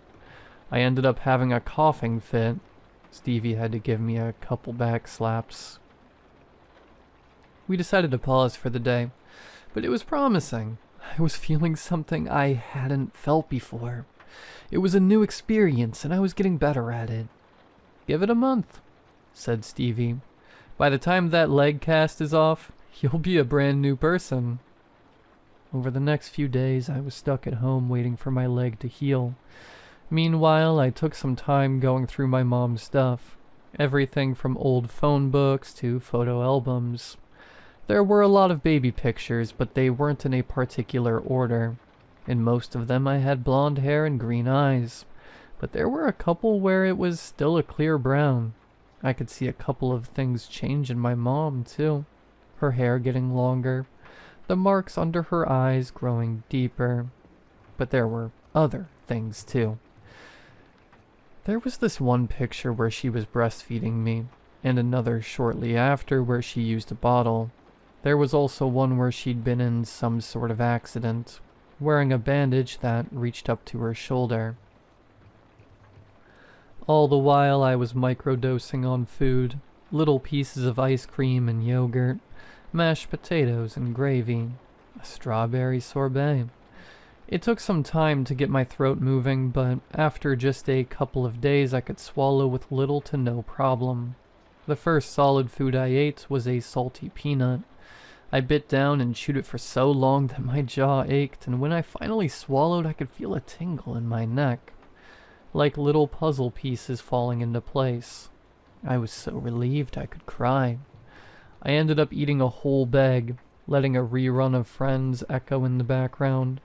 I ended up having a coughing fit. Stevie had to give me a couple back slaps. We decided to pause for the day, but it was promising. I was feeling something I hadn't felt before. It was a new experience, and I was getting better at it. "Give it a month," said Stevie. "By the time that leg cast is off, you'll be a brand new person." Over the next few days, I was stuck at home waiting for my leg to heal. Meanwhile, I took some time going through my mom's stuff. Everything from old phone books to photo albums. There were a lot of baby pictures, but they weren't in a particular order. In most of them I had blonde hair and green eyes, but there were a couple where it was still a clear brown. I could see a couple of things change in my mom, too. Her hair getting longer, the marks under her eyes growing deeper. But there were other things, too. There was this one picture where she was breastfeeding me, and another shortly after where she used a bottle. There was also one where she'd been in some sort of accident, wearing a bandage that reached up to her shoulder. All the while I was microdosing on food, little pieces of ice cream and yogurt, mashed potatoes and gravy, a strawberry sorbet. It took some time to get my throat moving, but after just a couple of days I could swallow with little to no problem. The first solid food I ate was a salty peanut. I bit down and chewed it for so long that my jaw ached, and when I finally swallowed, I could feel a tingle in my neck, like little puzzle pieces falling into place. I was so relieved I could cry. I ended up eating a whole bag, letting a rerun of Friends echo in the background,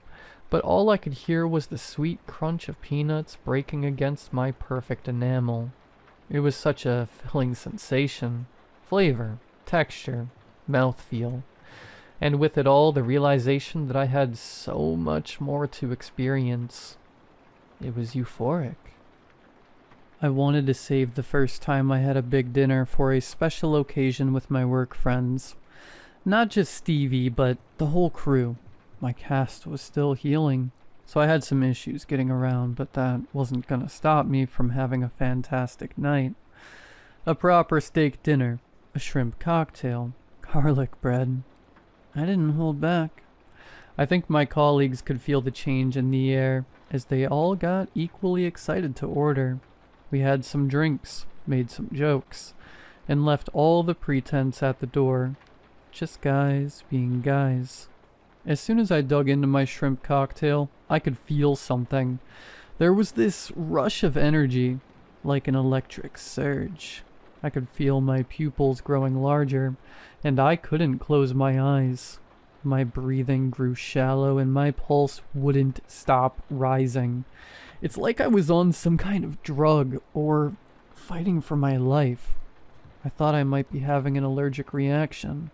but all I could hear was the sweet crunch of peanuts breaking against my perfect enamel. It was such a filling sensation. Flavor, texture, mouthfeel, and with it all the realization that I had so much more to experience. It was euphoric. I wanted to save the first time I had a big dinner for a special occasion with my work friends. Not just Stevie, but the whole crew. My cast was still healing, so I had some issues getting around, but that wasn't gonna stop me from having a fantastic night. A proper steak dinner, a shrimp cocktail, garlic bread. I didn't hold back. I think my colleagues could feel the change in the air as they all got equally excited to order. We had some drinks, made some jokes, and left all the pretense at the door. Just guys being guys. As soon as I dug into my shrimp cocktail, I could feel something. There was this rush of energy, like an electric surge. I could feel my pupils growing larger, and I couldn't close my eyes. My breathing grew shallow and my pulse wouldn't stop rising. It's like I was on some kind of drug or fighting for my life. I thought I might be having an allergic reaction,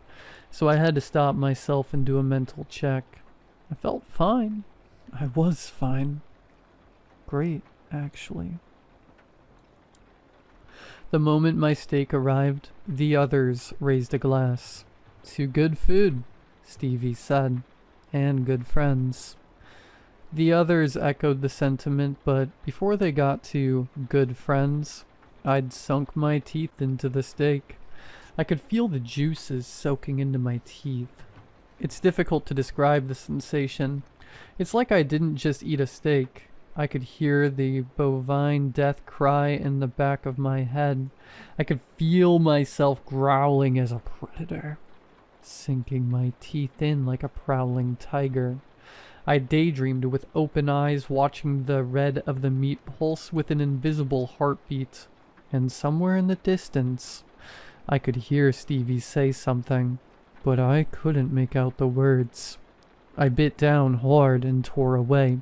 so I had to stop myself and do a mental check. I felt fine. I was fine. Great, actually. The moment my steak arrived, the others raised a glass. To good food, Stevie said, and good friends. The others echoed the sentiment, but before they got to good friends, I'd sunk my teeth into the steak. I could feel the juices soaking into my teeth. It's difficult to describe the sensation. It's like I didn't just eat a steak. I could hear the bovine death cry in the back of my head. I could feel myself growling as a predator, sinking my teeth in like a prowling tiger. I daydreamed with open eyes, watching the red of the meat pulse with an invisible heartbeat. And somewhere in the distance, I could hear Stevie say something, but I couldn't make out the words. I bit down hard and tore away.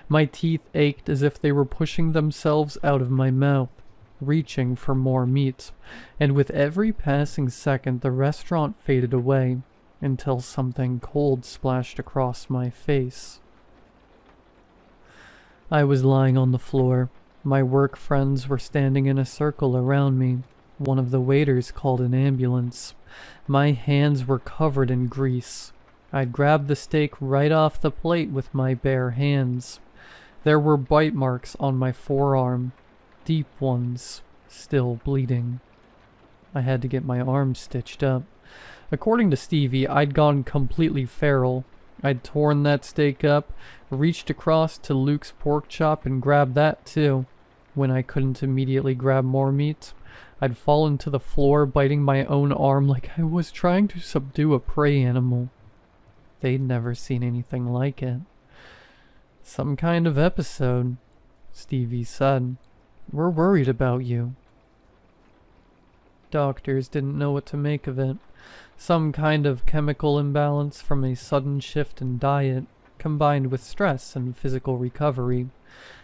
My teeth ached as if they were pushing themselves out of my mouth, reaching for more meat. And with every passing second, the restaurant faded away, until something cold splashed across my face. I was lying on the floor. My work friends were standing in a circle around me. One of the waiters called an ambulance. My hands were covered in grease. I'd grabbed the steak right off the plate with my bare hands. There were bite marks on my forearm, deep ones, still bleeding. I had to get my arm stitched up. According to Stevie, I'd gone completely feral. I'd torn that steak up, reached across to Luke's pork chop and grabbed that too. When I couldn't immediately grab more meat, I'd fallen to the floor, biting my own arm like I was trying to subdue a prey animal. They'd never seen anything like it. Some kind of episode, Stevie said. We're worried about you. Doctors didn't know what to make of it. Some kind of chemical imbalance from a sudden shift in diet, combined with stress and physical recovery.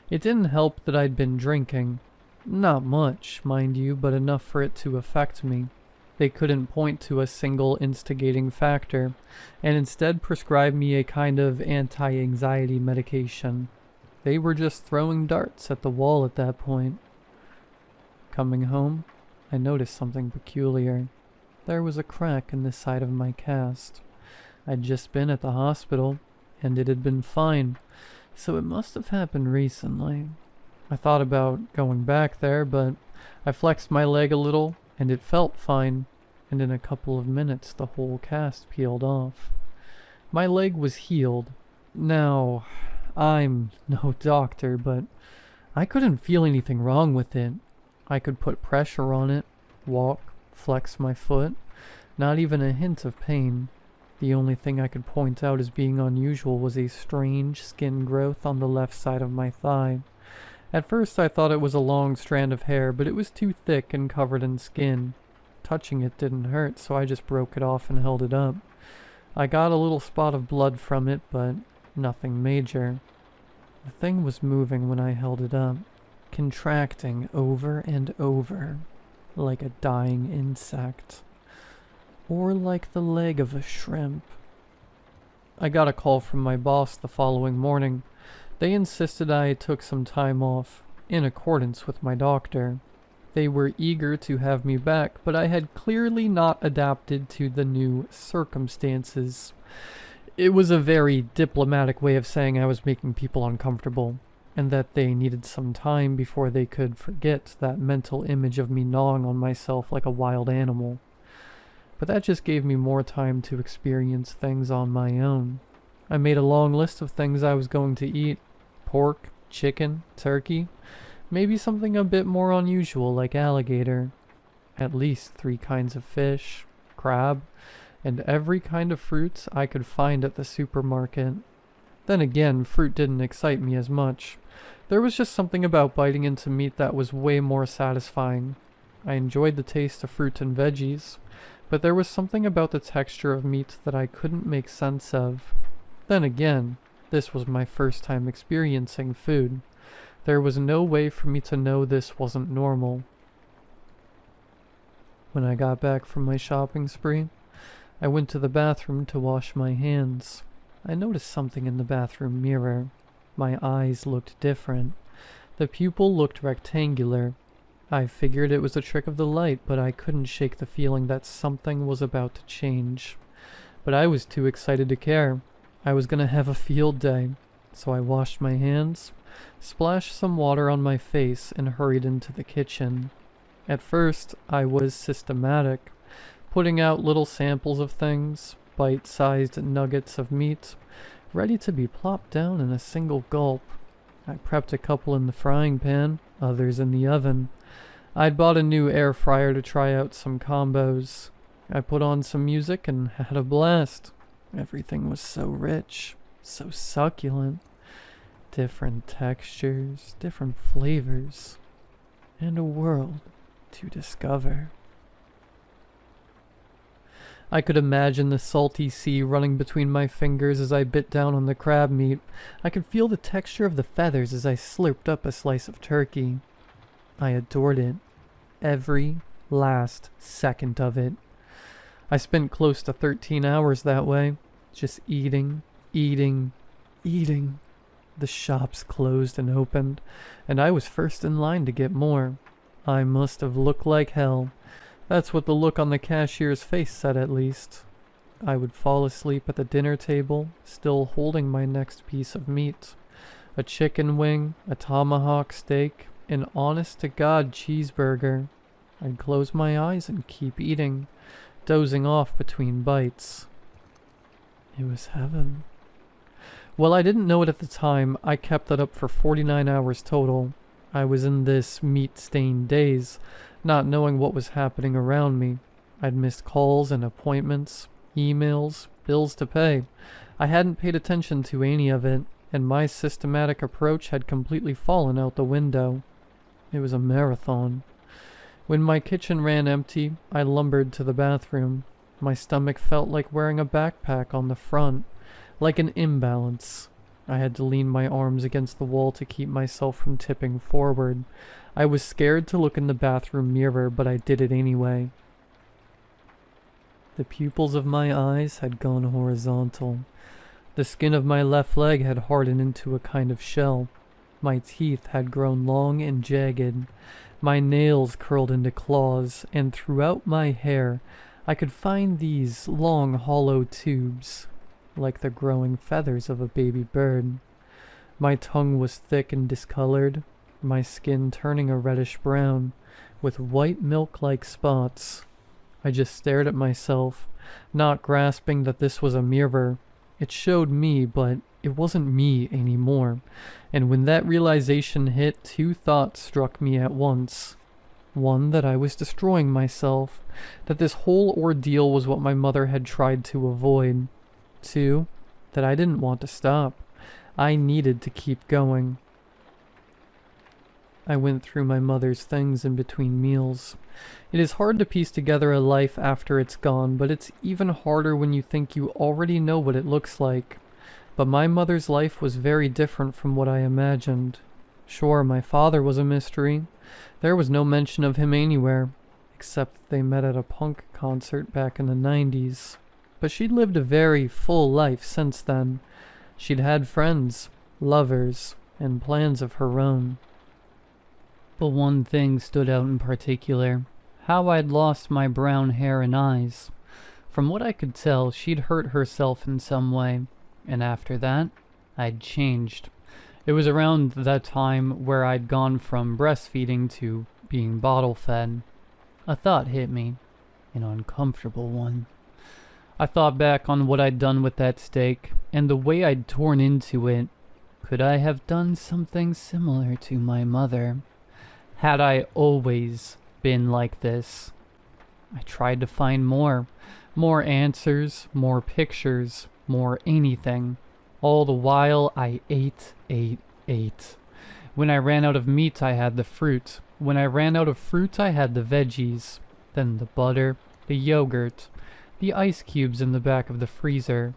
It didn't help that I'd been drinking. Not much, mind you, but enough for it to affect me. They couldn't point to a single instigating factor, and instead prescribed me a kind of anti-anxiety medication. They were just throwing darts at the wall at that point. Coming home, I noticed something peculiar. There was a crack in the side of my cast. I'd just been at the hospital, and it had been fine, so it must have happened recently. I thought about going back there, but I flexed my leg a little, and it felt fine, and in a couple of minutes the whole cast peeled off. My leg was healed. Now, I'm no doctor, but I couldn't feel anything wrong with it. I could put pressure on it, walk, flex my foot. Not even a hint of pain. The only thing I could point out as being unusual was a strange skin growth on the left side of my thigh. At first I thought it was a long strand of hair, but it was too thick and covered in skin. touching it didn't hurt, so I just broke it off and held it up. I got a little spot of blood from it, but nothing major. The thing was moving when I held it up, contracting over and over, like a dying insect, or like the leg of a shrimp. I got a call from my boss the following morning. They insisted I took some time off, in accordance with my doctor. They were eager to have me back, but I had clearly not adapted to the new circumstances. It was a very diplomatic way of saying I was making people uncomfortable, and that they needed some time before they could forget that mental image of me gnawing on myself like a wild animal. But that just gave me more time to experience things on my own. I made a long list of things I was going to eat: pork, chicken, turkey, maybe something a bit more unusual like alligator, at least 3 kinds of fish, crab, and every kind of fruit I could find at the supermarket. Then again, fruit didn't excite me as much. There was just something about biting into meat that was way more satisfying. I enjoyed the taste of fruit and veggies, but there was something about the texture of meat that I couldn't make sense of. Then again, this was my first time experiencing food. There was no way for me to know this wasn't normal. When I got back from my shopping spree, I went to the bathroom to wash my hands. I noticed something in the bathroom mirror. My eyes looked different. The pupil looked rectangular. I figured it was a trick of the light, but I couldn't shake the feeling that something was about to change. But I was too excited to care. I was gonna have a field day. So I washed my hands, splashed some water on my face, and hurried into the kitchen. At first, I was systematic, putting out little samples of things, bite-sized nuggets of meat, ready to be plopped down in a single gulp. I prepped a couple in the frying pan, others in the oven. I'd bought a new air fryer to try out some combos. I put on some music and had a blast. Everything was so rich, so succulent. Different textures, different flavors, and a world to discover. I could imagine the salty sea running between my fingers as I bit down on the crab meat. I could feel the texture of the feathers as I slurped up a slice of turkey. I adored it. Every last second of it. I spent close to 13 hours that way, just eating, eating, eating. The shops closed and opened, and I was first in line to get more. I must have looked like hell. That's what the look on the cashier's face said, at least. I would fall asleep at the dinner table, still holding my next piece of meat. A chicken wing, a tomahawk steak, an honest-to-God cheeseburger. I'd close my eyes and keep eating, dozing off between bites. It was heaven. Well, I didn't know it at the time. I kept that up for 49 hours total. I was in this meat-stained daze, not knowing what was happening around me. I'd missed calls and appointments, emails, bills to pay. I hadn't paid attention to any of it, and my systematic approach had completely fallen out the window. It was a marathon. When my kitchen ran empty, I lumbered to the bathroom. My stomach felt like wearing a backpack on the front, like an imbalance. I had to lean my arms against the wall to keep myself from tipping forward. I was scared to look in the bathroom mirror, but I did it anyway. The pupils of my eyes had gone horizontal. The skin of my left leg had hardened into a kind of shell. My teeth had grown long and jagged. My nails curled into claws, and throughout my hair I could find these long hollow tubes, like the growing feathers of a baby bird. My tongue was thick and discolored, my skin turning a reddish brown, with white milk-like spots. I just stared at myself, not grasping that this was a mirror. It showed me, but it wasn't me anymore. And when that realization hit, 2 thoughts struck me at once. One, that I was destroying myself, that this whole ordeal was what my mother had tried to avoid. 2, that I didn't want to stop. I needed to keep going. I went through my mother's things in between meals. It is hard to piece together a life after it's gone, but it's even harder when you think you already know what it looks like. But my mother's life was very different from what I imagined. Sure, my father was a mystery. There was no mention of him anywhere, except they met at a punk concert back in the 90s. But she'd lived a very full life since then. She'd had friends, lovers, and plans of her own. But one thing stood out in particular: how I'd lost my brown hair and eyes. From what I could tell, she'd hurt herself in some way, and after that, I'd changed. It was around that time where I'd gone from breastfeeding to being bottle-fed. A thought hit me, an uncomfortable one. I thought back on what I'd done with that steak, and the way I'd torn into it. Could I have done something similar to my mother? Had I always been like this? I tried to find more answers, more pictures, more anything. All the while I ate. When I ran out of meat, I had the fruit. When I ran out of fruit, I had the veggies. Then the butter, the yogurt, the ice cubes in the back of the freezer.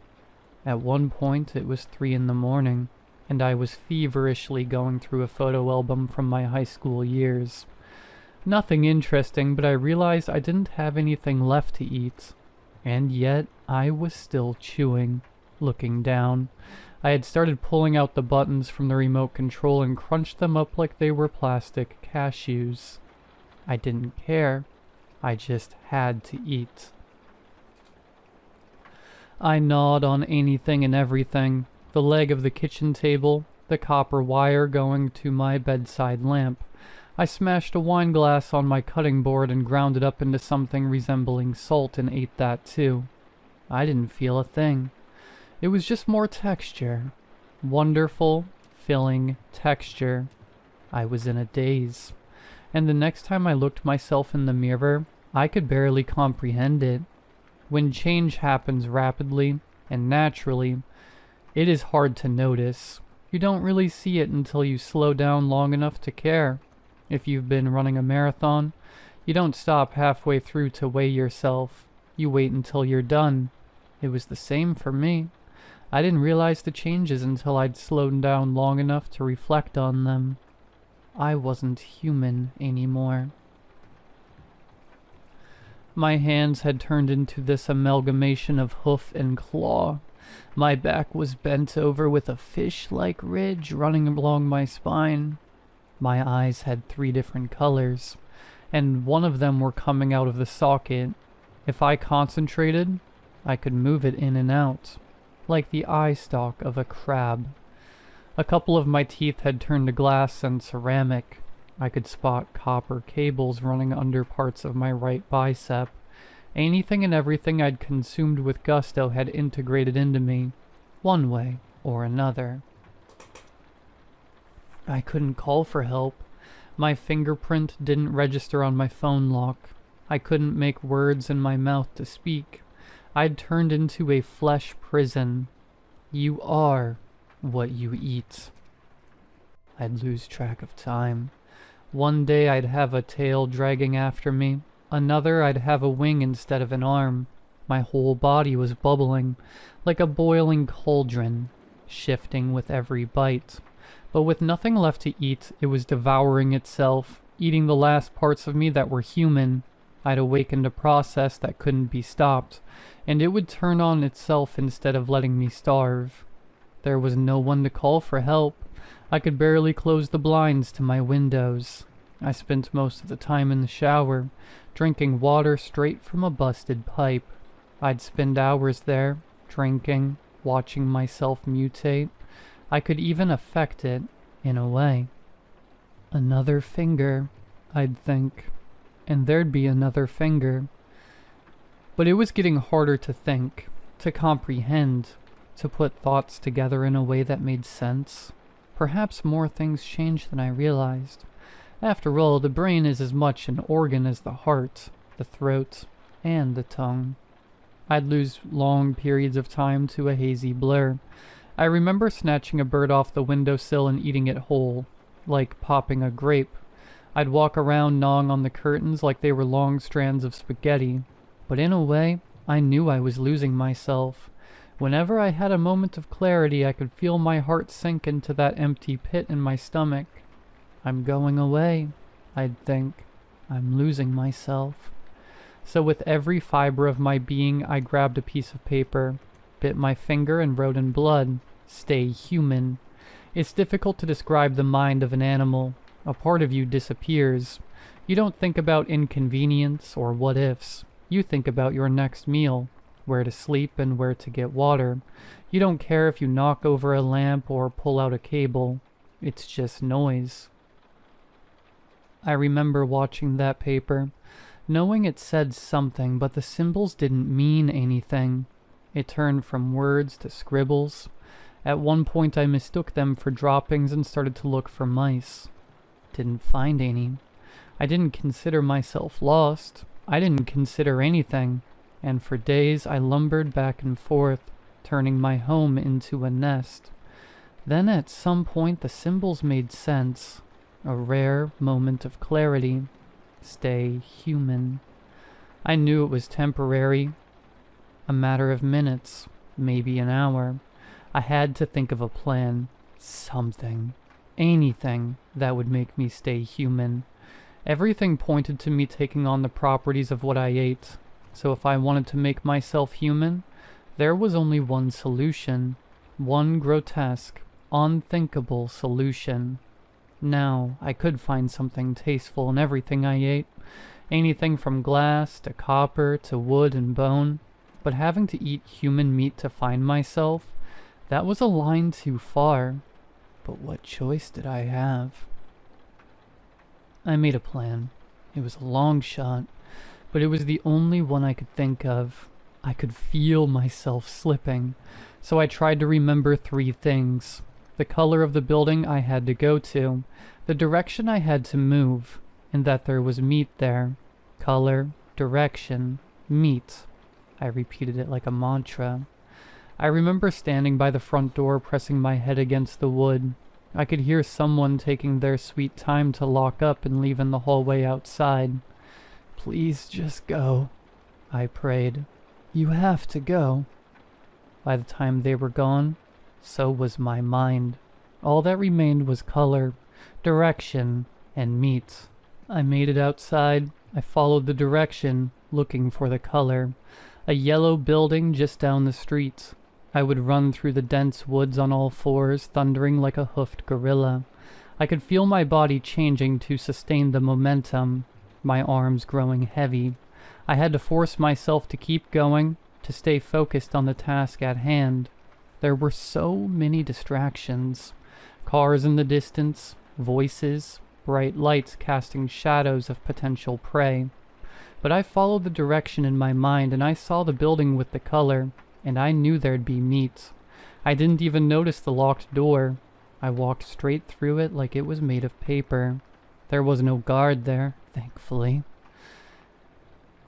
At one point, it was 3 a.m, and I was feverishly going through a photo album from my high school years. Nothing interesting, but I realized I didn't have anything left to eat. And yet, I was still chewing, looking down. I had started pulling out the buttons from the remote control and crunched them up like they were plastic cashews. I didn't care. I just had to eat. I gnawed on anything and everything. The leg of the kitchen table, the copper wire going to my bedside lamp. I smashed a wine glass on my cutting board and ground it up into something resembling salt and ate that too. I didn't feel a thing. It was just more texture. Wonderful, filling texture. I was in a daze. And the next time I looked myself in the mirror, I could barely comprehend it. When change happens rapidly and naturally, it is hard to notice. You don't really see it until you slow down long enough to care. If you've been running a marathon, you don't stop halfway through to weigh yourself. You wait until you're done. It was the same for me. I didn't realize the changes until I'd slowed down long enough to reflect on them. I wasn't human anymore. My hands had turned into this amalgamation of hoof and claw. My back was bent over with a fish-like ridge running along my spine. My eyes had 3 different colors, and one of them were coming out of the socket. If I concentrated, I could move it in and out, like the eye stalk of a crab. A couple of my teeth had turned to glass and ceramic. I could spot copper cables running under parts of my right bicep. Anything and everything I'd consumed with gusto had integrated into me, one way or another. I couldn't call for help. My fingerprint didn't register on my phone lock. I couldn't make words in my mouth to speak. I'd turned into a flesh prison. You are what you eat. I'd lose track of time. One day I'd have a tail dragging after me. Another I'd have a wing instead of an arm. My whole body was bubbling, like a boiling cauldron, shifting with every bite. But with nothing left to eat, it was devouring itself, eating the last parts of me that were human. I'd awakened a process that couldn't be stopped, and it would turn on itself instead of letting me starve. There was no one to call for help. I could barely close the blinds to my windows. I spent most of the time in the shower, drinking water straight from a busted pipe. I'd spend hours there, drinking, watching myself mutate. I could even affect it, in a way. Another finger, I'd think, and there'd be another finger. But it was getting harder to think, to comprehend, to put thoughts together in a way that made sense. Perhaps more things changed than I realized. After all, the brain is as much an organ as the heart, the throat, and the tongue. I'd lose long periods of time to a hazy blur. I remember snatching a bird off the windowsill and eating it whole, like popping a grape I'd walk around gnawing on the curtains like they were long strands of spaghetti. But in a way, I knew I was losing myself. Whenever I had a moment of clarity, I could feel my heart sink into that empty pit in my stomach. I'm going away, I'd think. I'm losing myself. So with every fiber of my being, I grabbed a piece of paper, bit my finger and wrote in blood, "Stay human." It's difficult to describe the mind of an animal. A part of you disappears. You don't think about inconvenience or what ifs. You think about your next meal, where to sleep and where to get water. You don't care if you knock over a lamp or pull out a cable. It's just noise. I remember watching that paper, knowing it said something, but the symbols didn't mean anything. It turned from words to scribbles. At one point I mistook them for droppings and started to look for mice. Didn't find any. I didn't consider myself lost. I didn't consider anything. And for days I lumbered back and forth, turning my home into a nest. Then at some point the symbols made sense. A rare moment of clarity. Stay human. I knew it was temporary. A matter of minutes, maybe an hour. I had to think of a plan. Something. Anything that would make me stay human. Everything pointed to me taking on the properties of what I ate. So if I wanted to make myself human, there was only one solution. One grotesque, unthinkable solution. Now, I could find something tasteful in everything I ate. Anything from glass to copper to wood and bone. But having to eat human meat to find myself, that was a line too far. But what choice did I have? I made a plan. It was a long shot, but it was the only one I could think of. I could feel myself slipping, so I tried to remember 3 things. The color of the building I had to go to, the direction I had to move, and that there was meat there. Color, direction, meat. I repeated it like a mantra. I remember standing by the front door pressing my head against the wood. I could hear someone taking their sweet time to lock up and leave in the hallway outside. "Please just go," I prayed. "You have to go." By the time they were gone, so was my mind. All that remained was color, direction, and meat. I made it outside. I followed the direction, looking for the color. A yellow building just down the street. I would run through the dense woods on all fours, thundering like a hoofed gorilla. I could feel my body changing to sustain the momentum, my arms growing heavy. I had to force myself to keep going, to stay focused on the task at hand. There were so many distractions. Cars in the distance, voices, bright lights casting shadows of potential prey. But I followed the direction in my mind, and I saw the building with the color, and I knew there'd be meat. I didn't even notice the locked door. I walked straight through it like it was made of paper. There was no guard there, thankfully.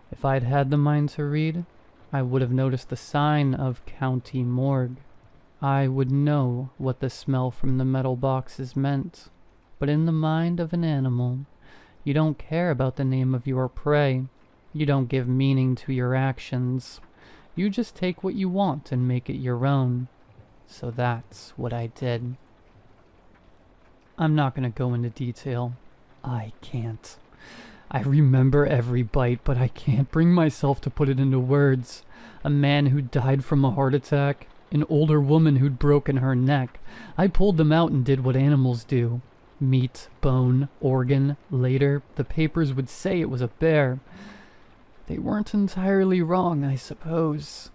If I'd had the mind to read, I would have noticed the sign of County Morgue. I would know what the smell from the metal boxes meant. But in the mind of an animal, you don't care about the name of your prey. You don't give meaning to your actions. You just take what you want and make it your own. So that's what I did. I'm not going to go into detail. I can't. I remember every bite, but I can't bring myself to put it into words. A man who died from a heart attack. An older woman who'd broken her neck. I pulled them out and did what animals do. Meat, bone, organ. Later, the papers would say it was a bear. They weren't entirely wrong, I suppose.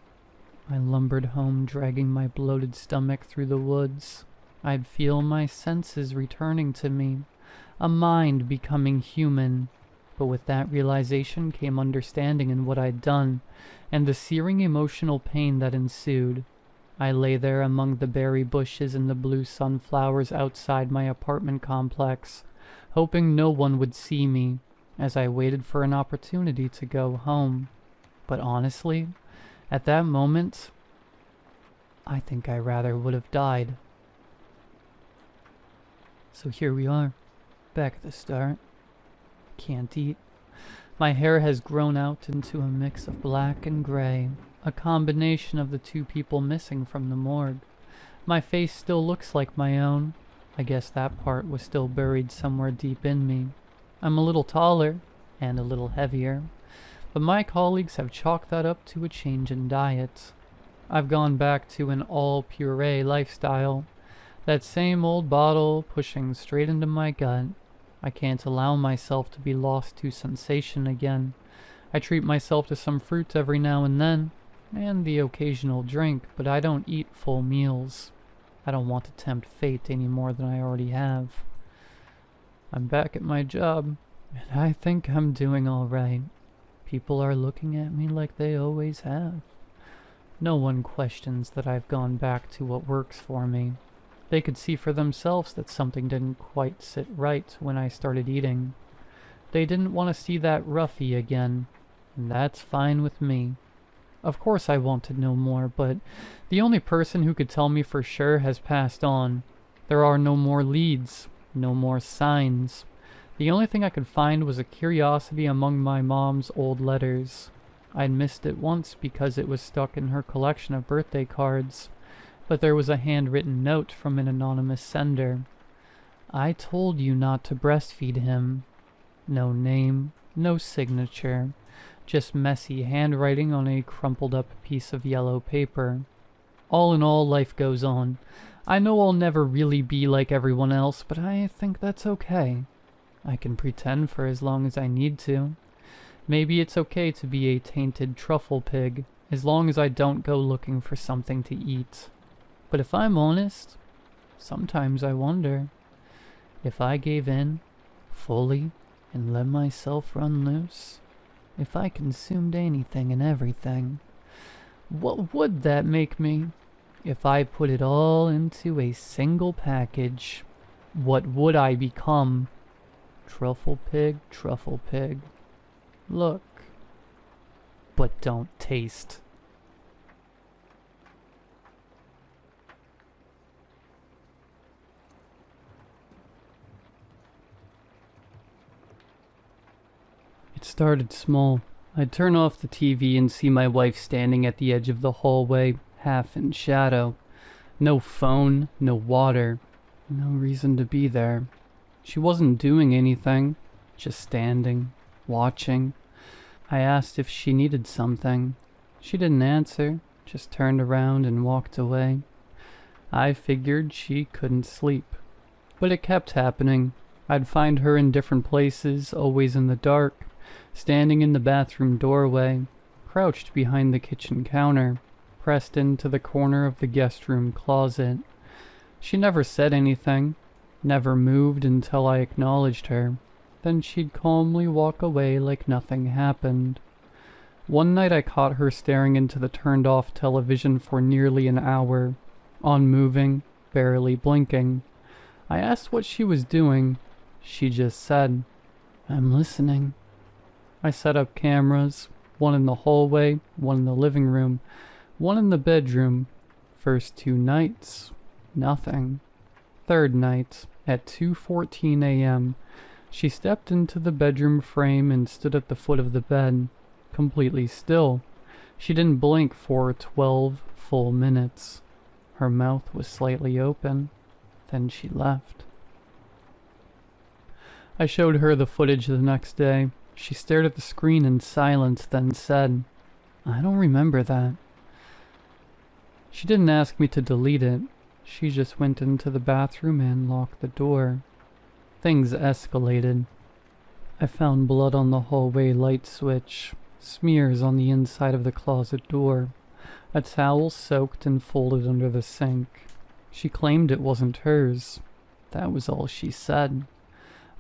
I lumbered home, dragging my bloated stomach through the woods. I'd feel my senses returning to me, a mind becoming human. But with that realization came understanding in what I'd done, and the searing emotional pain that ensued. I lay there among the berry bushes and the blue sunflowers outside my apartment complex, hoping no one would see me, as I waited for an opportunity to go home. But honestly, at that moment, I think I rather would have died. So here we are, back at the start. can't eat. My hair has grown out into a mix of black and gray, a combination of the two people missing from the morgue. My face still looks like my own. I guess that part was still buried somewhere deep in me. I'm a little taller and a little heavier, but my colleagues have chalked that up to a change in diet. I've gone back to an all-puree lifestyle. That same old bottle pushing straight into my gut. I can't allow myself to be lost to sensation again. I treat myself to some fruit every now and then, and the occasional drink, but I don't eat full meals. I don't want to tempt fate any more than I already have. I'm back at my job, and I think I'm doing all right. People are looking at me like they always have. No one questions that I've gone back to what works for me. They could see for themselves that something didn't quite sit right when I started eating. They didn't want to see that roughie again, and that's fine with me. Of course I want to know more, but the only person who could tell me for sure has passed on. There are no more leads, no more signs. The only thing I could find was a curiosity among my mom's old letters. I'd missed it once because it was stuck in her collection of birthday cards, but there was a handwritten note from an anonymous sender. I told you not to breastfeed him. No name, no signature, just messy handwriting on a crumpled up piece of yellow paper. All in all, life goes on. I know I'll never really be like everyone else, but I think that's okay. I can pretend for as long as I need to. Maybe it's okay to be a tainted truffle pig, as long as I don't go looking for something to eat. But if I'm honest, sometimes I wonder, if I gave in fully and let myself run loose, if I consumed anything and everything, what would that make me? If I put it all into a single package, what would I become? Truffle pig, truffle pig. Look, but don't taste. It started small. I'd turn off the TV and see my wife standing at the edge of the hallway, half in shadow. No phone, no water, no reason to be there. She wasn't doing anything, just standing, watching. I asked if she needed something. She didn't answer, just turned around and walked away. I figured she couldn't sleep. But it kept happening. I'd find her in different places, always in the dark, standing in the bathroom doorway, crouched behind the kitchen counter, pressed into the corner of the guest room closet. She never said anything, never moved until I acknowledged her. Then she'd calmly walk away like nothing happened. One night I caught her staring into the turned-off television for nearly an hour, unmoving, barely blinking. I asked what she was doing. She just said, "I'm listening." I set up cameras, one in the hallway, one in the living room, one in the bedroom. First 2 nights, nothing. Third night, at 2:14 a.m., she stepped into the bedroom frame and stood at the foot of the bed, completely still. She didn't blink for 12 full minutes. Her mouth was slightly open. Then she left. I showed her the footage the next day. She stared at the screen in silence, then said, "I don't remember that." She didn't ask me to delete it. She just went into the bathroom and locked the door. Things escalated. I found blood on the hallway light switch, smears on the inside of the closet door, a towel soaked and folded under the sink. She claimed it wasn't hers. That was all she said.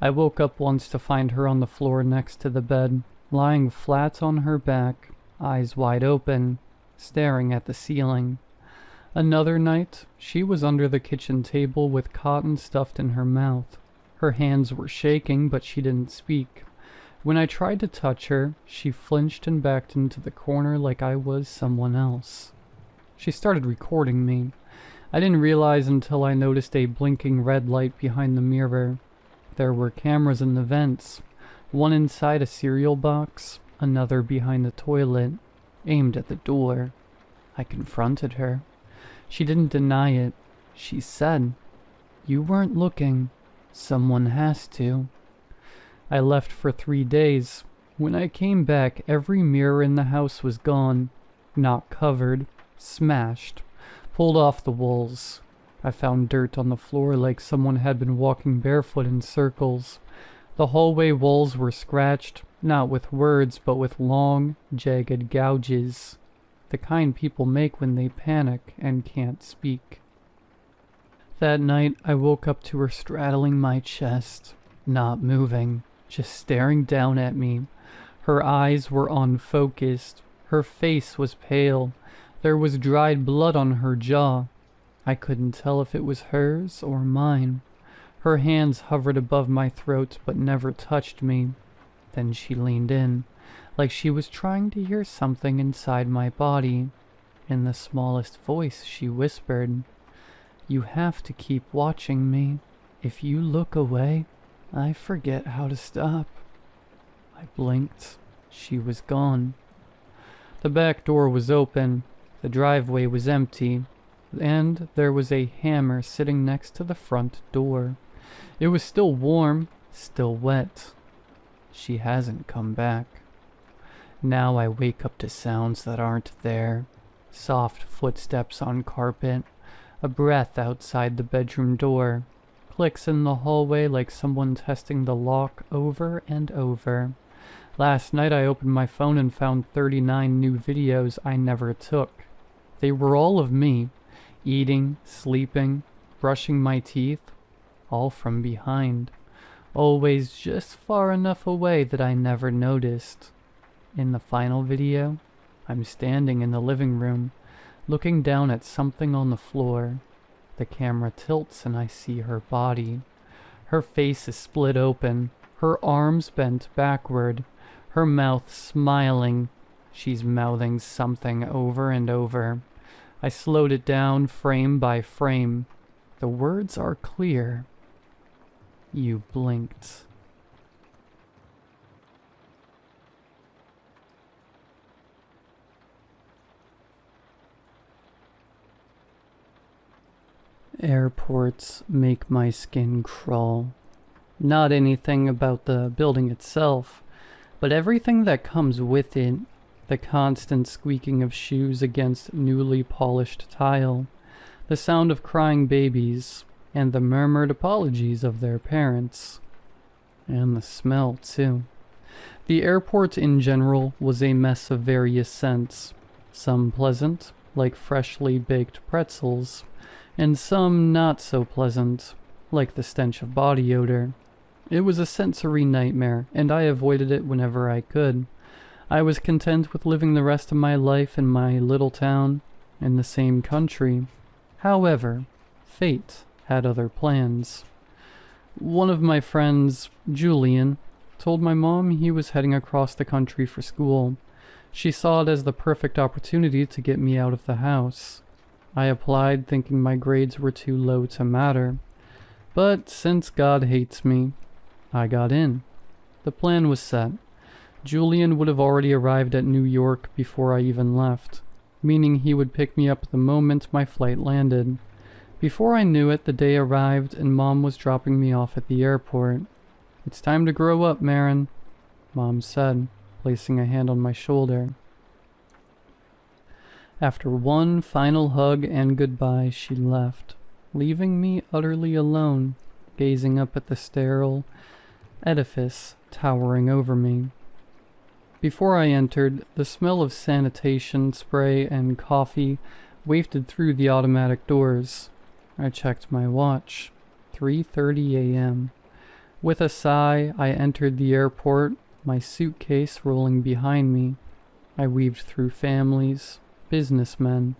I woke up once to find her on the floor next to the bed, lying flat on her back, eyes wide open, staring at the ceiling. Another night, she was under the kitchen table with cotton stuffed in her mouth. Her hands were shaking, but she didn't speak. When I tried to touch her, she flinched and backed into the corner like I was someone else. She started recording me. I didn't realize until I noticed a blinking red light behind the mirror. There were cameras in the vents. One inside a cereal box, another behind the toilet, aimed at the door. I confronted her. She didn't deny it. She said, "You weren't looking. Someone has to." I left for 3 days. When I came back, every mirror in the house was gone. Not covered. Smashed. Pulled off the walls. I found dirt on the floor like someone had been walking barefoot in circles. The hallway walls were scratched, not with words, but with long, jagged gouges. The kind people make when they panic and can't speak. That night, I woke up to her straddling my chest, not moving, just staring down at me. Her eyes were unfocused. Her face was pale. There was dried blood on her jaw. I couldn't tell if it was hers or mine. Her hands hovered above my throat but never touched me. Then she leaned in, like she was trying to hear something inside my body. In the smallest voice, she whispered, "You have to keep watching me. If you look away, I forget how to stop." I blinked. She was gone. The back door was open. The driveway was empty. And there was a hammer sitting next to the front door. It was still warm, still wet. She hasn't come back. Now I wake up to sounds that aren't there. Soft footsteps on carpet. A breath outside the bedroom door. Clicks in the hallway like someone testing the lock over and over. Last night I opened my phone and found 39 new videos I never took. They were all of me, eating, sleeping, brushing my teeth, all from behind. Always just far enough away that I never noticed. In the final video, I'm standing in the living room, looking down at something on the floor. The camera tilts and I see her body. Her face is split open, her arms bent backward, her mouth smiling. She's mouthing something over and over. I slowed it down frame by frame. The words are clear. You blinked. Airports make my skin crawl. Not anything about the building itself, but everything that comes with it. The constant squeaking of shoes against newly polished tile, the sound of crying babies, and the murmured apologies of their parents. And the smell, too. The airport in general was a mess of various scents, some pleasant, like freshly baked pretzels, and some not so pleasant, like the stench of body odor. It was a sensory nightmare, and I avoided it whenever I could. I was content with living the rest of my life in my little town, in the same country. However, fate had other plans. One of my friends, Julian, told my mom he was heading across the country for school. She saw it as the perfect opportunity to get me out of the house. I applied thinking my grades were too low to matter. But since God hates me, I got in. The plan was set. Julian would have already arrived at New York before I even left, meaning he would pick me up the moment my flight landed. Before I knew it, the day arrived and Mom was dropping me off at the airport. "It's time to grow up, Marin," Mom said, placing a hand on my shoulder. After one final hug and goodbye, she left, leaving me utterly alone, gazing up at the sterile edifice towering over me. Before I entered, the smell of sanitation spray and coffee wafted through the automatic doors. I checked my watch. 3:30 a.m. With a sigh, I entered the airport, my suitcase rolling behind me. I weaved through families, businessmen,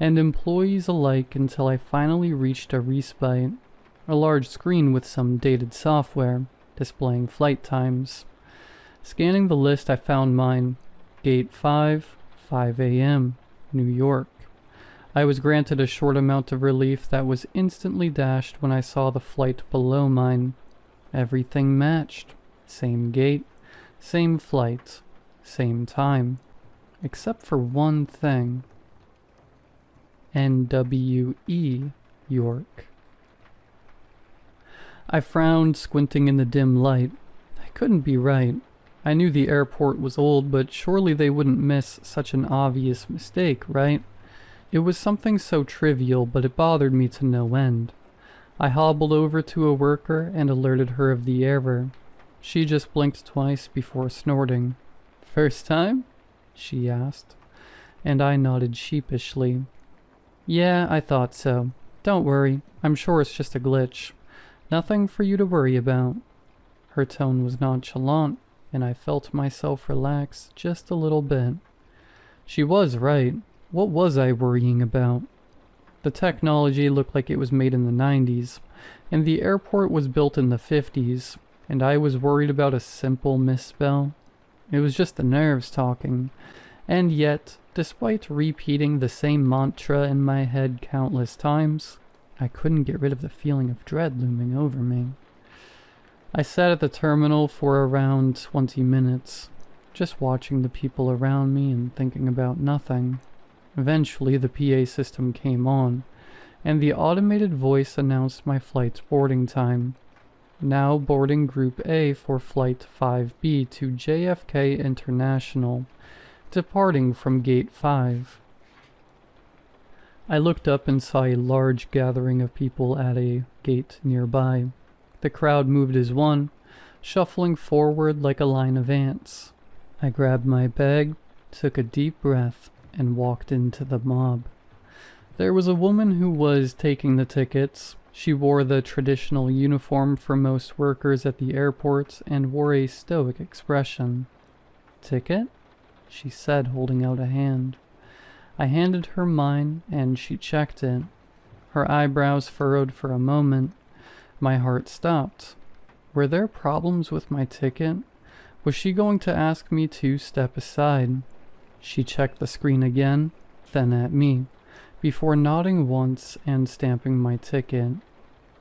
and employees alike until I finally reached a respite, a large screen with some dated software, displaying flight times. Scanning the list, I found mine. Gate 5, 5 a.m., New York. I was granted a short amount of relief that was instantly dashed when I saw the flight below mine. Everything matched. Same gate, same flight, same time. Except for one thing. NWE, York. I frowned, squinting in the dim light. I couldn't be right. I knew the airport was old, but surely they wouldn't miss such an obvious mistake, right? It was something so trivial, but it bothered me to no end. I hobbled over to a worker and alerted her of the error. She just blinked twice before snorting. "First time?" she asked, and I nodded sheepishly. "Yeah, I thought so. Don't worry, I'm sure it's just a glitch. Nothing for you to worry about." Her tone was nonchalant, and I felt myself relax just a little bit. She was right. What was I worrying about? The technology looked like it was made in the 90s, and the airport was built in the 50s, and I was worried about a simple misspell. It was just the nerves talking, and yet, despite repeating the same mantra in my head countless times, I couldn't get rid of the feeling of dread looming over me. I sat at the terminal for around 20 minutes, just watching the people around me and thinking about nothing. Eventually, the PA system came on, and the automated voice announced my flight's boarding time. Now boarding Group A for Flight 5B to JFK International, departing from Gate 5. I looked up and saw a large gathering of people at a gate nearby. The crowd moved as one, shuffling forward like a line of ants. I grabbed my bag, took a deep breath, and walked into the mob. There was a woman who was taking the tickets. She wore the traditional uniform for most workers at the airport and wore a stoic expression. "Ticket?" she said, holding out a hand. I handed her mine, and she checked it. Her eyebrows furrowed for a moment. My heart stopped. Were there problems with my ticket? Was she going to ask me to step aside? She checked the screen again, then at me, before nodding once and stamping my ticket.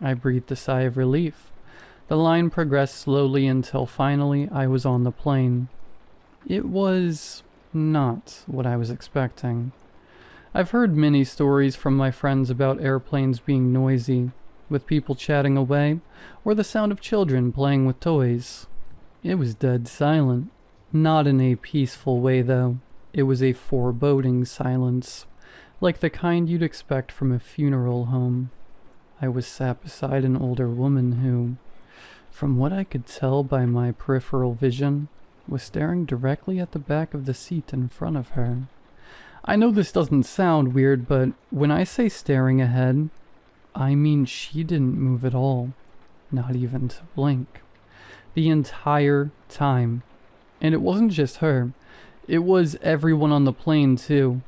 I breathed a sigh of relief. The line progressed slowly until finally I was on the plane. It was not what I was expecting. I've heard many stories from my friends about airplanes being noisy, with people chatting away, or the sound of children playing with toys. It was dead silent. Not in a peaceful way, though. It was a foreboding silence, like the kind you'd expect from a funeral home. I was sat beside an older woman who, from what I could tell by my peripheral vision, was staring directly at the back of the seat in front of her. I know this doesn't sound weird, but when I say staring ahead, I mean she didn't move at all, not even to blink. The entire time. And it wasn't just her. It was everyone on the plane, too.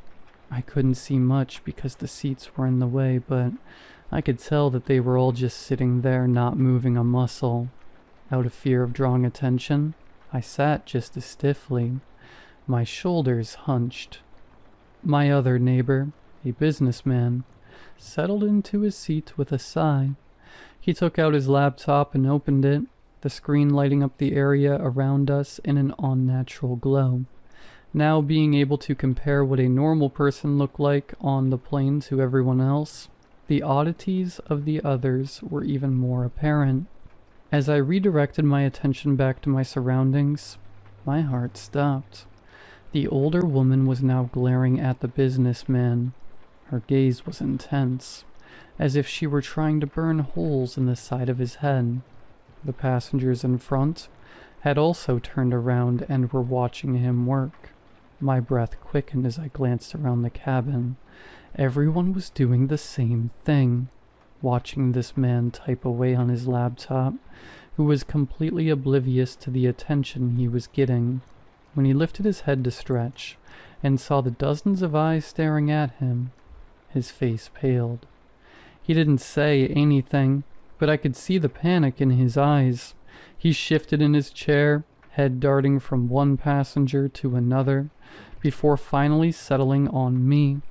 I couldn't see much because the seats were in the way, but I could tell that they were all just sitting there not moving a muscle. Out of fear of drawing attention, I sat just as stiffly, my shoulders hunched. My other neighbor, a businessman, settled into his seat with a sigh. He took out his laptop and opened it, the screen lighting up the area around us in an unnatural glow. Now being able to compare what a normal person looked like on the plane to everyone else, the oddities of the others were even more apparent. As I redirected my attention back to my surroundings, my heart stopped. The older woman was now glaring at the businessman. Her gaze was intense, as if she were trying to burn holes in the side of his head. The passengers in front had also turned around and were watching him work. My breath quickened as I glanced around the cabin. Everyone was doing the same thing, watching this man type away on his laptop, who was completely oblivious to the attention he was getting. When he lifted his head to stretch and saw the dozens of eyes staring at him, his face paled. He didn't say anything, but I could see the panic in his eyes. He shifted in his chair, head darting from one passenger to another, before finally settling on me.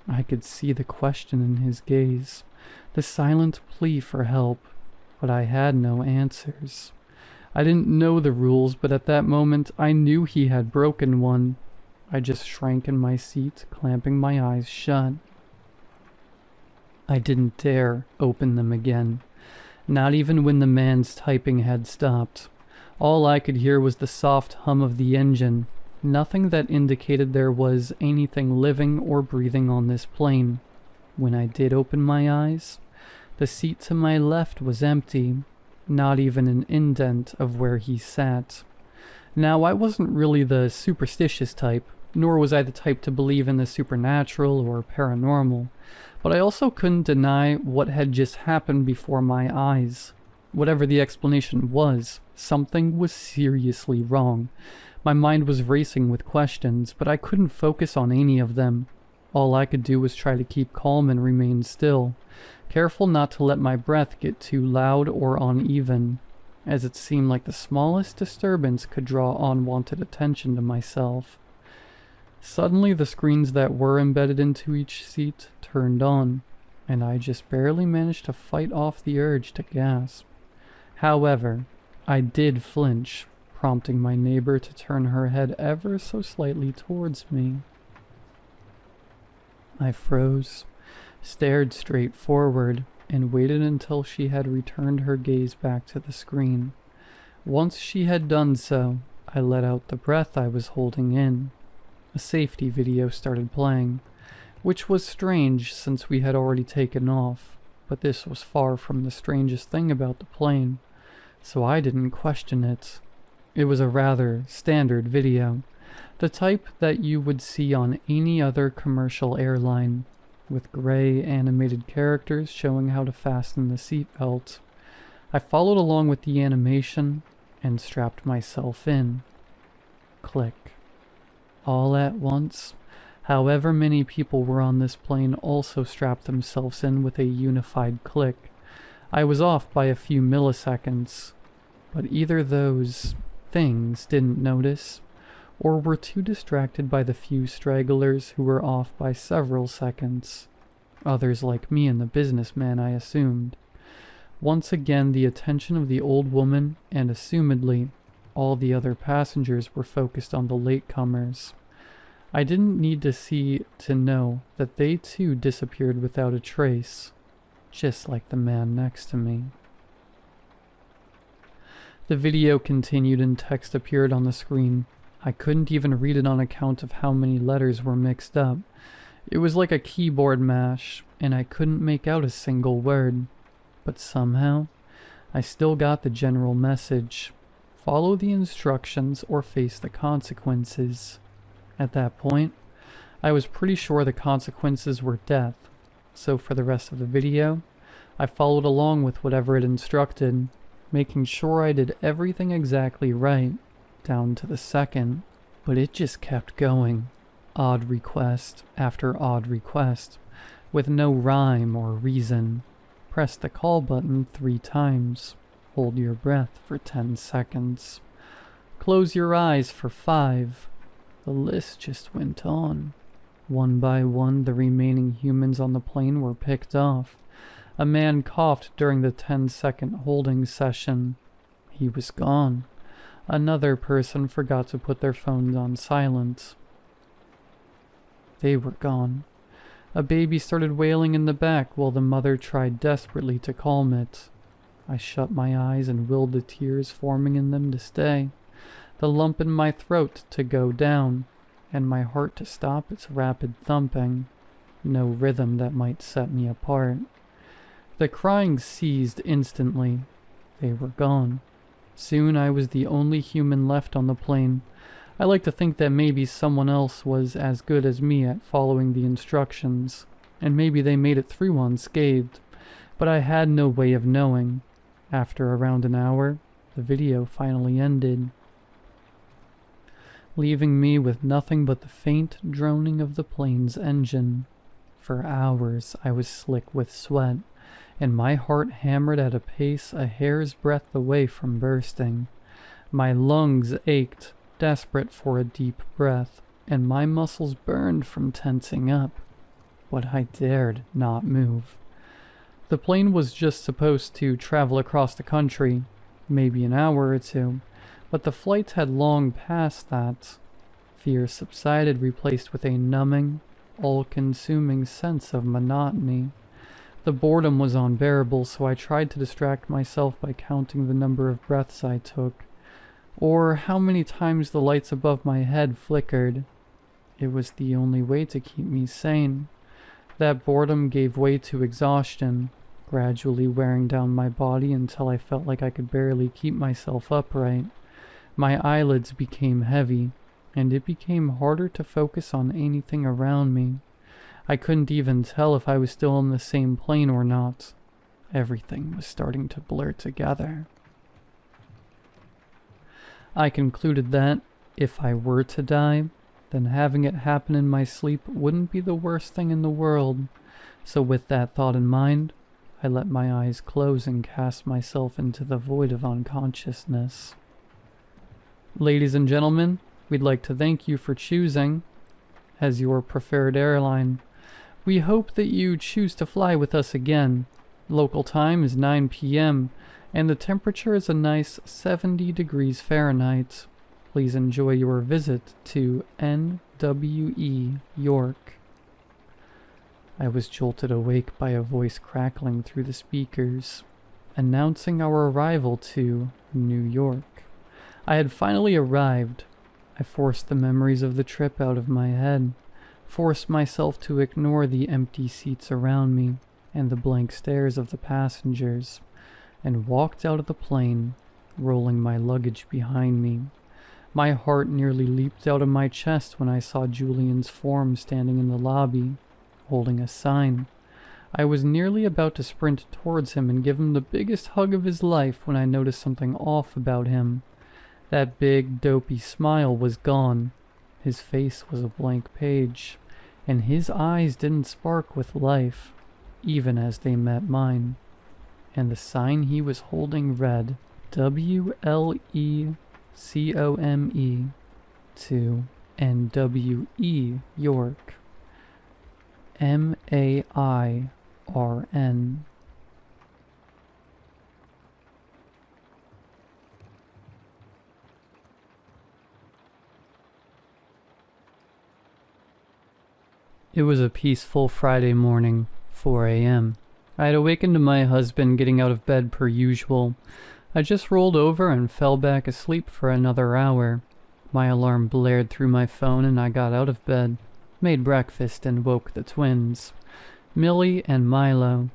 I could see the question in his gaze, the silent plea for help, but I had no answers. I didn't know the rules, but at that moment I knew he had broken one. I just shrank in my seat, clamping my eyes shut. I didn't dare open them again, not even when the man's typing had stopped. All I could hear was the soft hum of the engine, nothing that indicated there was anything living or breathing on this plane. When I did open my eyes, the seat to my left was empty, not even an indent of where he sat. Now, I wasn't really the superstitious type, nor was I the type to believe in the supernatural or paranormal, but I also couldn't deny what had just happened before my eyes. Whatever the explanation was, something was seriously wrong. My mind was racing with questions, but I couldn't focus on any of them. All I could do was try to keep calm and remain still, careful not to let my breath get too loud or uneven, as it seemed like the smallest disturbance could draw unwanted attention to myself. Suddenly, the screens that were embedded into each seat turned on, and I just barely managed to fight off the urge to gasp. However, I did flinch, prompting my neighbor to turn her head ever so slightly towards me. I froze, stared straight forward, and waited until she had returned her gaze back to the screen. Once she had done so, I let out the breath I was holding in. A safety video started playing, which was strange since we had already taken off, but this was far from the strangest thing about the plane, so I didn't question it. It was a rather standard video, the type that you would see on any other commercial airline, with gray animated characters showing how to fasten the seatbelt. I followed along with the animation and strapped myself in. Click. All at once, however many people were on this plane also strapped themselves in with a unified click. I was off by a few milliseconds, but either those things didn't notice, or were too distracted by the few stragglers who were off by several seconds. Others like me and the businessman, I assumed. Once again, the attention of the old woman and assumedly all the other passengers were focused on the latecomers. I didn't need to see to know that they too disappeared without a trace, just like the man next to me. The video continued and text appeared on the screen. I couldn't even read it on account of how many letters were mixed up. It was like a keyboard mash, and I couldn't make out a single word. But somehow, I still got the general message. Follow the instructions or face the consequences. At that point, I was pretty sure the consequences were death, so for the rest of the video, I followed along with whatever it instructed, making sure I did everything exactly right, down to the second. But it just kept going, odd request after odd request, with no rhyme or reason. Press the call button 3 times. Hold your breath for 10 seconds. Close your eyes for 5. The list just went on. One by one, the remaining humans on the plane were picked off. A man coughed during the 10-second holding session. He was gone. Another person forgot to put their phones on silent. They were gone. A baby started wailing in the back while the mother tried desperately to calm it. I shut my eyes and willed the tears forming in them to stay, the lump in my throat to go down, and my heart to stop its rapid thumping. No rhythm that might set me apart. The crying ceased instantly. They were gone. Soon I was the only human left on the plane. I like to think that maybe someone else was as good as me at following the instructions, and maybe they made it through unscathed, but I had no way of knowing. After around an hour, the video finally ended, leaving me with nothing but the faint droning of the plane's engine. For hours I was slick with sweat, and my heart hammered at a pace a hair's breadth away from bursting. My lungs ached, desperate for a deep breath, and my muscles burned from tensing up. But I dared not move. The plane was just supposed to travel across the country, maybe an hour or two, but the flight had long passed that. Fear subsided, replaced with a numbing, all-consuming sense of monotony. The boredom was unbearable, so I tried to distract myself by counting the number of breaths I took, or how many times the lights above my head flickered. It was the only way to keep me sane. That boredom gave way to exhaustion, gradually wearing down my body until I felt like I could barely keep myself upright. My eyelids became heavy, and it became harder to focus on anything around me. I couldn't even tell if I was still on the same plane or not. Everything was starting to blur together. I concluded that, if I were to die, then having it happen in my sleep wouldn't be the worst thing in the world. So with that thought in mind, I let my eyes close and cast myself into the void of unconsciousness. Ladies and gentlemen, we'd like to thank you for choosing as your preferred airline. We hope that you choose to fly with us again. Local time is 9 p.m. and the temperature is a nice 70 degrees Fahrenheit. Please enjoy your visit to NWE York. I was jolted awake by a voice crackling through the speakers, announcing our arrival to New York. I had finally arrived. I forced the memories of the trip out of my head, forced myself to ignore the empty seats around me and the blank stares of the passengers, and walked out of the plane, rolling my luggage behind me. My heart nearly leaped out of my chest when I saw Julian's form standing in the lobby, holding a sign. I was nearly about to sprint towards him and give him the biggest hug of his life when I noticed something off about him. That big, dopey smile was gone. His face was a blank page, and his eyes didn't spark with life, even as they met mine. And the sign he was holding read, WLECOME to NWE York. MAIRN. It was a peaceful Friday morning, 4 a.m. I had awakened to my husband getting out of bed per usual. I just rolled over and fell back asleep for another hour. My alarm blared through my phone and I got out of bed, made breakfast and woke the twins, Millie and Milo.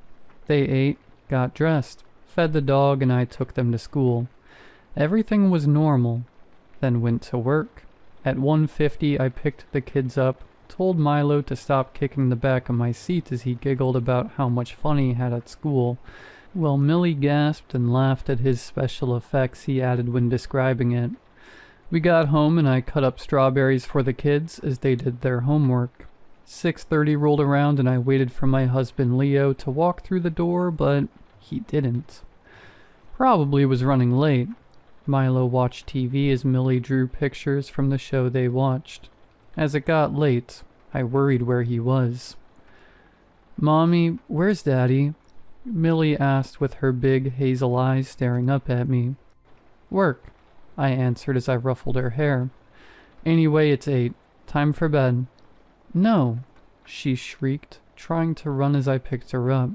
They ate, got dressed, fed the dog, and I took them to school. Everything was normal, then went to work. At 1:50 I picked the kids up, told Milo to stop kicking the back of my seat as he giggled about how much fun he had at school, while Millie gasped and laughed at his special effects he added when describing it. We got home and I cut up strawberries for the kids as they did their homework. 6:30 rolled around and I waited for my husband Leo to walk through the door, but he didn't. Probably was running late. Milo watched TV as Millie drew pictures from the show they watched. As it got late, I worried where he was. "Mommy, where's Daddy?" Millie asked with her big hazel eyes staring up at me. "Work," I answered as I ruffled her hair. "Anyway, it's 8. Time for bed." "No," she shrieked, trying to run as I picked her up.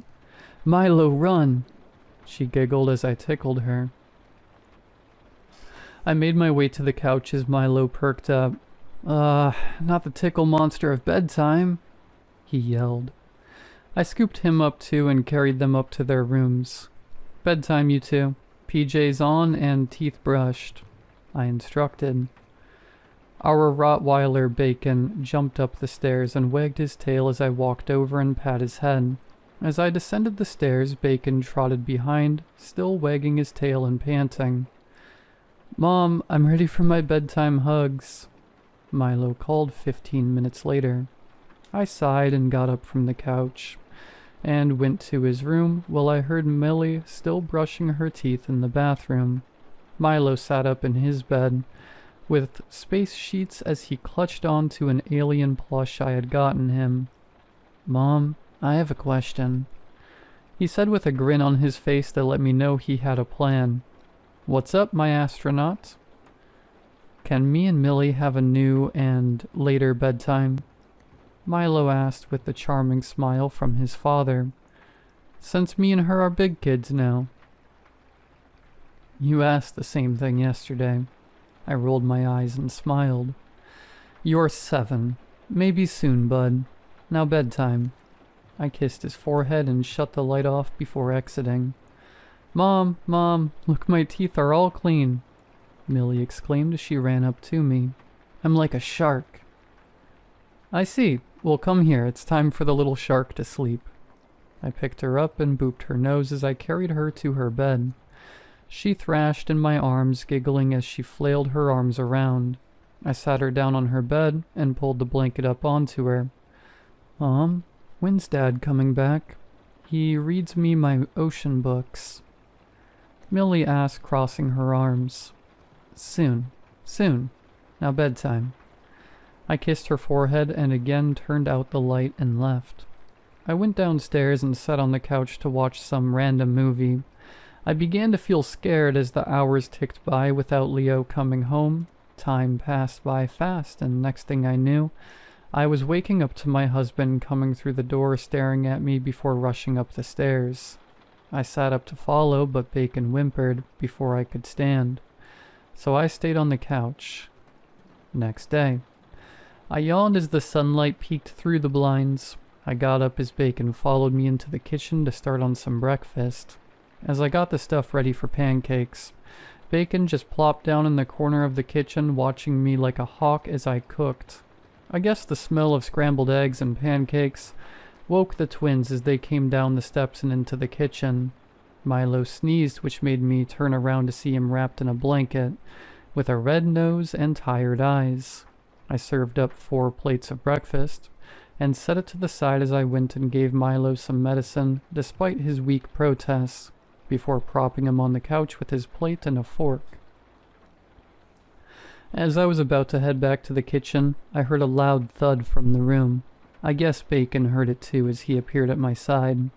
"Milo, run!" She giggled as I tickled her. I made my way to the couch as Milo perked up. Not the tickle monster of bedtime," he yelled. I scooped him up too and carried them up to their rooms. "Bedtime, you two. PJs on and teeth brushed," I instructed. Our Rottweiler Bacon jumped up the stairs and wagged his tail as I walked over and pat his head. As I descended the stairs, Bacon trotted behind, still wagging his tail and panting. "Mom, I'm ready for my bedtime hugs," Milo called 15 minutes later. I sighed and got up from the couch and went to his room while I heard Millie still brushing her teeth in the bathroom. Milo sat up in his bed with space sheets as he clutched onto an alien plush I had gotten him. "Mom, I have a question," he said with a grin on his face that let me know he had a plan. What's up, my astronaut? Can me and Millie have a new and later bedtime? Milo asked with a charming smile from his father. Since me and her are big kids now. You asked the same thing yesterday. I rolled my eyes and smiled. You're 7. Maybe soon, bud. Now bedtime. I kissed his forehead and shut the light off before exiting. Mom, look, my teeth are all clean, Millie exclaimed as she ran up to me. I'm like a shark. I see. Well, come here. It's time for the little shark to sleep. I picked her up and booped her nose as I carried her to her bed. She thrashed in my arms, giggling as she flailed her arms around. I sat her down on her bed and pulled the blanket up onto her. Mom, when's Dad coming back? He reads me my ocean books. Millie asked, crossing her arms. Soon. Now bedtime. I kissed her forehead and again turned out the light and left. I went downstairs and sat on the couch to watch some random movie. I began to feel scared as the hours ticked by without Leo coming home. Time passed by fast, and next thing I knew, I was waking up to my husband coming through the door staring at me before rushing up the stairs. I sat up to follow, but Bacon whimpered before I could stand. So I stayed on the couch. Next day. I yawned as the sunlight peeked through the blinds. I got up as Bacon followed me into the kitchen to start on some breakfast. As I got the stuff ready for pancakes, Bacon just plopped down in the corner of the kitchen, watching me like a hawk as I cooked. I guess the smell of scrambled eggs and pancakes woke the twins as they came down the steps and into the kitchen. Milo sneezed, which made me turn around to see him wrapped in a blanket, with a red nose and tired eyes. I served up 4 plates of breakfast, and set it to the side as I went and gave Milo some medicine, despite his weak protests, before propping him on the couch with his plate and a fork. As I was about to head back to the kitchen, I heard a loud thud from the room. I guess Bacon heard it too as he appeared at my side.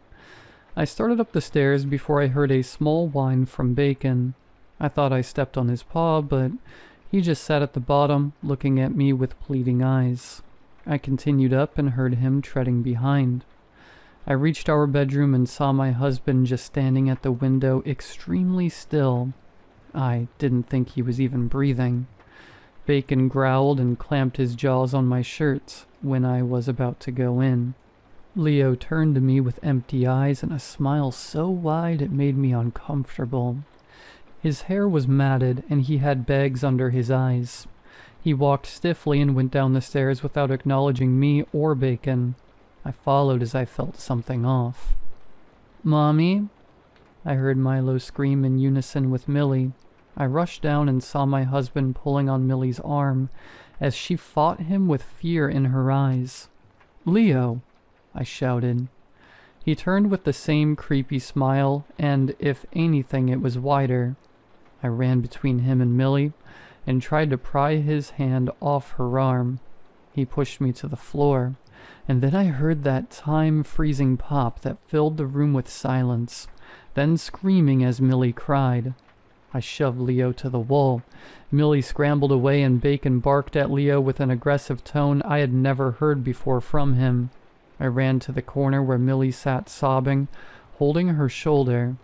I started up the stairs before I heard a small whine from Bacon. I thought I stepped on his paw, but he just sat at the bottom, looking at me with pleading eyes. I continued up and heard him treading behind. I reached our bedroom and saw my husband just standing at the window, extremely still. I didn't think he was even breathing. Bacon growled and clamped his jaws on my shirt when I was about to go in. Leo turned to me with empty eyes and a smile so wide it made me uncomfortable. His hair was matted and he had bags under his eyes. He walked stiffly and went down the stairs without acknowledging me or Bacon. I followed as I felt something off. Mommy? I heard Milo scream in unison with Millie. I rushed down and saw my husband pulling on Millie's arm as she fought him with fear in her eyes. Leo! I shouted. He turned with the same creepy smile, and if anything it was wider. I ran between him and Millie and tried to pry his hand off her arm. He pushed me to the floor, and then I heard that time-freezing pop that filled the room with silence, then screaming as Millie cried. I shoved Leo to the wall. Millie scrambled away and Bacon barked at Leo with an aggressive tone I had never heard before from him. I ran to the corner where Millie sat sobbing, holding her shoulder.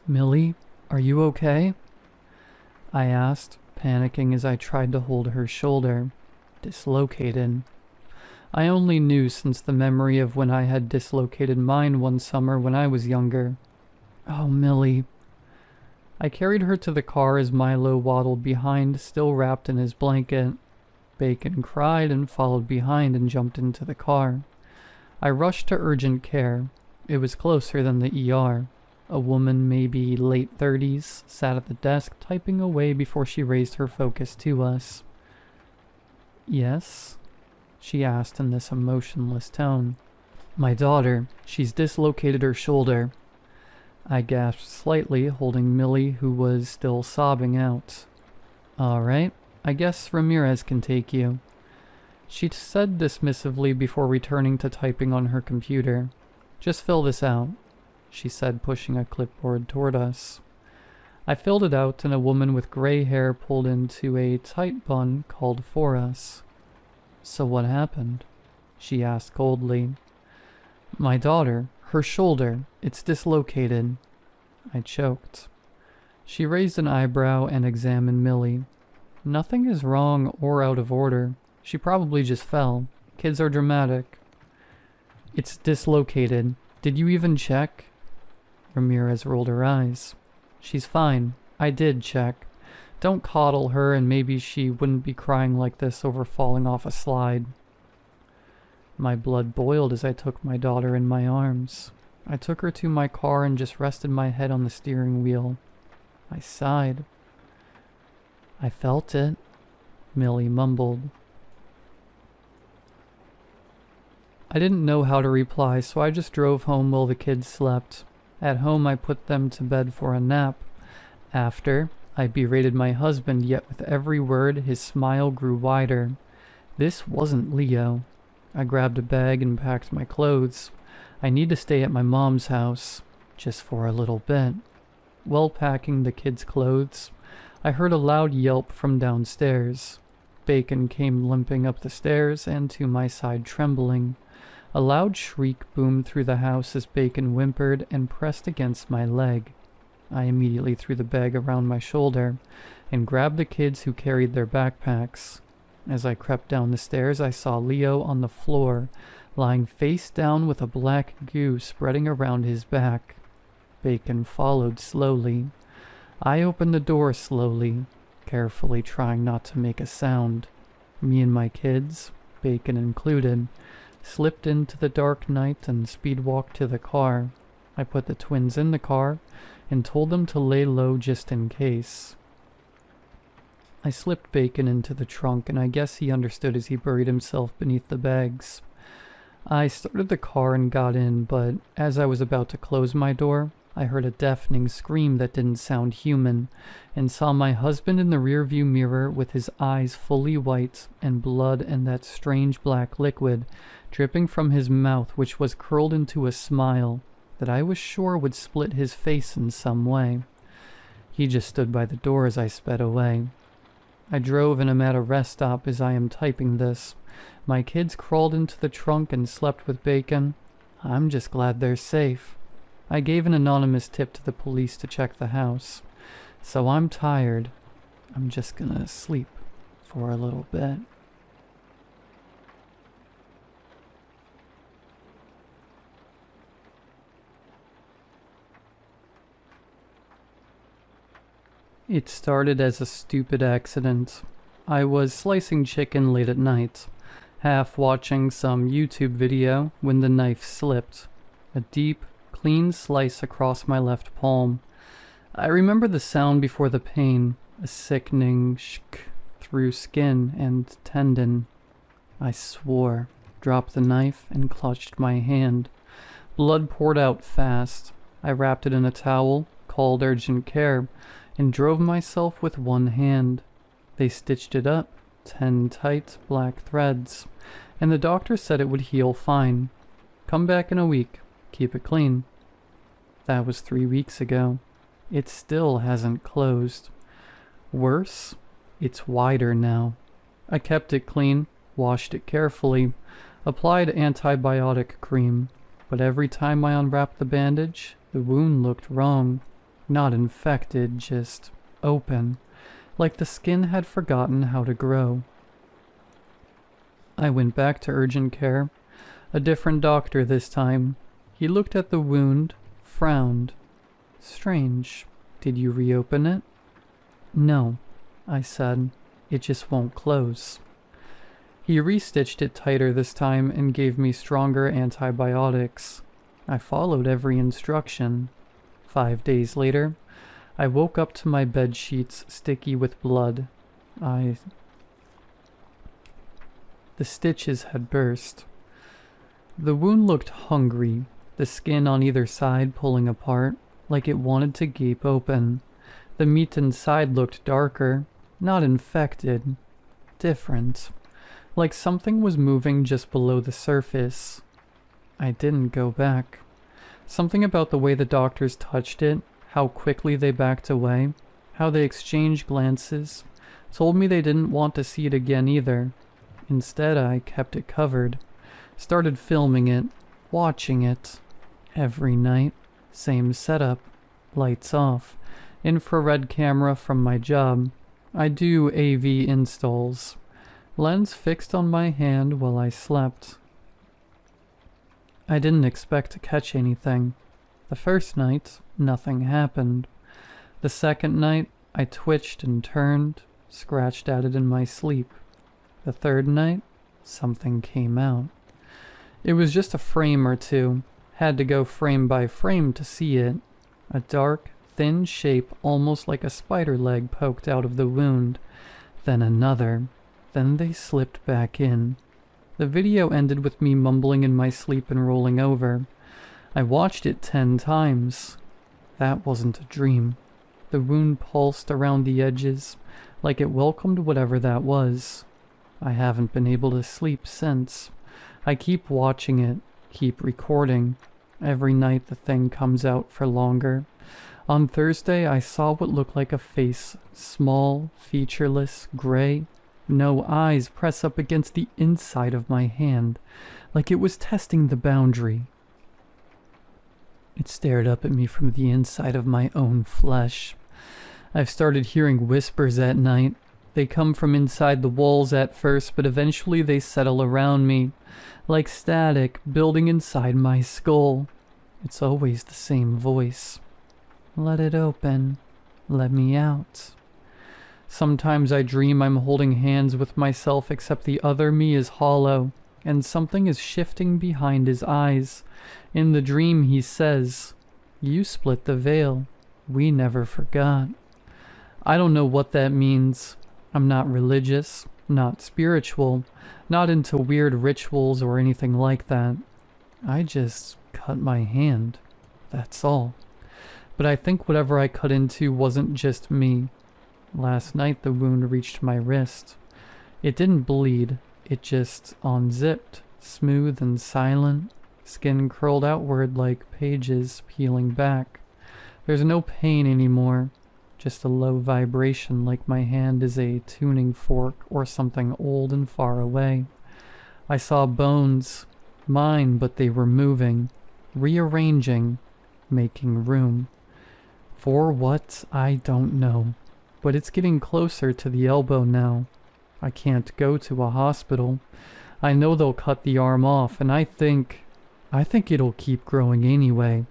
Millie, are you okay? I asked, panicking as I tried to hold her shoulder. Dislocated. I only knew since the memory of when I had dislocated mine one summer when I was younger. Oh, Millie. I carried her to the car as Milo waddled behind, still wrapped in his blanket. Bacon cried and followed behind and jumped into the car. I rushed to urgent care. It was closer than the ER. A woman, maybe late 30s, sat at the desk typing away before she raised her focus to us. Yes? She asked in this emotionless tone. My daughter. She's dislocated her shoulder. I gasped slightly, holding Millie, who was still sobbing out. All right. I guess Ramirez can take you. She said dismissively before returning to typing on her computer. Just fill this out, she said, pushing a clipboard toward us. I filled it out, and a woman with gray hair pulled into a tight bun called for us. "So what happened?" she asked coldly. "My daughter, her shoulder, it's dislocated." I choked. She raised an eyebrow and examined Millie. "Nothing is wrong or out of order. She probably just fell. Kids are dramatic." "It's dislocated. Did you even check?" Ramirez rolled her eyes. "She's fine. I did check. Don't coddle her, and maybe she wouldn't be crying like this over falling off a slide." My blood boiled as I took my daughter in my arms. I took her to my car and just rested my head on the steering wheel. I sighed. "I felt it," Millie mumbled. I didn't know how to reply, so I just drove home while the kids slept. At home, I put them to bed for a nap. After, I berated my husband, yet with every word, his smile grew wider. This wasn't Leo. I grabbed a bag and packed my clothes. I need to stay at my mom's house, just for a little bit. While packing the kids' clothes, I heard a loud yelp from downstairs. Bacon came limping up the stairs and to my side trembling. A loud shriek boomed through the house as Bacon whimpered and pressed against my leg. I immediately threw the bag around my shoulder and grabbed the kids who carried their backpacks. As I crept down the stairs, I saw Leo on the floor, lying face down with a black goo spreading around his back. Bacon followed slowly. I opened the door slowly, carefully trying not to make a sound. Me and my kids, Bacon included, slipped into the dark night and speed-walked to the car. I put the twins in the car and told them to lay low just in case. I slipped Bacon into the trunk, and I guess he understood as he buried himself beneath the bags. I started the car and got in, but as I was about to close my door, I heard a deafening scream that didn't sound human, and saw my husband in the rearview mirror with his eyes fully white and blood and that strange black liquid dripping from his mouth, which was curled into a smile that I was sure would split his face in some way. He just stood by the door as I sped away. I drove and am at a rest stop as I am typing this. My kids crawled into the trunk and slept with Bacon. I'm just glad they're safe. I gave an anonymous tip to the police to check the house. So I'm tired. I'm just gonna sleep for a little bit. It started as a stupid accident. I was slicing chicken late at night, half watching some YouTube video when the knife slipped. A deep, clean slice across my left palm. I remember the sound before the pain, a sickening shk through skin and tendon. I swore, dropped the knife, and clutched my hand. Blood poured out fast. I wrapped it in a towel, called urgent care, and drove myself with one hand. They stitched it up, 10 tight black threads, and the doctor said it would heal fine. Come back in a week, keep it clean. That was 3 weeks ago. It still hasn't closed. Worse, it's wider now. I kept it clean, washed it carefully, applied antibiotic cream, but every time I unwrapped the bandage, the wound looked wrong. Not infected, just open, like the skin had forgotten how to grow. I went back to urgent care. A different doctor this time. He looked at the wound, frowned. Strange. Did you reopen it? No, I said. It just won't close. He restitched it tighter this time and gave me stronger antibiotics. I followed every instruction. 5 days later, I woke up to my bed sheets sticky with blood. The stitches had burst. The wound looked hungry, the skin on either side pulling apart, like it wanted to gape open. The meat inside looked darker, not infected, different, like something was moving just below the surface. I didn't go back. Something about the way the doctors touched it, how quickly they backed away, how they exchanged glances, told me they didn't want to see it again either. Instead, I kept it covered, started filming it, watching it. Every night, same setup, lights off, infrared camera from my job. I do AV installs. Lens fixed on my hand while I slept. I didn't expect to catch anything. The first night, nothing happened. The second night, I twitched and turned, scratched at it in my sleep. The third night, something came out. It was just a frame or two. Had to go frame by frame to see it. A dark, thin shape almost like a spider leg poked out of the wound. Then another. Then they slipped back in. The video ended with me mumbling in my sleep and rolling over. I watched it 10 times. That wasn't a dream. The wound pulsed around the edges, like it welcomed whatever that was. I haven't been able to sleep since. I keep watching it, keep recording. Every night the thing comes out for longer. On Thursday I saw what looked like a face, small, featureless, gray. No eyes press up against the inside of my hand, like it was testing the boundary. It stared up at me from the inside of my own flesh. I've started hearing whispers at night. They come from inside the walls at first, but eventually they settle around me, like static building inside my skull. It's always the same voice. Let it open. Let me out. Sometimes I dream I'm holding hands with myself, except the other me is hollow, and something is shifting behind his eyes. In the dream he says, "You split the veil. We never forgot." I don't know what that means. I'm not religious, not spiritual, not into weird rituals or anything like that. I just cut my hand. That's all. But I think whatever I cut into wasn't just me. Last night the wound reached my wrist. It didn't bleed, it just unzipped, smooth and silent, skin curled outward like pages peeling back. There's no pain anymore, just a low vibration like my hand is a tuning fork or something old and far away. I saw bones, mine, but they were moving, rearranging, making room. For what, I don't know. But it's getting closer to the elbow now. I can't go to a hospital. I know they'll cut the arm off, and I think it'll keep growing anyway.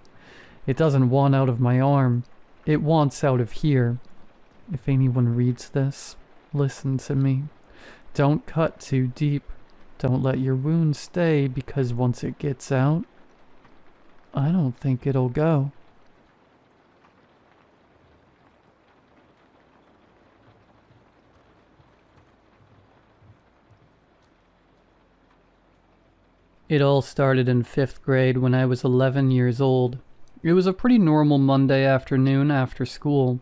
It doesn't want out of my arm. It wants out of here. If anyone reads this, listen to me. Don't cut too deep. Don't let your wound stay, because once it gets out, I don't think it'll go. It all started in 5th grade when I was 11 years old. It was a pretty normal Monday afternoon after school.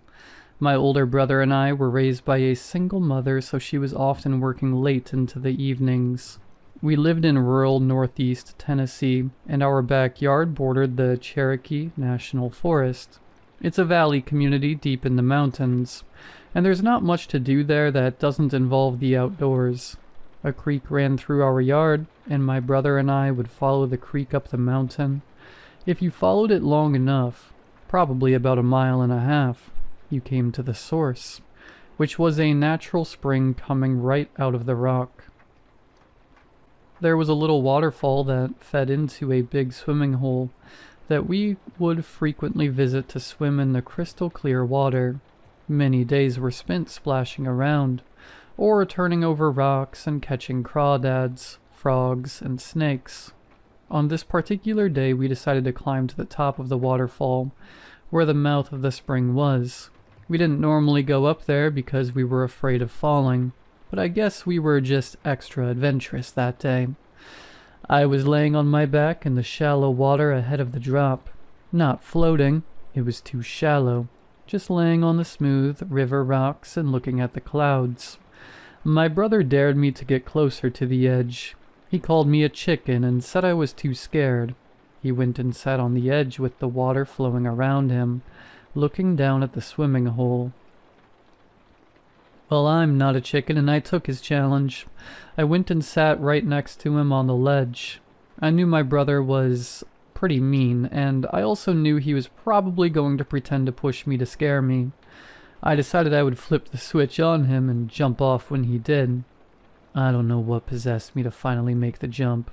My older brother and I were raised by a single mother, so she was often working late into the evenings. We lived in rural northeast Tennessee, and our backyard bordered the Cherokee National Forest. It's a valley community deep in the mountains, and there's not much to do there that doesn't involve the outdoors. A creek ran through our yard, and my brother and I would follow the creek up the mountain. If you followed it long enough, probably about 1.5 miles, you came to the source, which was a natural spring coming right out of the rock. There was a little waterfall that fed into a big swimming hole that we would frequently visit to swim in the crystal clear water. Many days were spent splashing around, or turning over rocks and catching crawdads, frogs, and snakes. On this particular day, we decided to climb to the top of the waterfall, where the mouth of the spring was. We didn't normally go up there because we were afraid of falling, but I guess we were just extra adventurous that day. I was laying on my back in the shallow water ahead of the drop. Not floating, it was too shallow, just laying on the smooth river rocks and looking at the clouds. My brother dared me to get closer to the edge. He called me a chicken and said I was too scared. He went and sat on the edge with the water flowing around him, looking down at the swimming hole. Well, I'm not a chicken, and I took his challenge. I went and sat right next to him on the ledge. I knew my brother was pretty mean, and I also knew he was probably going to pretend to push me to scare me. I decided I would flip the switch on him and jump off when he did. I don't know what possessed me to finally make the jump,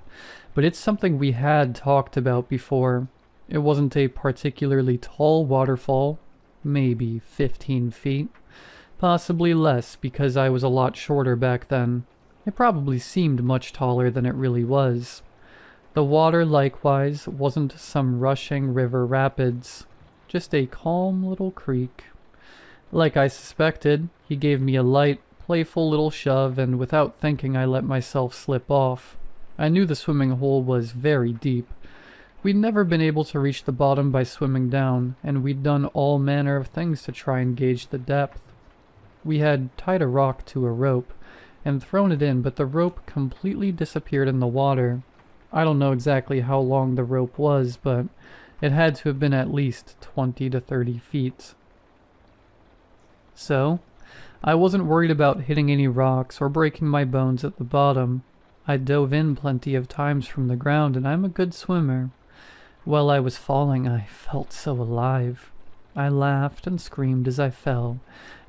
but it's something we had talked about before. It wasn't a particularly tall waterfall, maybe 15 feet. Possibly less because I was a lot shorter back then. It probably seemed much taller than it really was. The water, likewise, wasn't some rushing river rapids, just a calm little creek. Like I suspected, he gave me a light, playful little shove, and without thinking I let myself slip off. I knew the swimming hole was very deep. We'd never been able to reach the bottom by swimming down, and we'd done all manner of things to try and gauge the depth. We had tied a rock to a rope and thrown it in, but the rope completely disappeared in the water. I don't know exactly how long the rope was, but it had to have been at least 20 to 30 feet. So, I wasn't worried about hitting any rocks or breaking my bones at the bottom. I dove in plenty of times from the ground, and I'm a good swimmer. While I was falling, I felt so alive. I laughed and screamed as I fell,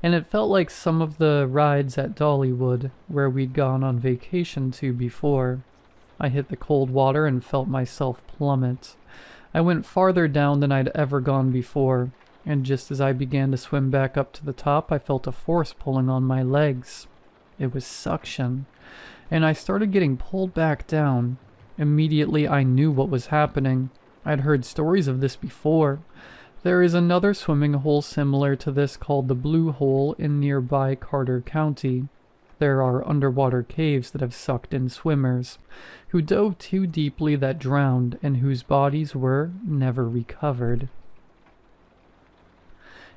and it felt like some of the rides at Dollywood, where we'd gone on vacation to before. I hit the cold water and felt myself plummet. I went farther down than I'd ever gone before, and just as I began to swim back up to the top, I felt a force pulling on my legs. It was suction, and I started getting pulled back down. Immediately I knew what was happening. I'd heard stories of this before. There is another swimming hole similar to this called the Blue Hole in nearby Carter County. There are underwater caves that have sucked in swimmers, who dove too deeply that drowned and whose bodies were never recovered.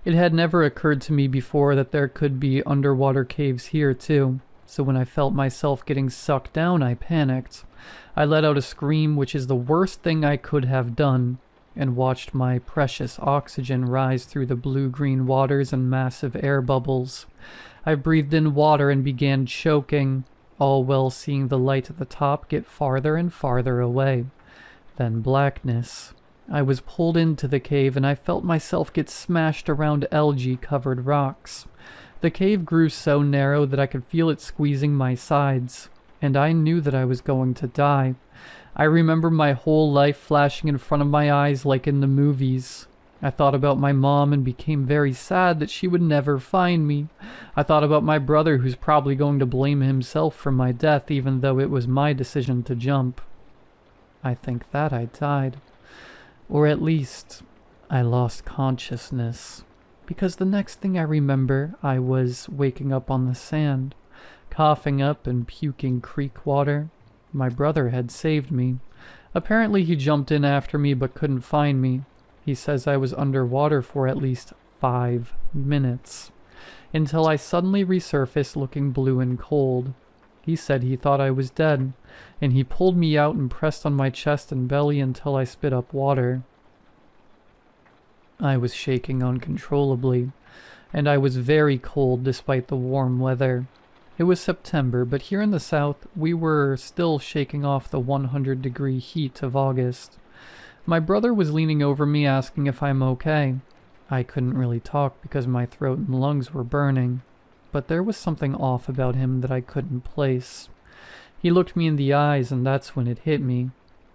It had never occurred to me before that there could be underwater caves here too, so when I felt myself getting sucked down, I panicked. I let out a scream, which is the worst thing I could have done, and watched my precious oxygen rise through the blue-green waters and massive air bubbles. I breathed in water and began choking, all while seeing the light at the top get farther and farther away. Then blackness. I was pulled into the cave, and I felt myself get smashed around algae-covered rocks. The cave grew so narrow that I could feel it squeezing my sides, and I knew that I was going to die. I remember my whole life flashing in front of my eyes like in the movies. I thought about my mom and became very sad that she would never find me. I thought about my brother, who's probably going to blame himself for my death even though it was my decision to jump. I think that I died. Or at least, I lost consciousness. Because the next thing I remember, I was waking up on the sand, coughing up and puking creek water. My brother had saved me. Apparently he jumped in after me but couldn't find me. He says I was underwater for at least 5 minutes, until I suddenly resurfaced looking blue and cold. He said he thought I was dead, and he pulled me out and pressed on my chest and belly until I spit up water. I was shaking uncontrollably, and I was very cold despite the warm weather. It was September, but here in the south, we were still shaking off the 100-degree heat of August. My brother was leaning over me asking if I'm okay. I couldn't really talk because my throat and lungs were burning, but there was something off about him that I couldn't place. He looked me in the eyes, and that's when it hit me.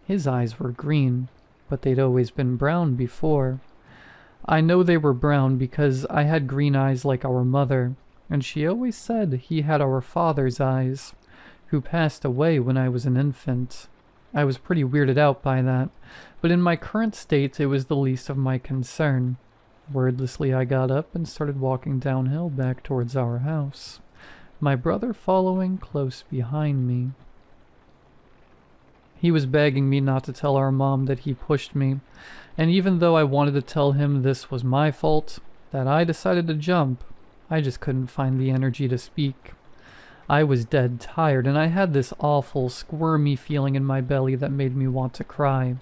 His eyes were green, but they'd always been brown before. I know they were brown because I had green eyes like our mother, and she always said he had our father's eyes, who passed away when I was an infant. I was pretty weirded out by that, but in my current state it was the least of my concern. Wordlessly I got up and started walking downhill back towards our house, my brother following close behind me. He was begging me not to tell our mom that he pushed me, and even though I wanted to tell him this was my fault, that I decided to jump, I just couldn't find the energy to speak. I was dead tired, and I had this awful, squirmy feeling in my belly that made me want to cry.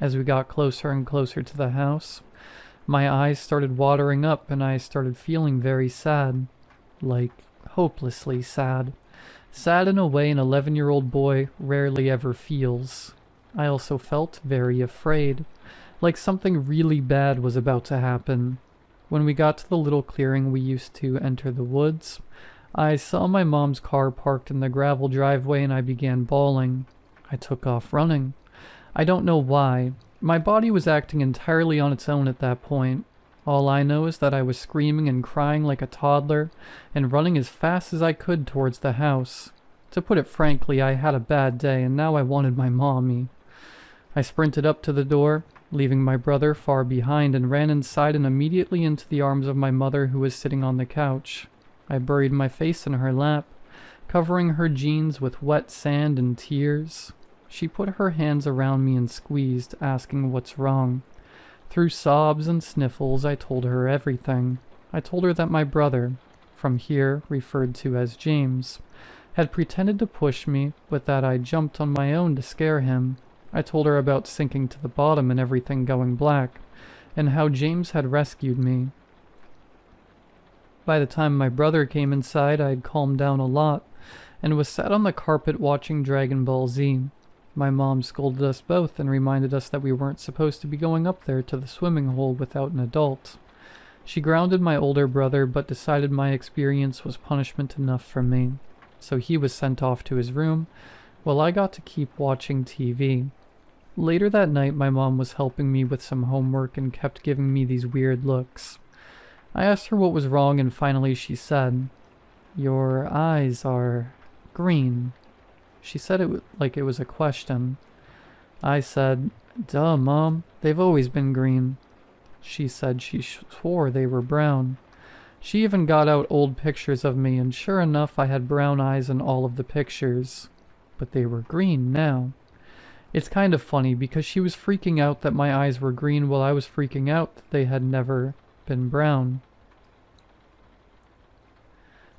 As we got closer and closer to the house, My eyes started watering up and I started feeling very sad. Like, hopelessly sad. Sad in a way an 11-year-old boy rarely ever feels. I also felt very afraid, like something really bad was about to happen. When we got to the little clearing we used to enter the woods, I saw my mom's car parked in the gravel driveway and I began bawling. I took off running. I don't know why. My body was acting entirely on its own at that point. All I know is that I was screaming and crying like a toddler and running as fast as I could towards the house. To put it frankly, I had a bad day and now I wanted my mommy. I sprinted up to the door, leaving my brother far behind, and ran inside and immediately into the arms of my mother who was sitting on the couch. I buried my face in her lap, covering her jeans with wet sand and tears. She put her hands around me and squeezed, asking what's wrong. Through sobs and sniffles, I told her everything. I told her that my brother, from here referred to as James, had pretended to push me, but that I jumped on my own to scare him. I told her about sinking to the bottom and everything going black, and how James had rescued me. By the time my brother came inside, I had calmed down a lot, and was sat on the carpet watching Dragon Ball Z. My mom scolded us both and reminded us that we weren't supposed to be going up there to the swimming hole without an adult. She grounded my older brother, but decided my experience was punishment enough for me, so he was sent off to his room, while I got to keep watching TV. Later that night, my mom was helping me with some homework and kept giving me these weird looks. I asked her what was wrong, and finally she said, "Your eyes are green." She said it like it was a question. I said, "Duh, Mom, they've always been green." She said she swore they were brown. She even got out old pictures of me, and sure enough, I had brown eyes in all of the pictures. But they were green now. It's kind of funny because she was freaking out that my eyes were green while I was freaking out that they had never been brown.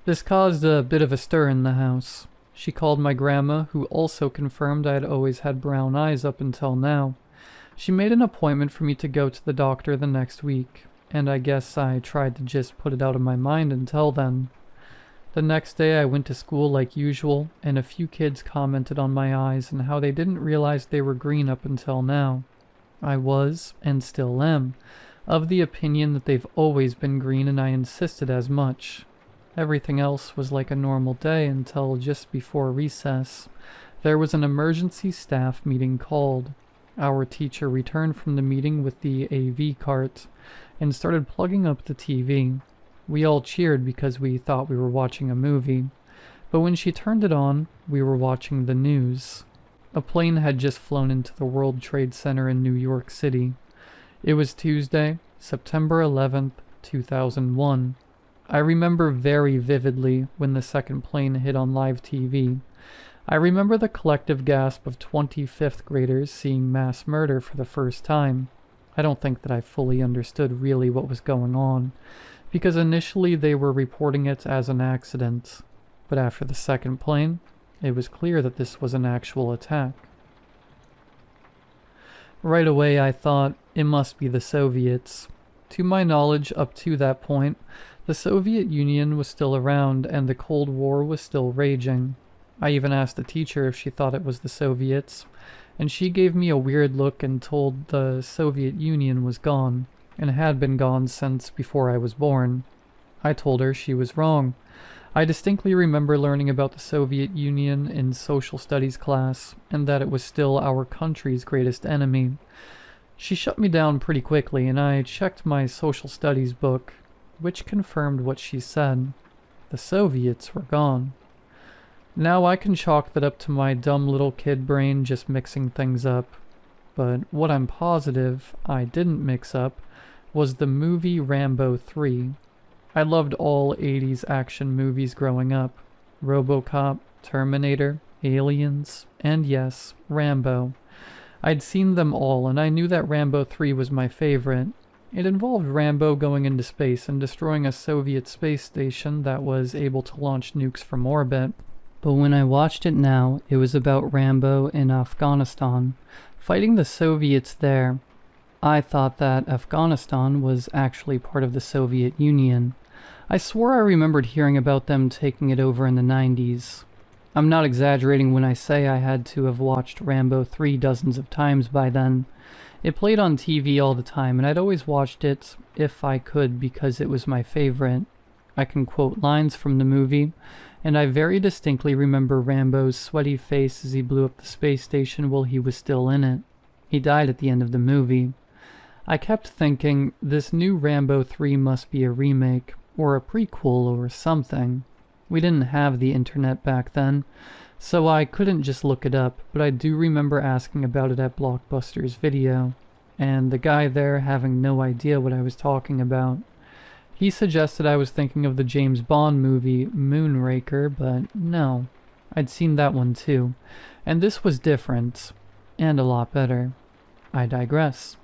This caused a bit of a stir in the house. She called my grandma, who also confirmed I had always had brown eyes up until now. She made an appointment for me to go to the doctor the next week, and I guess I tried to just put it out of my mind until then. The next day I went to school like usual, and a few kids commented on my eyes and how they didn't realize they were green up until now. I was, and still am, of the opinion that they've always been green, and I insisted as much. Everything else was like a normal day until just before recess. There was an emergency staff meeting called. Our teacher returned from the meeting with the AV cart and started plugging up the TV. We all cheered because we thought we were watching a movie, but when she turned it on, we were watching the news. A plane had just flown into the World Trade Center in New York City. It was Tuesday, September 11th, 2001. I remember very vividly when the second plane hit on live TV. I remember the collective gasp of 25th graders seeing mass murder for the first time. I don't think that I fully understood really what was going on, because initially they were reporting it as an accident, but after the second plane, it was clear that this was an actual attack. Right away I thought, it must be the Soviets. To my knowledge, up to that point, the Soviet Union was still around and the Cold War was still raging. I even asked the teacher if she thought it was the Soviets, and she gave me a weird look and told the Soviet Union was gone, and had been gone since before I was born. I told her she was wrong. I distinctly remember learning about the Soviet Union in social studies class, and that it was still our country's greatest enemy. She shut me down pretty quickly, and I checked my social studies book, which confirmed what she said. The Soviets were gone. Now I can chalk that up to my dumb little kid brain just mixing things up. But what I'm positive I didn't mix up was the movie Rambo 3. I loved all 80s action movies growing up. RoboCop, Terminator, Aliens, and yes, Rambo. I'd seen them all, and I knew that Rambo 3 was my favorite. It involved Rambo going into space and destroying a Soviet space station that was able to launch nukes from orbit. But when I watched it now, it was about Rambo in Afghanistan, fighting the Soviets there. I thought that Afghanistan was actually part of the Soviet Union. I swore I remembered hearing about them taking it over in the 90s. I'm not exaggerating when I say I had to have watched Rambo 3 dozens of times by then. It played on TV all the time, and I'd always watched it if I could because it was my favorite. I can quote lines from the movie, and I very distinctly remember Rambo's sweaty face as he blew up the space station while he was still in it. He died at the end of the movie. I kept thinking, this new Rambo 3 must be a remake, or a prequel, or something. We didn't have the internet back then, so I couldn't just look it up, but I do remember asking about it at Blockbuster's Video, and the guy there having no idea what I was talking about. He suggested I was thinking of the James Bond movie Moonraker, but no. I'd seen that one too, and this was different, and a lot better. I digress.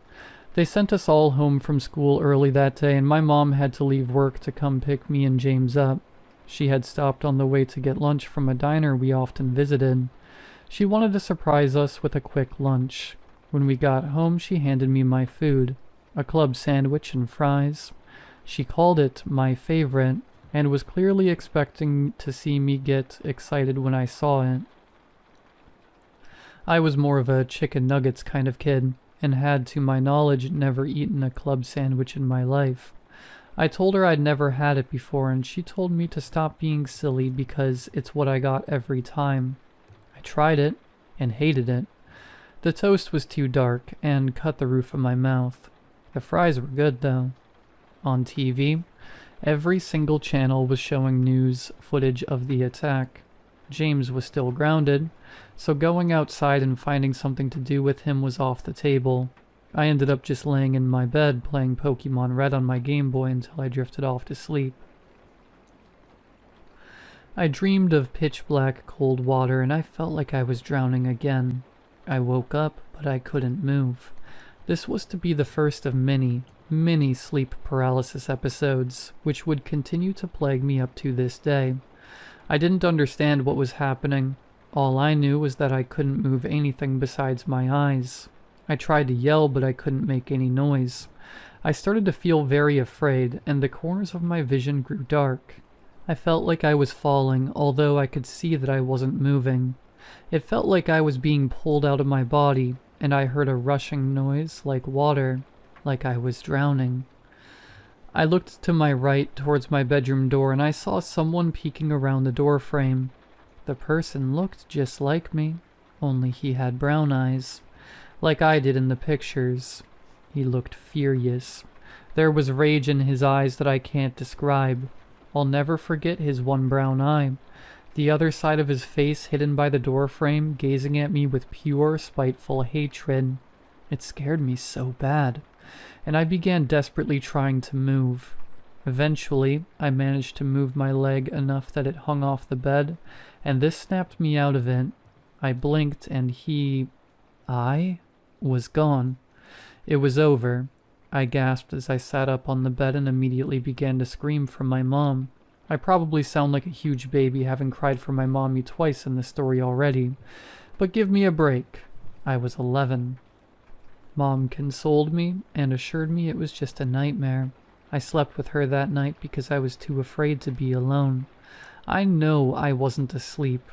They sent us all home from school early that day, and my mom had to leave work to come pick me and James up. She had stopped on the way to get lunch from a diner we often visited. She wanted to surprise us with a quick lunch. When we got home, she handed me my food, a club sandwich and fries. She called it my favorite, and was clearly expecting to see me get excited when I saw it. I was more of a chicken nuggets kind of kid, and had, to my knowledge, never eaten a club sandwich in my life. I told her I'd never had it before, and she told me to stop being silly because it's what I got every time. I tried it, and hated it. The toast was too dark, and cut the roof of my mouth. The fries were good, though. On TV, every single channel was showing news footage of the attack. James was still grounded, so going outside and finding something to do with him was off the table. I ended up just laying in my bed playing Pokemon Red on my Game Boy until I drifted off to sleep. I dreamed of pitch black cold water, and I felt like I was drowning again. I woke up, but I couldn't move. This was to be the first of many sleep paralysis episodes, which would continue to plague me up to this day. I didn't understand what was happening. All I knew was that I couldn't move anything besides my eyes. I tried to yell, but I couldn't make any noise. I started to feel very afraid, and the corners of my vision grew dark. I felt like I was falling, although I could see that I wasn't moving. It felt like I was being pulled out of my body, and I heard a rushing noise like water, like I was drowning. I looked to my right towards my bedroom door, and I saw someone peeking around the door frame. The person looked just like me, only he had brown eyes, like I did in the pictures. He looked furious. There was rage in his eyes that I can't describe. I'll never forget his one brown eye, the other side of his face hidden by the door frame, gazing at me with pure, spiteful hatred. It scared me so bad, and I began desperately trying to move. Eventually, I managed to move my leg enough that it hung off the bed, and this snapped me out of it. I blinked, and I was gone. It was over. I gasped as I sat up on the bed and immediately began to scream for my mom. I probably sound like a huge baby, having cried for my mommy twice in the story already. But give me a break. I was 11. Mom consoled me and assured me it was just a nightmare. I slept with her that night because I was too afraid to be alone. I know I wasn't asleep.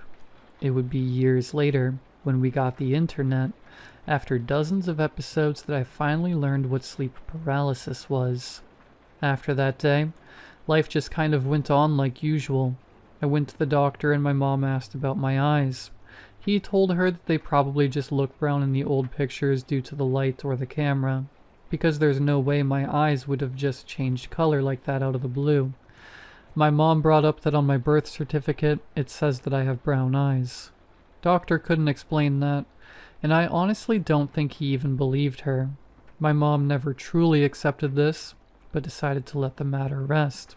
It would be years later, when we got the internet, after dozens of episodes, that I finally learned what sleep paralysis was. After that day, life just kind of went on like usual. I went to the doctor and my mom asked about my eyes. He told her that they probably just look brown in the old pictures due to the light or the camera, because there's no way my eyes would have just changed color like that out of the blue. My mom brought up that on my birth certificate it says that I have brown eyes. Doctor couldn't explain that, and I honestly don't think he even believed her. My mom never truly accepted this, but decided to let the matter rest.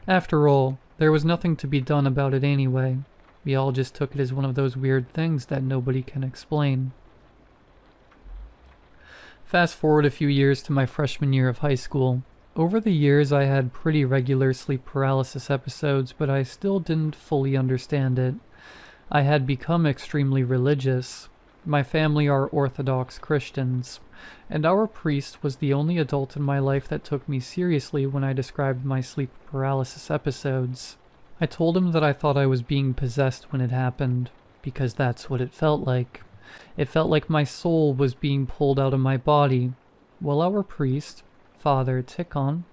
After all, there was nothing to be done about it anyway. We all just took it as one of those weird things that nobody can explain. Fast forward a few years to my freshman year of high school. Over the years I had pretty regular sleep paralysis episodes, but I still didn't fully understand it. I had become extremely religious. My family are Orthodox Christians, and our priest was the only adult in my life that took me seriously when I described my sleep paralysis episodes. I told him that I thought I was being possessed when it happened, because that's what it felt like. It felt like my soul was being pulled out of my body. Well, our priest, Father Tikhon,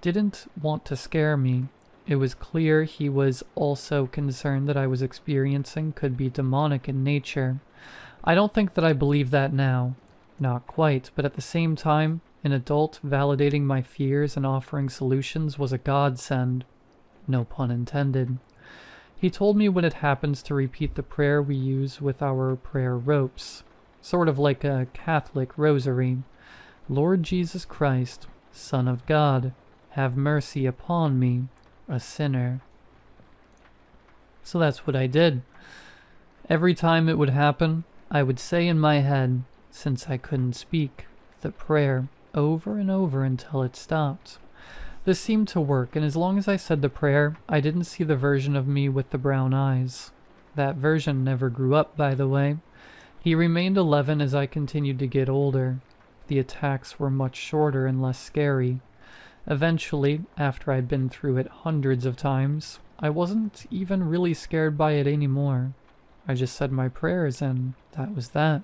didn't want to scare me. It was clear he was also concerned that I was experiencing could be demonic in nature. I don't think that I believe that now. Not quite, but at the same time, an adult validating my fears and offering solutions was a godsend. No pun intended. He told me when it happens to repeat the prayer we use with our prayer ropes, sort of like a Catholic rosary. Lord Jesus Christ, Son of God, have mercy upon me, a sinner. So that's what I did. Every time it would happen, I would say in my head, since I couldn't speak, the prayer over and over until it stopped. This seemed to work, and as long as I said the prayer, I didn't see the version of me with the brown eyes. That version never grew up, by the way. He remained 11 as I continued to get older. The attacks were much shorter and less scary. Eventually, after I'd been through it hundreds of times, I wasn't even really scared by it anymore. I just said my prayers and that was that.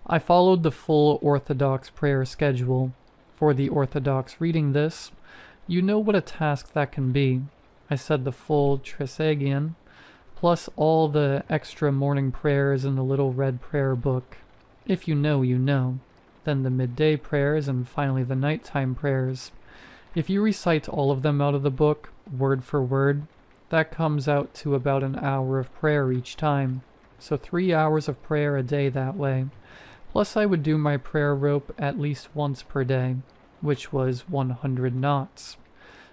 I followed the full Orthodox prayer schedule. For the Orthodox reading this, you know what a task that can be. I said the full Trisagion, plus all the extra morning prayers in the little red prayer book. If you know, you know. Then the midday prayers and finally the nighttime prayers. If you recite all of them out of the book, word for word, that comes out to about an hour of prayer each time. So 3 hours of prayer a day that way. Plus I would do my prayer rope at least once per day, which was 100 knots.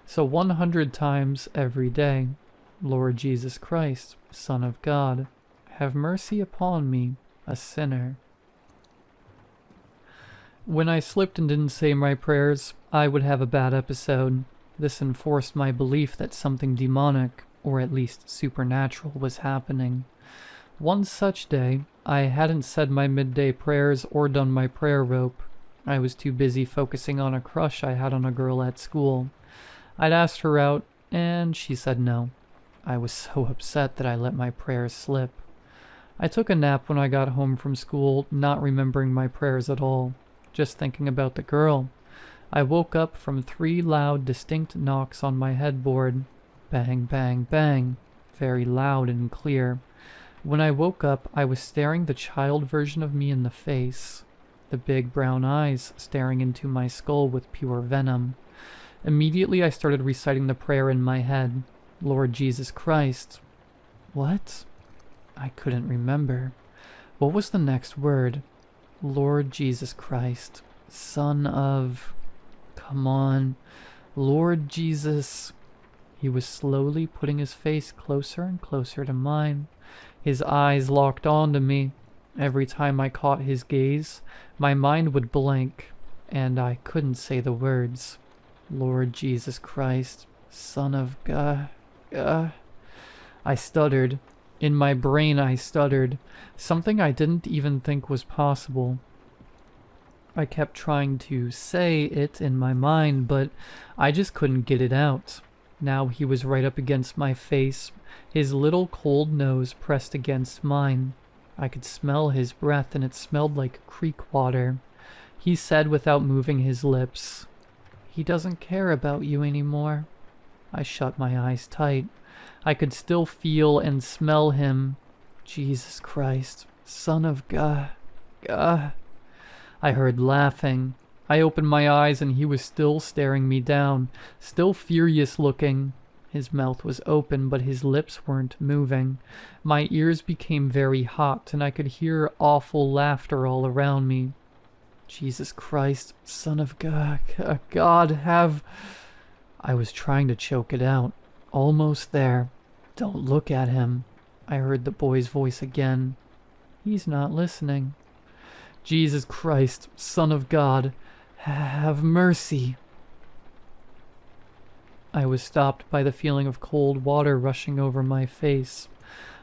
So 100 times every day. Lord Jesus Christ, Son of God, have mercy upon me, a sinner. When I slipped and didn't say my prayers, I would have a bad episode. This enforced my belief that something demonic, or at least supernatural, was happening. One such day, I hadn't said my midday prayers or done my prayer rope. I was too busy focusing on a crush I had on a girl at school. I'd asked her out, and she said no. I was so upset that I let my prayers slip. I took a nap when I got home from school, not remembering my prayers at all, just thinking about the girl. I woke up from 3 loud, distinct knocks on my headboard. Bang, bang, bang. Very loud and clear. When I woke up, I was staring the child version of me in the face. The big brown eyes staring into my skull with pure venom. Immediately I started reciting the prayer in my head. Lord Jesus Christ. What? I couldn't remember. What was the next word? Lord Jesus Christ, Son of... Come on. Lord Jesus... He was slowly putting his face closer and closer to mine. His eyes locked onto me. Every time I caught his gaze, my mind would blank, and I couldn't say the words. Lord Jesus Christ, Son of God... I stuttered. In my brain I stuttered. Something I didn't even think was possible. I kept trying to say it in my mind, but I just couldn't get it out. Now he was right up against my face, his little cold nose pressed against mine. I could smell his breath, and it smelled like creek water. He said without moving his lips, "He doesn't care about you anymore." I shut my eyes tight. I could still feel and smell him. Jesus Christ, Son of God. I heard laughing. I opened my eyes and he was still staring me down, still furious looking. His mouth was open, but his lips weren't moving. My ears became very hot, and I could hear awful laughter all around me. Jesus Christ, Son of God, God, have... I was trying to choke it out. Almost there. Don't look at him. I heard the boy's voice again. He's not listening. Jesus Christ, Son of God, have mercy. I was stopped by the feeling of cold water rushing over my face.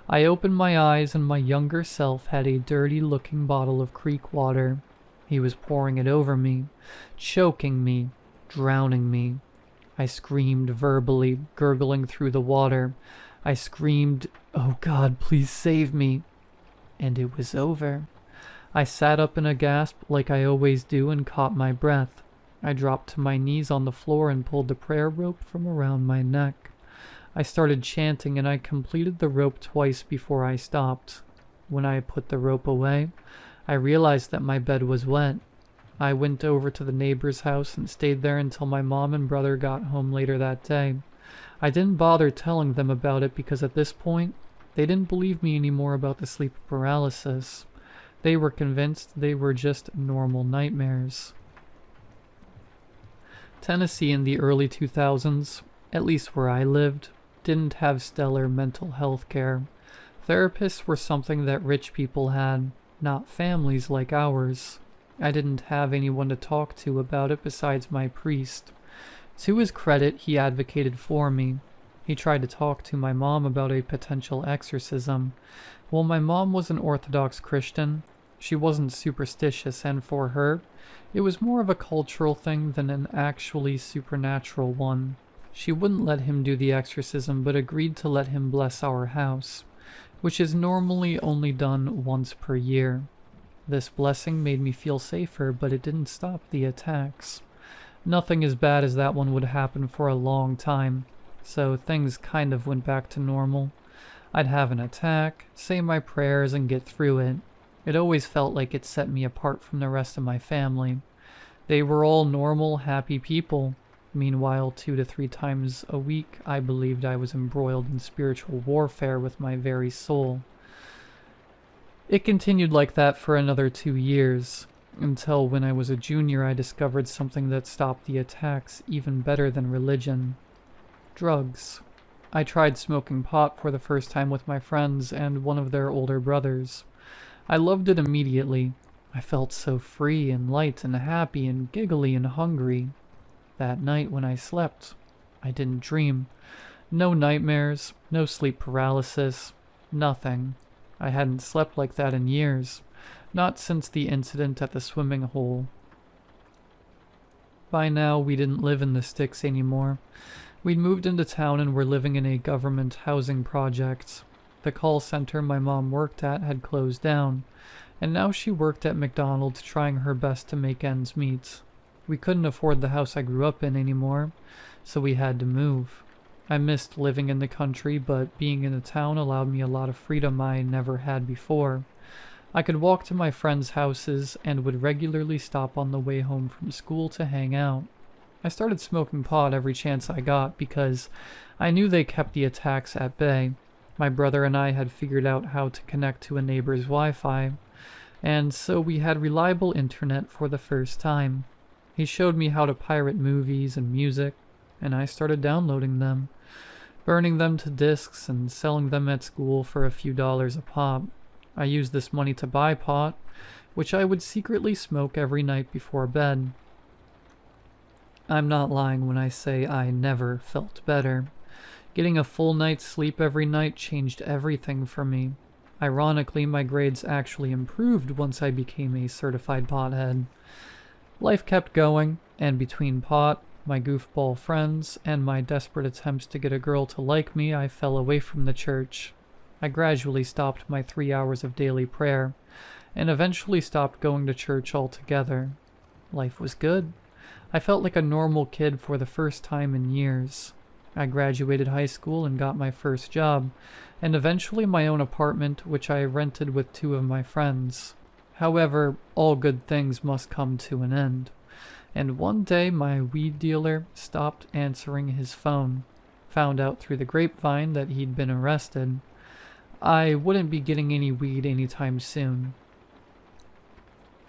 I opened my eyes and my younger self had a dirty-looking bottle of creek water. He was pouring it over me, choking me, drowning me. I screamed verbally, gurgling through the water. I screamed, "Oh God, please save me." And it was over. I sat up in a gasp like I always do and caught my breath. I dropped to my knees on the floor and pulled the prayer rope from around my neck. I started chanting and I completed the rope twice before I stopped. When I put the rope away, I realized that my bed was wet. I went over to the neighbor's house and stayed there until my mom and brother got home later that day. I didn't bother telling them about it because at this point, they didn't believe me anymore about the sleep paralysis. They were convinced they were just normal nightmares. Tennessee in the early 2000s, at least where I lived, didn't have stellar mental health care. Therapists were something that rich people had, not families like ours. I didn't have anyone to talk to about it besides my priest. To his credit, he advocated for me. He tried to talk to my mom about a potential exorcism. Well, my mom was an Orthodox Christian. She wasn't superstitious, and for her, it was more of a cultural thing than an actually supernatural one. She wouldn't let him do the exorcism, but agreed to let him bless our house, which is normally only done once per year. This blessing made me feel safer, but it didn't stop the attacks. Nothing as bad as that one would happen for a long time, so things kind of went back to normal. I'd have an attack, say my prayers, and get through it. It always felt like it set me apart from the rest of my family. They were all normal, happy people. Meanwhile, 2 to 3 times a week, I believed I was embroiled in spiritual warfare with my very soul. It continued like that for another 2 years, until when I was a junior I discovered something that stopped the attacks even better than religion. Drugs. I tried smoking pot for the first time with my friends and one of their older brothers. I loved it immediately. I felt so free and light and happy and giggly and hungry. That night when I slept, I didn't dream. No nightmares, no sleep paralysis, nothing. I hadn't slept like that in years, not since the incident at the swimming hole. By now, we didn't live in the sticks anymore. We'd moved into town and were living in a government housing project. The call center my mom worked at had closed down, and now she worked at McDonald's trying her best to make ends meet. We couldn't afford the house I grew up in anymore, so we had to move. I missed living in the country, but being in the town allowed me a lot of freedom I never had before. I could walk to my friends' houses and would regularly stop on the way home from school to hang out. I started smoking pot every chance I got because I knew they kept the attacks at bay. My brother and I had figured out how to connect to a neighbor's Wi-Fi, and so we had reliable internet for the first time. He showed me how to pirate movies and music, and I started downloading them, burning them to discs and selling them at school for a few dollars a pop. I used this money to buy pot, which I would secretly smoke every night before bed. I'm not lying when I say I never felt better. Getting a full night's sleep every night changed everything for me. Ironically, my grades actually improved once I became a certified pothead. Life kept going, and between pot, my goofball friends, and my desperate attempts to get a girl to like me, I fell away from the church. I gradually stopped my 3 hours of daily prayer, and eventually stopped going to church altogether. Life was good. I felt like a normal kid for the first time in years. I graduated high school and got my first job, and eventually my own apartment, which I rented with 2 of my friends. However, all good things must come to an end, and one day my weed dealer stopped answering his phone. Found out through the grapevine that he'd been arrested. I wouldn't be getting any weed anytime soon.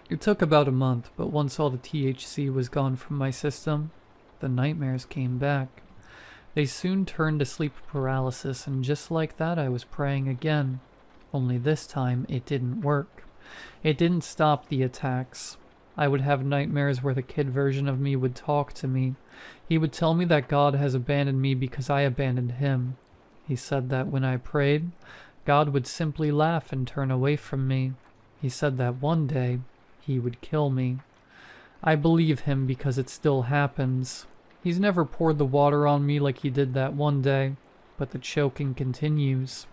It took about a month, but once all the THC was gone from my system, the nightmares came back. They soon turned to sleep paralysis, and just like that I was praying again. Only this time it didn't work. It didn't stop the attacks. I would have nightmares where the kid version of me would talk to me. He would tell me that God has abandoned me because I abandoned him. He said that when I prayed, God would simply laugh and turn away from me. He said that one day he would kill me. I believe him because it still happens. He's never poured the water on me like he did that one day, but the choking continues.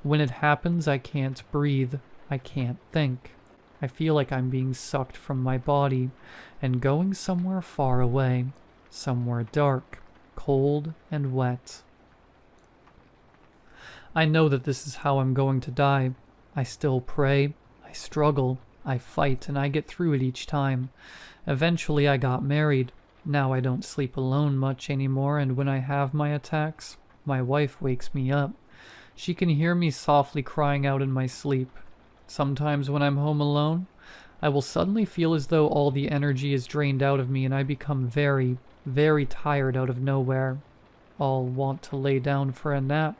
When it happens, I can't breathe. I can't think. I feel like I'm being sucked from my body and going somewhere far away, somewhere dark, cold, and wet. I know that this is how I'm going to die. I still pray, I struggle, I fight, and I get through it each time. Eventually I got married. Now I don't sleep alone much anymore, and when I have my attacks, my wife wakes me up. She can hear me softly crying out in my sleep. Sometimes when I'm home alone, I will suddenly feel as though all the energy is drained out of me and I become very, very tired out of nowhere. I'll want to lay down for a nap,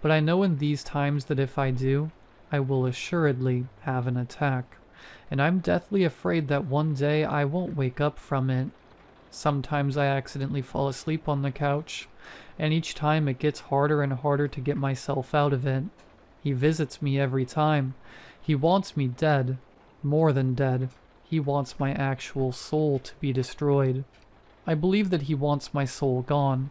but I know in these times that if I do, I will assuredly have an attack, and I'm deathly afraid that one day I won't wake up from it. Sometimes I accidentally fall asleep on the couch, and each time it gets harder and harder to get myself out of it. He visits me every time. He wants me dead. More than dead. He wants my actual soul to be destroyed. I believe that he wants my soul gone,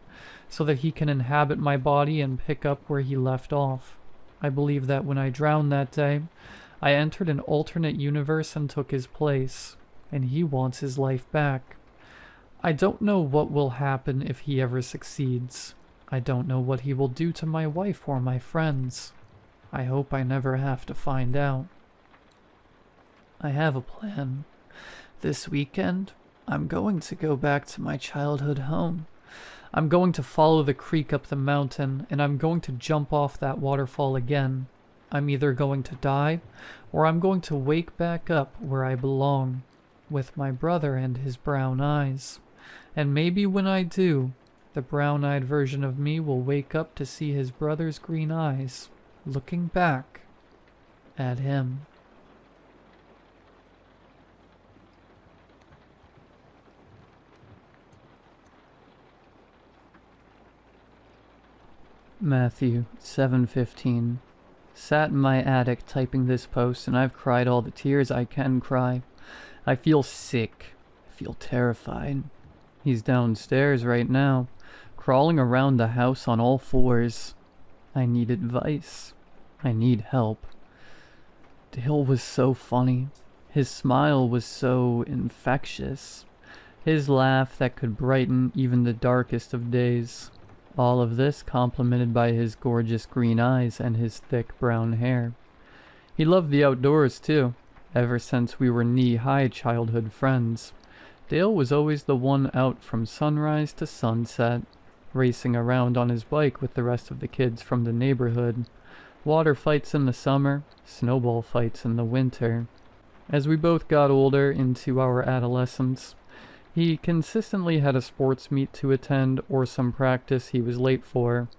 so that he can inhabit my body and pick up where he left off. I believe that when I drowned that day, I entered an alternate universe and took his place, and he wants his life back. I don't know what will happen if he ever succeeds. I don't know what he will do to my wife or my friends. I hope I never have to find out. I have a plan. This weekend, I'm going to go back to my childhood home. I'm going to follow the creek up the mountain, and I'm going to jump off that waterfall again. I'm either going to die, or I'm going to wake back up where I belong, with my brother and his brown eyes. And maybe when I do, the brown-eyed version of me will wake up to see his brother's green eyes, looking back at him. Matthew 7:15. Sat in my attic typing this post, and I've cried all the tears I can cry. I feel sick. I feel terrified. He's downstairs right now, crawling around the house on all fours. I need advice. I need help. Dale was so funny. His smile was so infectious. His laugh that could brighten even the darkest of days. All of this complemented by his gorgeous green eyes and his thick brown hair. He loved the outdoors too, ever since we were knee-high childhood friends. Dale was always the one out from sunrise to sunset, racing around on his bike with the rest of the kids from the neighborhood. Water fights in the summer, snowball fights in the winter. As we both got older into our adolescence, he consistently had a sports meet to attend or some practice he was late for,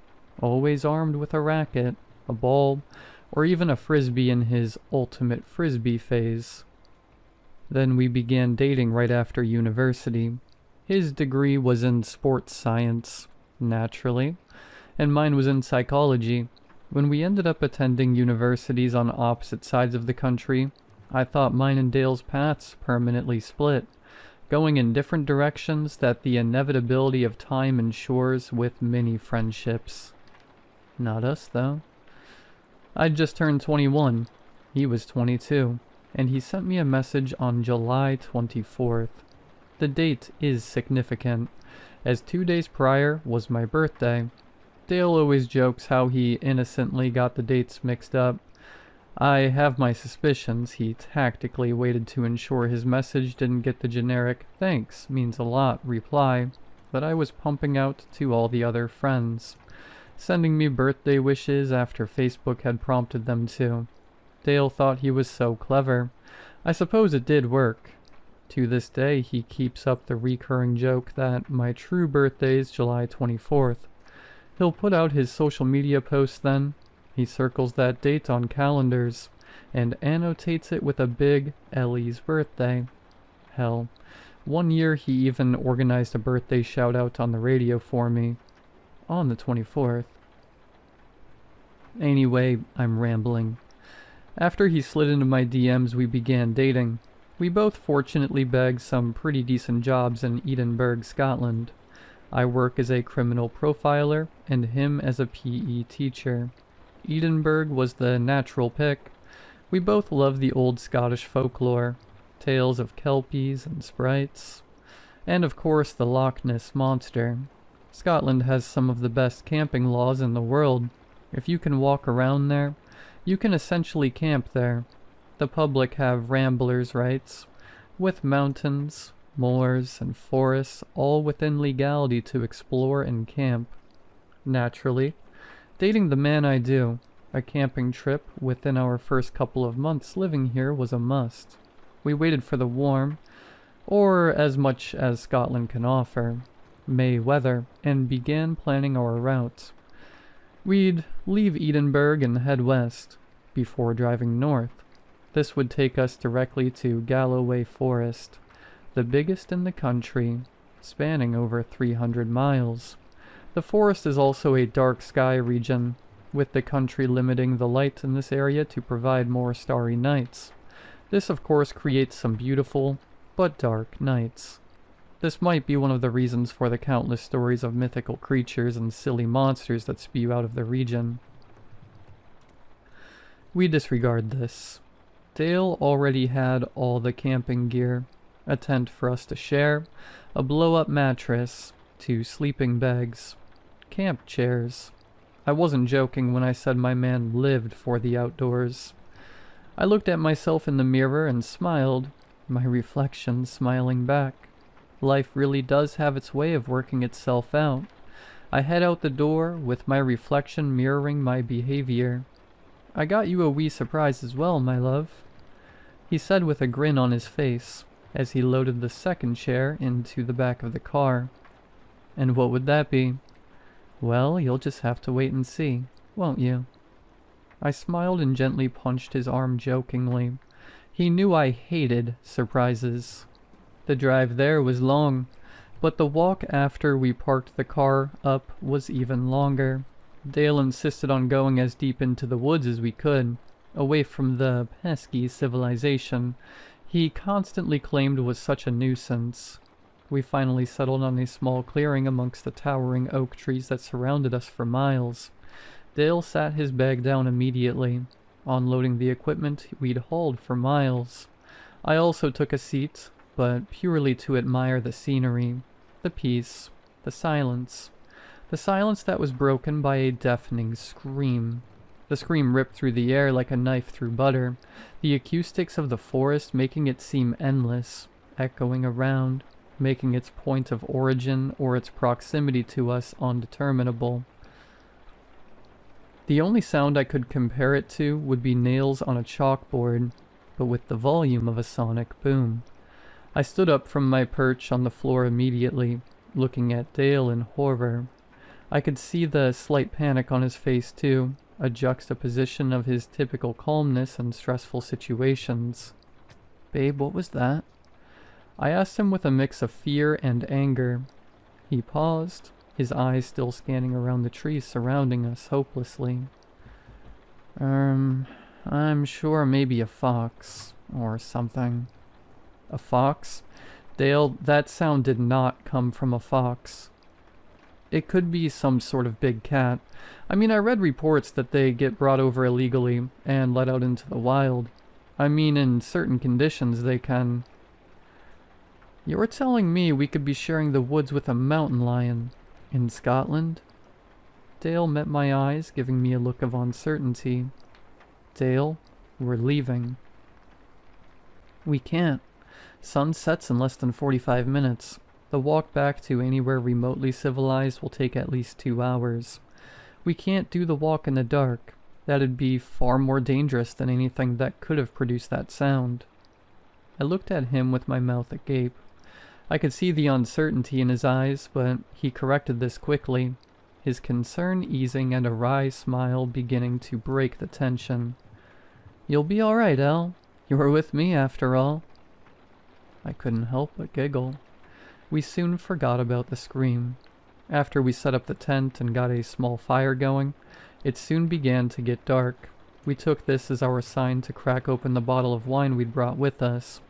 always armed with a racket, a ball, or even a frisbee in his ultimate frisbee phase. Then we began dating right after university. His degree was in sports science, naturally, and mine was in psychology. When we ended up attending universities on opposite sides of the country, I thought mine and Dale's paths permanently split, going in different directions that the inevitability of time ensures with many friendships. Not us, though. I'd just turned 21. He was 22, and he sent me a message on July 24th. The date is significant, as 2 days prior was my birthday. Dale always jokes how he innocently got the dates mixed up. I have my suspicions he tactically waited to ensure his message didn't get the generic "thanks, means a lot" reply that I was pumping out to all the other friends, sending me birthday wishes after Facebook had prompted them to. Dale thought he was so clever. I suppose it did work. To this day, he keeps up the recurring joke that my true birthday is July 24th. He'll put out his social media posts then. He circles that date on calendars and annotates it with a big Ellie's birthday. Hell, one year he even organized a birthday shout-out on the radio for me, on the 24th. Anyway, I'm rambling. After he slid into my DMs, we began dating. We both fortunately bagged some pretty decent jobs in Edinburgh, Scotland. I work as a criminal profiler, and him as a PE teacher. Edinburgh was the natural pick. We both love the old Scottish folklore, tales of kelpies and sprites, and of course the Loch Ness Monster. Scotland has some of the best camping laws in the world. If you can walk around there, you can essentially camp there. The public have ramblers' rights, with mountains, moors, and forests all within legality to explore and camp. Naturally, dating the man I do, a camping trip within our first couple of months living here was a must. We waited for the warm, or as much as Scotland can offer, May weather, and began planning our route. We'd leave Edinburgh and head west, before driving north. This would take us directly to Galloway Forest, the biggest in the country, spanning over 300 miles. The forest is also a dark sky region, with the country limiting the light in this area to provide more starry nights. This of course creates some beautiful, but dark nights. This might be one of the reasons for the countless stories of mythical creatures and silly monsters that spew out of the region. We disregard this. Dale already had all the camping gear, a tent for us to share, a blow-up mattress, 2 sleeping bags, camp chairs. I wasn't joking when I said my man lived for the outdoors. I looked at myself in the mirror and smiled, my reflection smiling back. Life really does have its way of working itself out. I head out the door with my reflection mirroring my behavior. I got you a wee surprise as well, my love, he said with a grin on his face, as he loaded the second chair into the back of the car. And what would that be? Well, you'll just have to wait and see, won't you? I smiled and gently punched his arm jokingly. He knew I hated surprises. The drive there was long, but the walk after we parked the car up was even longer. Dale insisted on going as deep into the woods as we could, away from the pesky civilization he constantly claimed was such a nuisance. We finally settled on a small clearing amongst the towering oak trees that surrounded us for miles. Dale sat his bag down immediately, unloading the equipment we'd hauled for miles. I also took a seat, but purely to admire the scenery, the peace, the silence. The silence that was broken by a deafening scream. The scream ripped through the air like a knife through butter, the acoustics of the forest making it seem endless, echoing around, making its point of origin or its proximity to us undeterminable. The only sound I could compare it to would be nails on a chalkboard, but with the volume of a sonic boom. I stood up from my perch on the floor immediately, looking at Dale in horror. I could see the slight panic on his face too, a juxtaposition of his typical calmness in stressful situations. "Babe, what was that?" I asked him with a mix of fear and anger. He paused, his eyes still scanning around the trees surrounding us hopelessly. I'm sure maybe a fox, or something." A fox? Dale, that sound did not come from a fox. It could be some sort of big cat. I mean, I read reports that they get brought over illegally and let out into the wild. I mean, in certain conditions they can. You're telling me we could be sharing the woods with a mountain lion in Scotland? Dale met my eyes, giving me a look of uncertainty. Dale, we're leaving. We can't. Sun sets in less than 45 minutes. The walk back to anywhere remotely civilized will take at least 2 hours. We can't do the walk in the dark. That'd be far more dangerous than anything that could have produced that sound. I looked at him with my mouth agape. I could see the uncertainty in his eyes, but he corrected this quickly, his concern easing and a wry smile beginning to break the tension. "You'll be all right, Al. You were with me after all." I couldn't help but giggle. We soon forgot about the scream. After we set up the tent and got a small fire going, it soon began to get dark. We took this as our sign to crack open the bottle of wine we'd brought with us.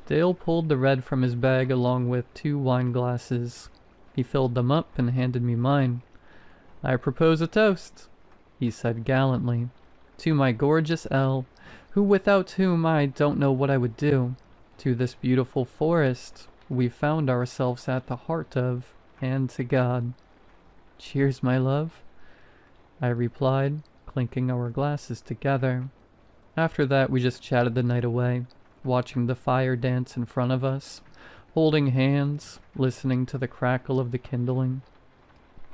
Dale pulled the red from his bag along with 2 wine glasses. He filled them up and handed me mine. "I propose a toast," he said gallantly, "to my gorgeous Elle, who without whom I don't know what I would do, to this beautiful forest we found ourselves at the heart of, and to God." "Cheers, my love," I replied, clinking our glasses together. After that we just chatted the night away, watching the fire dance in front of us, holding hands, listening to the crackle of the kindling.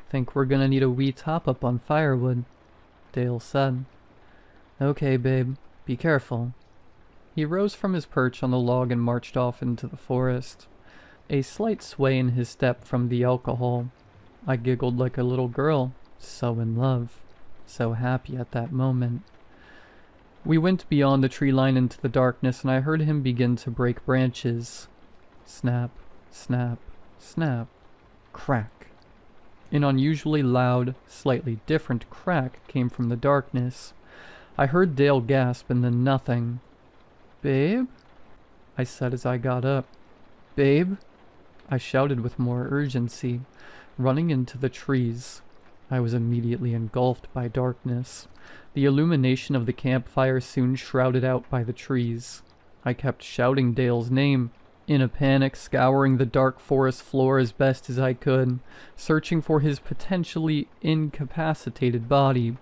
"Think we're gonna need a wee top-up on firewood," Dale said. "Okay, babe, be careful." He rose from his perch on the log and marched off into the forest, a slight sway in his step from the alcohol. I giggled like a little girl, so in love, so happy at that moment. We went beyond the tree line into the darkness, and I heard him begin to break branches. Snap, snap, snap, crack. An unusually loud, slightly different crack came from the darkness. I heard Dale gasp and then nothing. "Babe?" I said as I got up. "Babe?" I shouted with more urgency, running into the trees. I was immediately engulfed by darkness. The illumination of the campfire soon shrouded out by the trees. I kept shouting Dale's name, in a panic, scouring the dark forest floor as best as I could, searching for his potentially incapacitated body.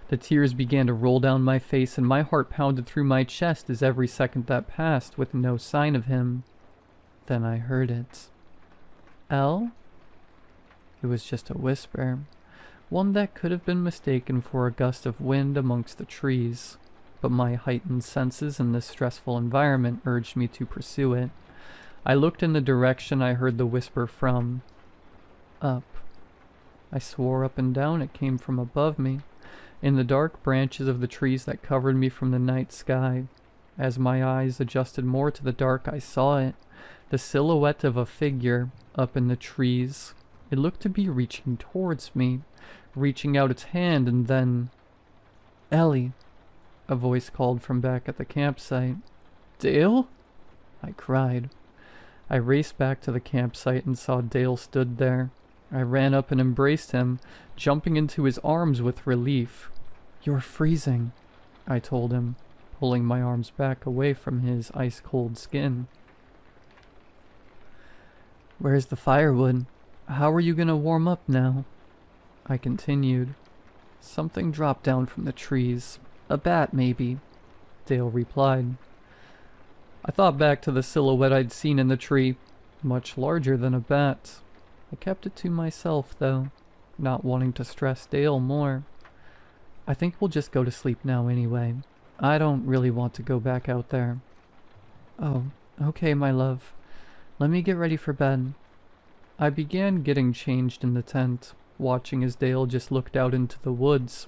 The tears began to roll down my face, and my heart pounded through my chest as every second that passed with no sign of him. Then I heard it. "Elle?" It was just a whisper, one that could have been mistaken for a gust of wind amongst the trees, but my heightened senses in this stressful environment urged me to pursue it. I looked in the direction I heard the whisper from. Up. I swore up and down it came from above me, in the dark branches of the trees that covered me from the night sky. As my eyes adjusted more to the dark, I saw it, the silhouette of a figure up in the trees. It looked to be reaching towards me, reaching out its hand, and then... "Ellie," a voice called from back at the campsite. "Dale?" I cried. I raced back to the campsite and saw Dale stood there. I ran up and embraced him, jumping into his arms with relief. "You're freezing," I told him, pulling my arms back away from his ice-cold skin. "Where's the firewood? How are you gonna warm up now?" I continued. "Something dropped down from the trees. A bat, maybe," Dale replied. I thought back to the silhouette I'd seen in the tree, much larger than a bat. I kept it to myself, though, not wanting to stress Dale more. "I think we'll just go to sleep now anyway. I don't really want to go back out there." "Oh, okay, my love. Let me get ready for bed." I began getting changed in the tent, watching as Dale just looked out into the woods.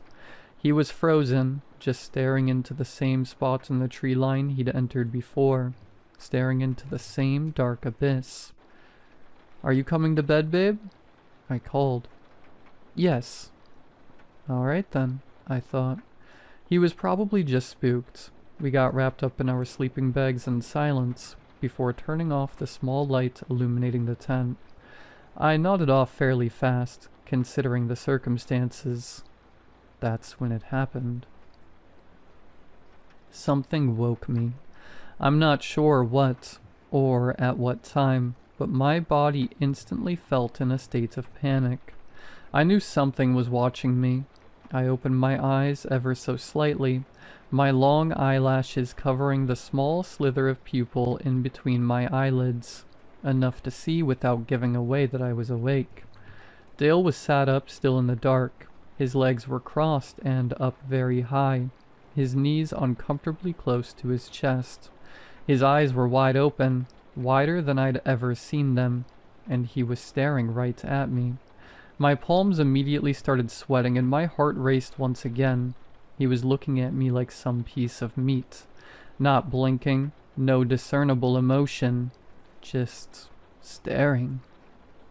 He was frozen, just staring into the same spot in the tree line he'd entered before, staring into the same dark abyss. "Are you coming to bed, babe?" I called. "Yes." "All right then," I thought. He was probably just spooked. We got wrapped up in our sleeping bags in silence, before turning off the small light illuminating the tent. I nodded off fairly fast, considering the circumstances. That's when it happened. Something woke me. I'm not sure what, or at what time, but my body instantly felt in a state of panic. I knew something was watching me. I opened my eyes ever so slightly, my long eyelashes covering the small slither of pupil in between my eyelids, enough to see without giving away that I was awake. Dale was sat up still in the dark. His legs were crossed and up very high, his knees uncomfortably close to his chest. His eyes were wide open, wider than I'd ever seen them, and he was staring right at me. My palms immediately started sweating and my heart raced once again. He was looking at me like some piece of meat, not blinking, no discernible emotion, just staring.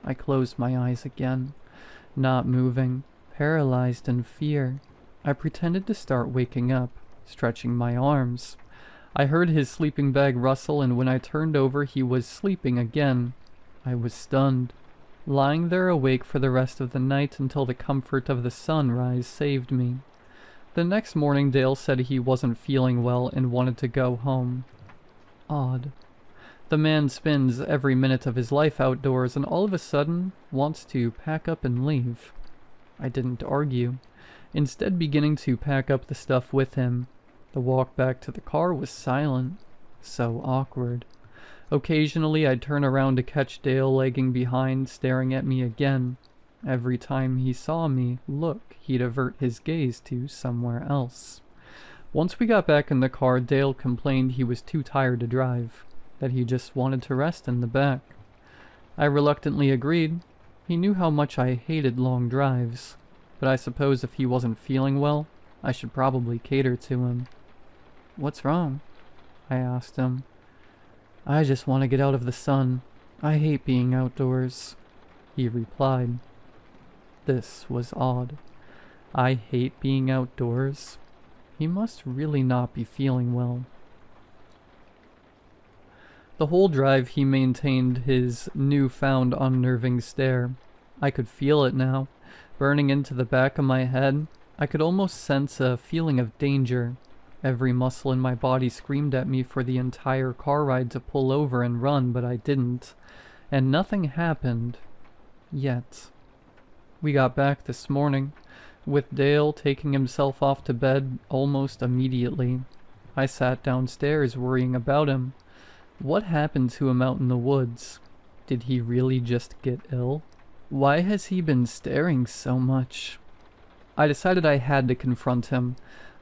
I closed my eyes again. Not moving, paralyzed in fear, I pretended to start waking up, stretching my arms. I heard his sleeping bag rustle, and when I turned over, he was sleeping again. I was stunned, lying there awake for the rest of the night until the comfort of the sunrise saved me. The next morning, Dale said he wasn't feeling well and wanted to go home. Odd. The man spends every minute of his life outdoors and all of a sudden wants to pack up and leave. I didn't argue, instead beginning to pack up the stuff with him. The walk back to the car was silent, so awkward. Occasionally I'd turn around to catch Dale lagging behind, staring at me again. Every time he saw me look, he'd avert his gaze to somewhere else. Once we got back in the car, Dale complained he was too tired to drive, that he just wanted to rest in the back. I reluctantly agreed. He knew how much I hated long drives, but I suppose if he wasn't feeling well, I should probably cater to him. "What's wrong?" I asked him. "I just want to get out of the sun. I hate being outdoors," he replied. This was odd. I hate being outdoors. He must really not be feeling well. The whole drive he maintained his newfound unnerving stare. I could feel it now, burning into the back of my head. I could almost sense a feeling of danger. Every muscle in my body screamed at me for the entire car ride to pull over and run, but I didn't. And nothing happened. Yet. We got back this morning, with Dale taking himself off to bed almost immediately. I sat downstairs worrying about him. What happened to him out in the woods? Did he really just get ill? Why has he been staring so much? I decided I had to confront him.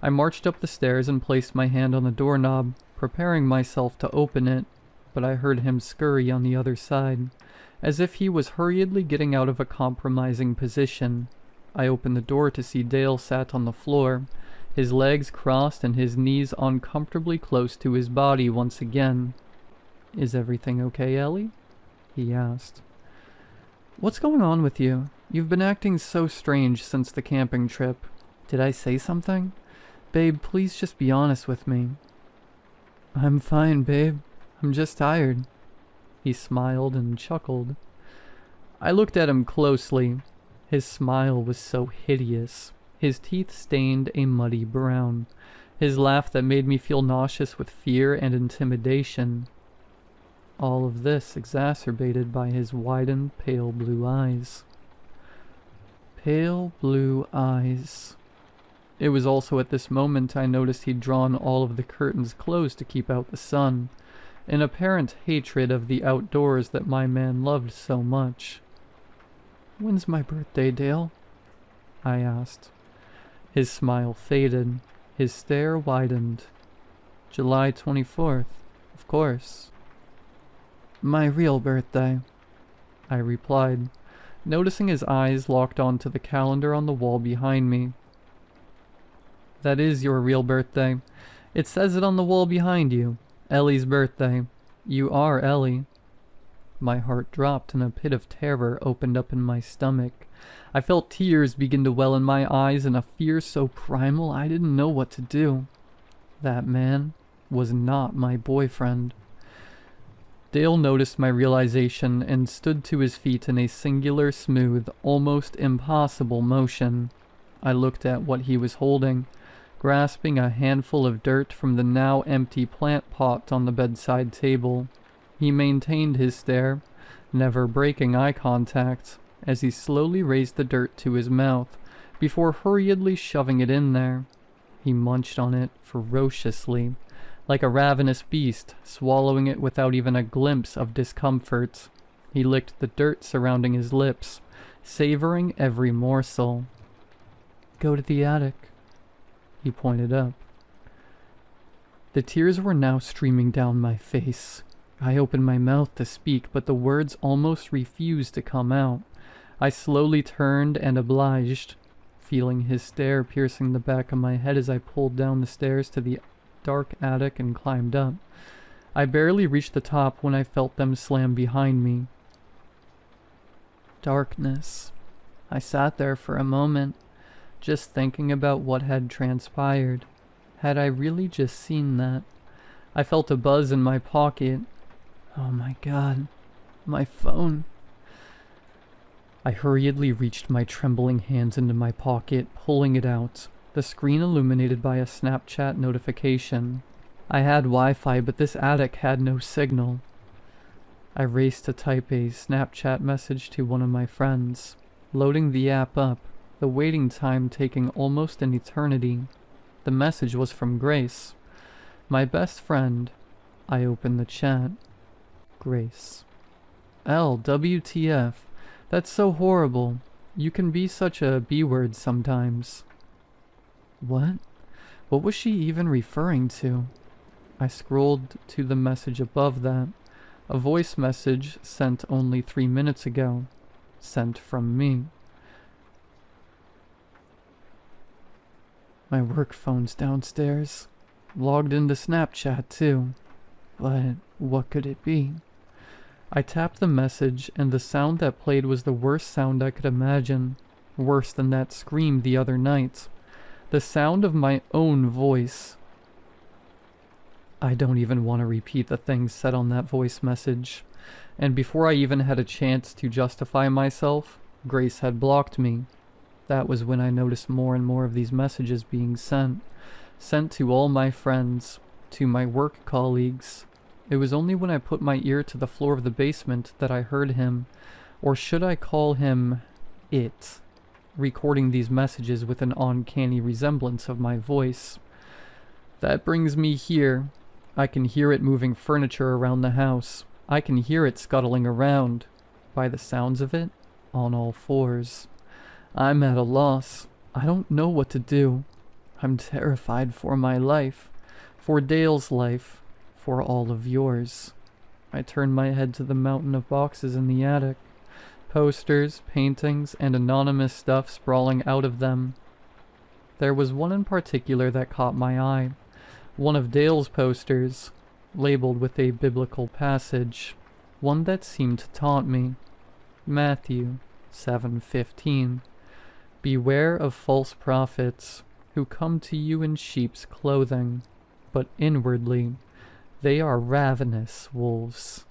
I marched up the stairs and placed my hand on the doorknob, preparing myself to open it, but I heard him scurry on the other side, as if he was hurriedly getting out of a compromising position. I opened the door to see Dale sat on the floor, his legs crossed and his knees uncomfortably close to his body once again. "Is everything okay, Ellie?" he asked. "What's going on with you? You've been acting so strange since the camping trip. Did I say something? Babe, please just be honest with me." "I'm fine, babe. I'm just tired." He smiled and chuckled. I looked at him closely. His smile was so hideous. His teeth stained a muddy brown. His laugh that made me feel nauseous with fear and intimidation. All of this exacerbated by his widened, pale blue eyes. Pale blue eyes. It was also at this moment I noticed he'd drawn all of the curtains closed to keep out the sun, an apparent hatred of the outdoors that my man loved so much. "When's my birthday, Dale?" I asked. His smile faded. His stare widened. "July 24th, of course." "My real birthday," I replied, noticing his eyes locked onto the calendar on the wall behind me. "That is your real birthday. It says it on the wall behind you. Ellie's birthday. You are Ellie." My heart dropped and a pit of terror opened up in my stomach. I felt tears begin to well in my eyes and a fear so primal I didn't know what to do. That man was not my boyfriend. Dale noticed my realization and stood to his feet in a singular, smooth, almost impossible motion. I looked at what he was holding, grasping a handful of dirt from the now empty plant pot on the bedside table. He maintained his stare, never breaking eye contact, as he slowly raised the dirt to his mouth, before hurriedly shoving it in there. He munched on it ferociously, like a ravenous beast, swallowing it without even a glimpse of discomfort. He licked the dirt surrounding his lips, savoring every morsel. "Go to the attic," he pointed up. The tears were now streaming down my face. I opened my mouth to speak, but the words almost refused to come out. I slowly turned and obliged, feeling his stare piercing the back of my head as I pulled down the stairs to the dark attic and climbed up. I barely reached the top when I felt them slam behind me. Darkness. I sat there for a moment, just thinking about what had transpired. Had I really just seen that? I felt a buzz in my pocket. Oh my god, my phone. I hurriedly reached my trembling hands into my pocket, pulling it out, the screen illuminated by a Snapchat notification. I had Wi-Fi, but this attic had no signal. I raced to type a Snapchat message to one of my friends, loading the app up, the waiting time taking almost an eternity. The message was from Grace, my best friend. I opened the chat. Grace. LWTF. That's so horrible. You can be such a B-word sometimes. What? What was she even referring to? I scrolled to the message above that. A voice message sent only 3 minutes ago. Sent from me. My work phone's downstairs. Logged into Snapchat too. But what could it be? I tapped the message, and the sound that played was the worst sound I could imagine. Worse than that scream the other night. The sound of my own voice. I don't even want to repeat the things said on that voice message. And before I even had a chance to justify myself, Grace had blocked me. That was when I noticed more and more of these messages being sent. Sent to all my friends, to my work colleagues. It was only when I put my ear to the floor of the basement that I heard him, or should I call him it, recording these messages with an uncanny resemblance of my voice. That brings me here. I can hear it moving furniture around the house. I can hear it scuttling around. By the sounds of it, on all fours. I'm at a loss. I don't know what to do. I'm terrified for my life, for Dale's life, for all of yours. I turned my head to the mountain of boxes in the attic. Posters, paintings, and anonymous stuff sprawling out of them. There was one in particular that caught my eye. One of Dale's posters, labeled with a biblical passage. One that seemed to taunt me. Matthew 7:15. Beware of false prophets, who come to you in sheep's clothing, but inwardly they are ravenous wolves.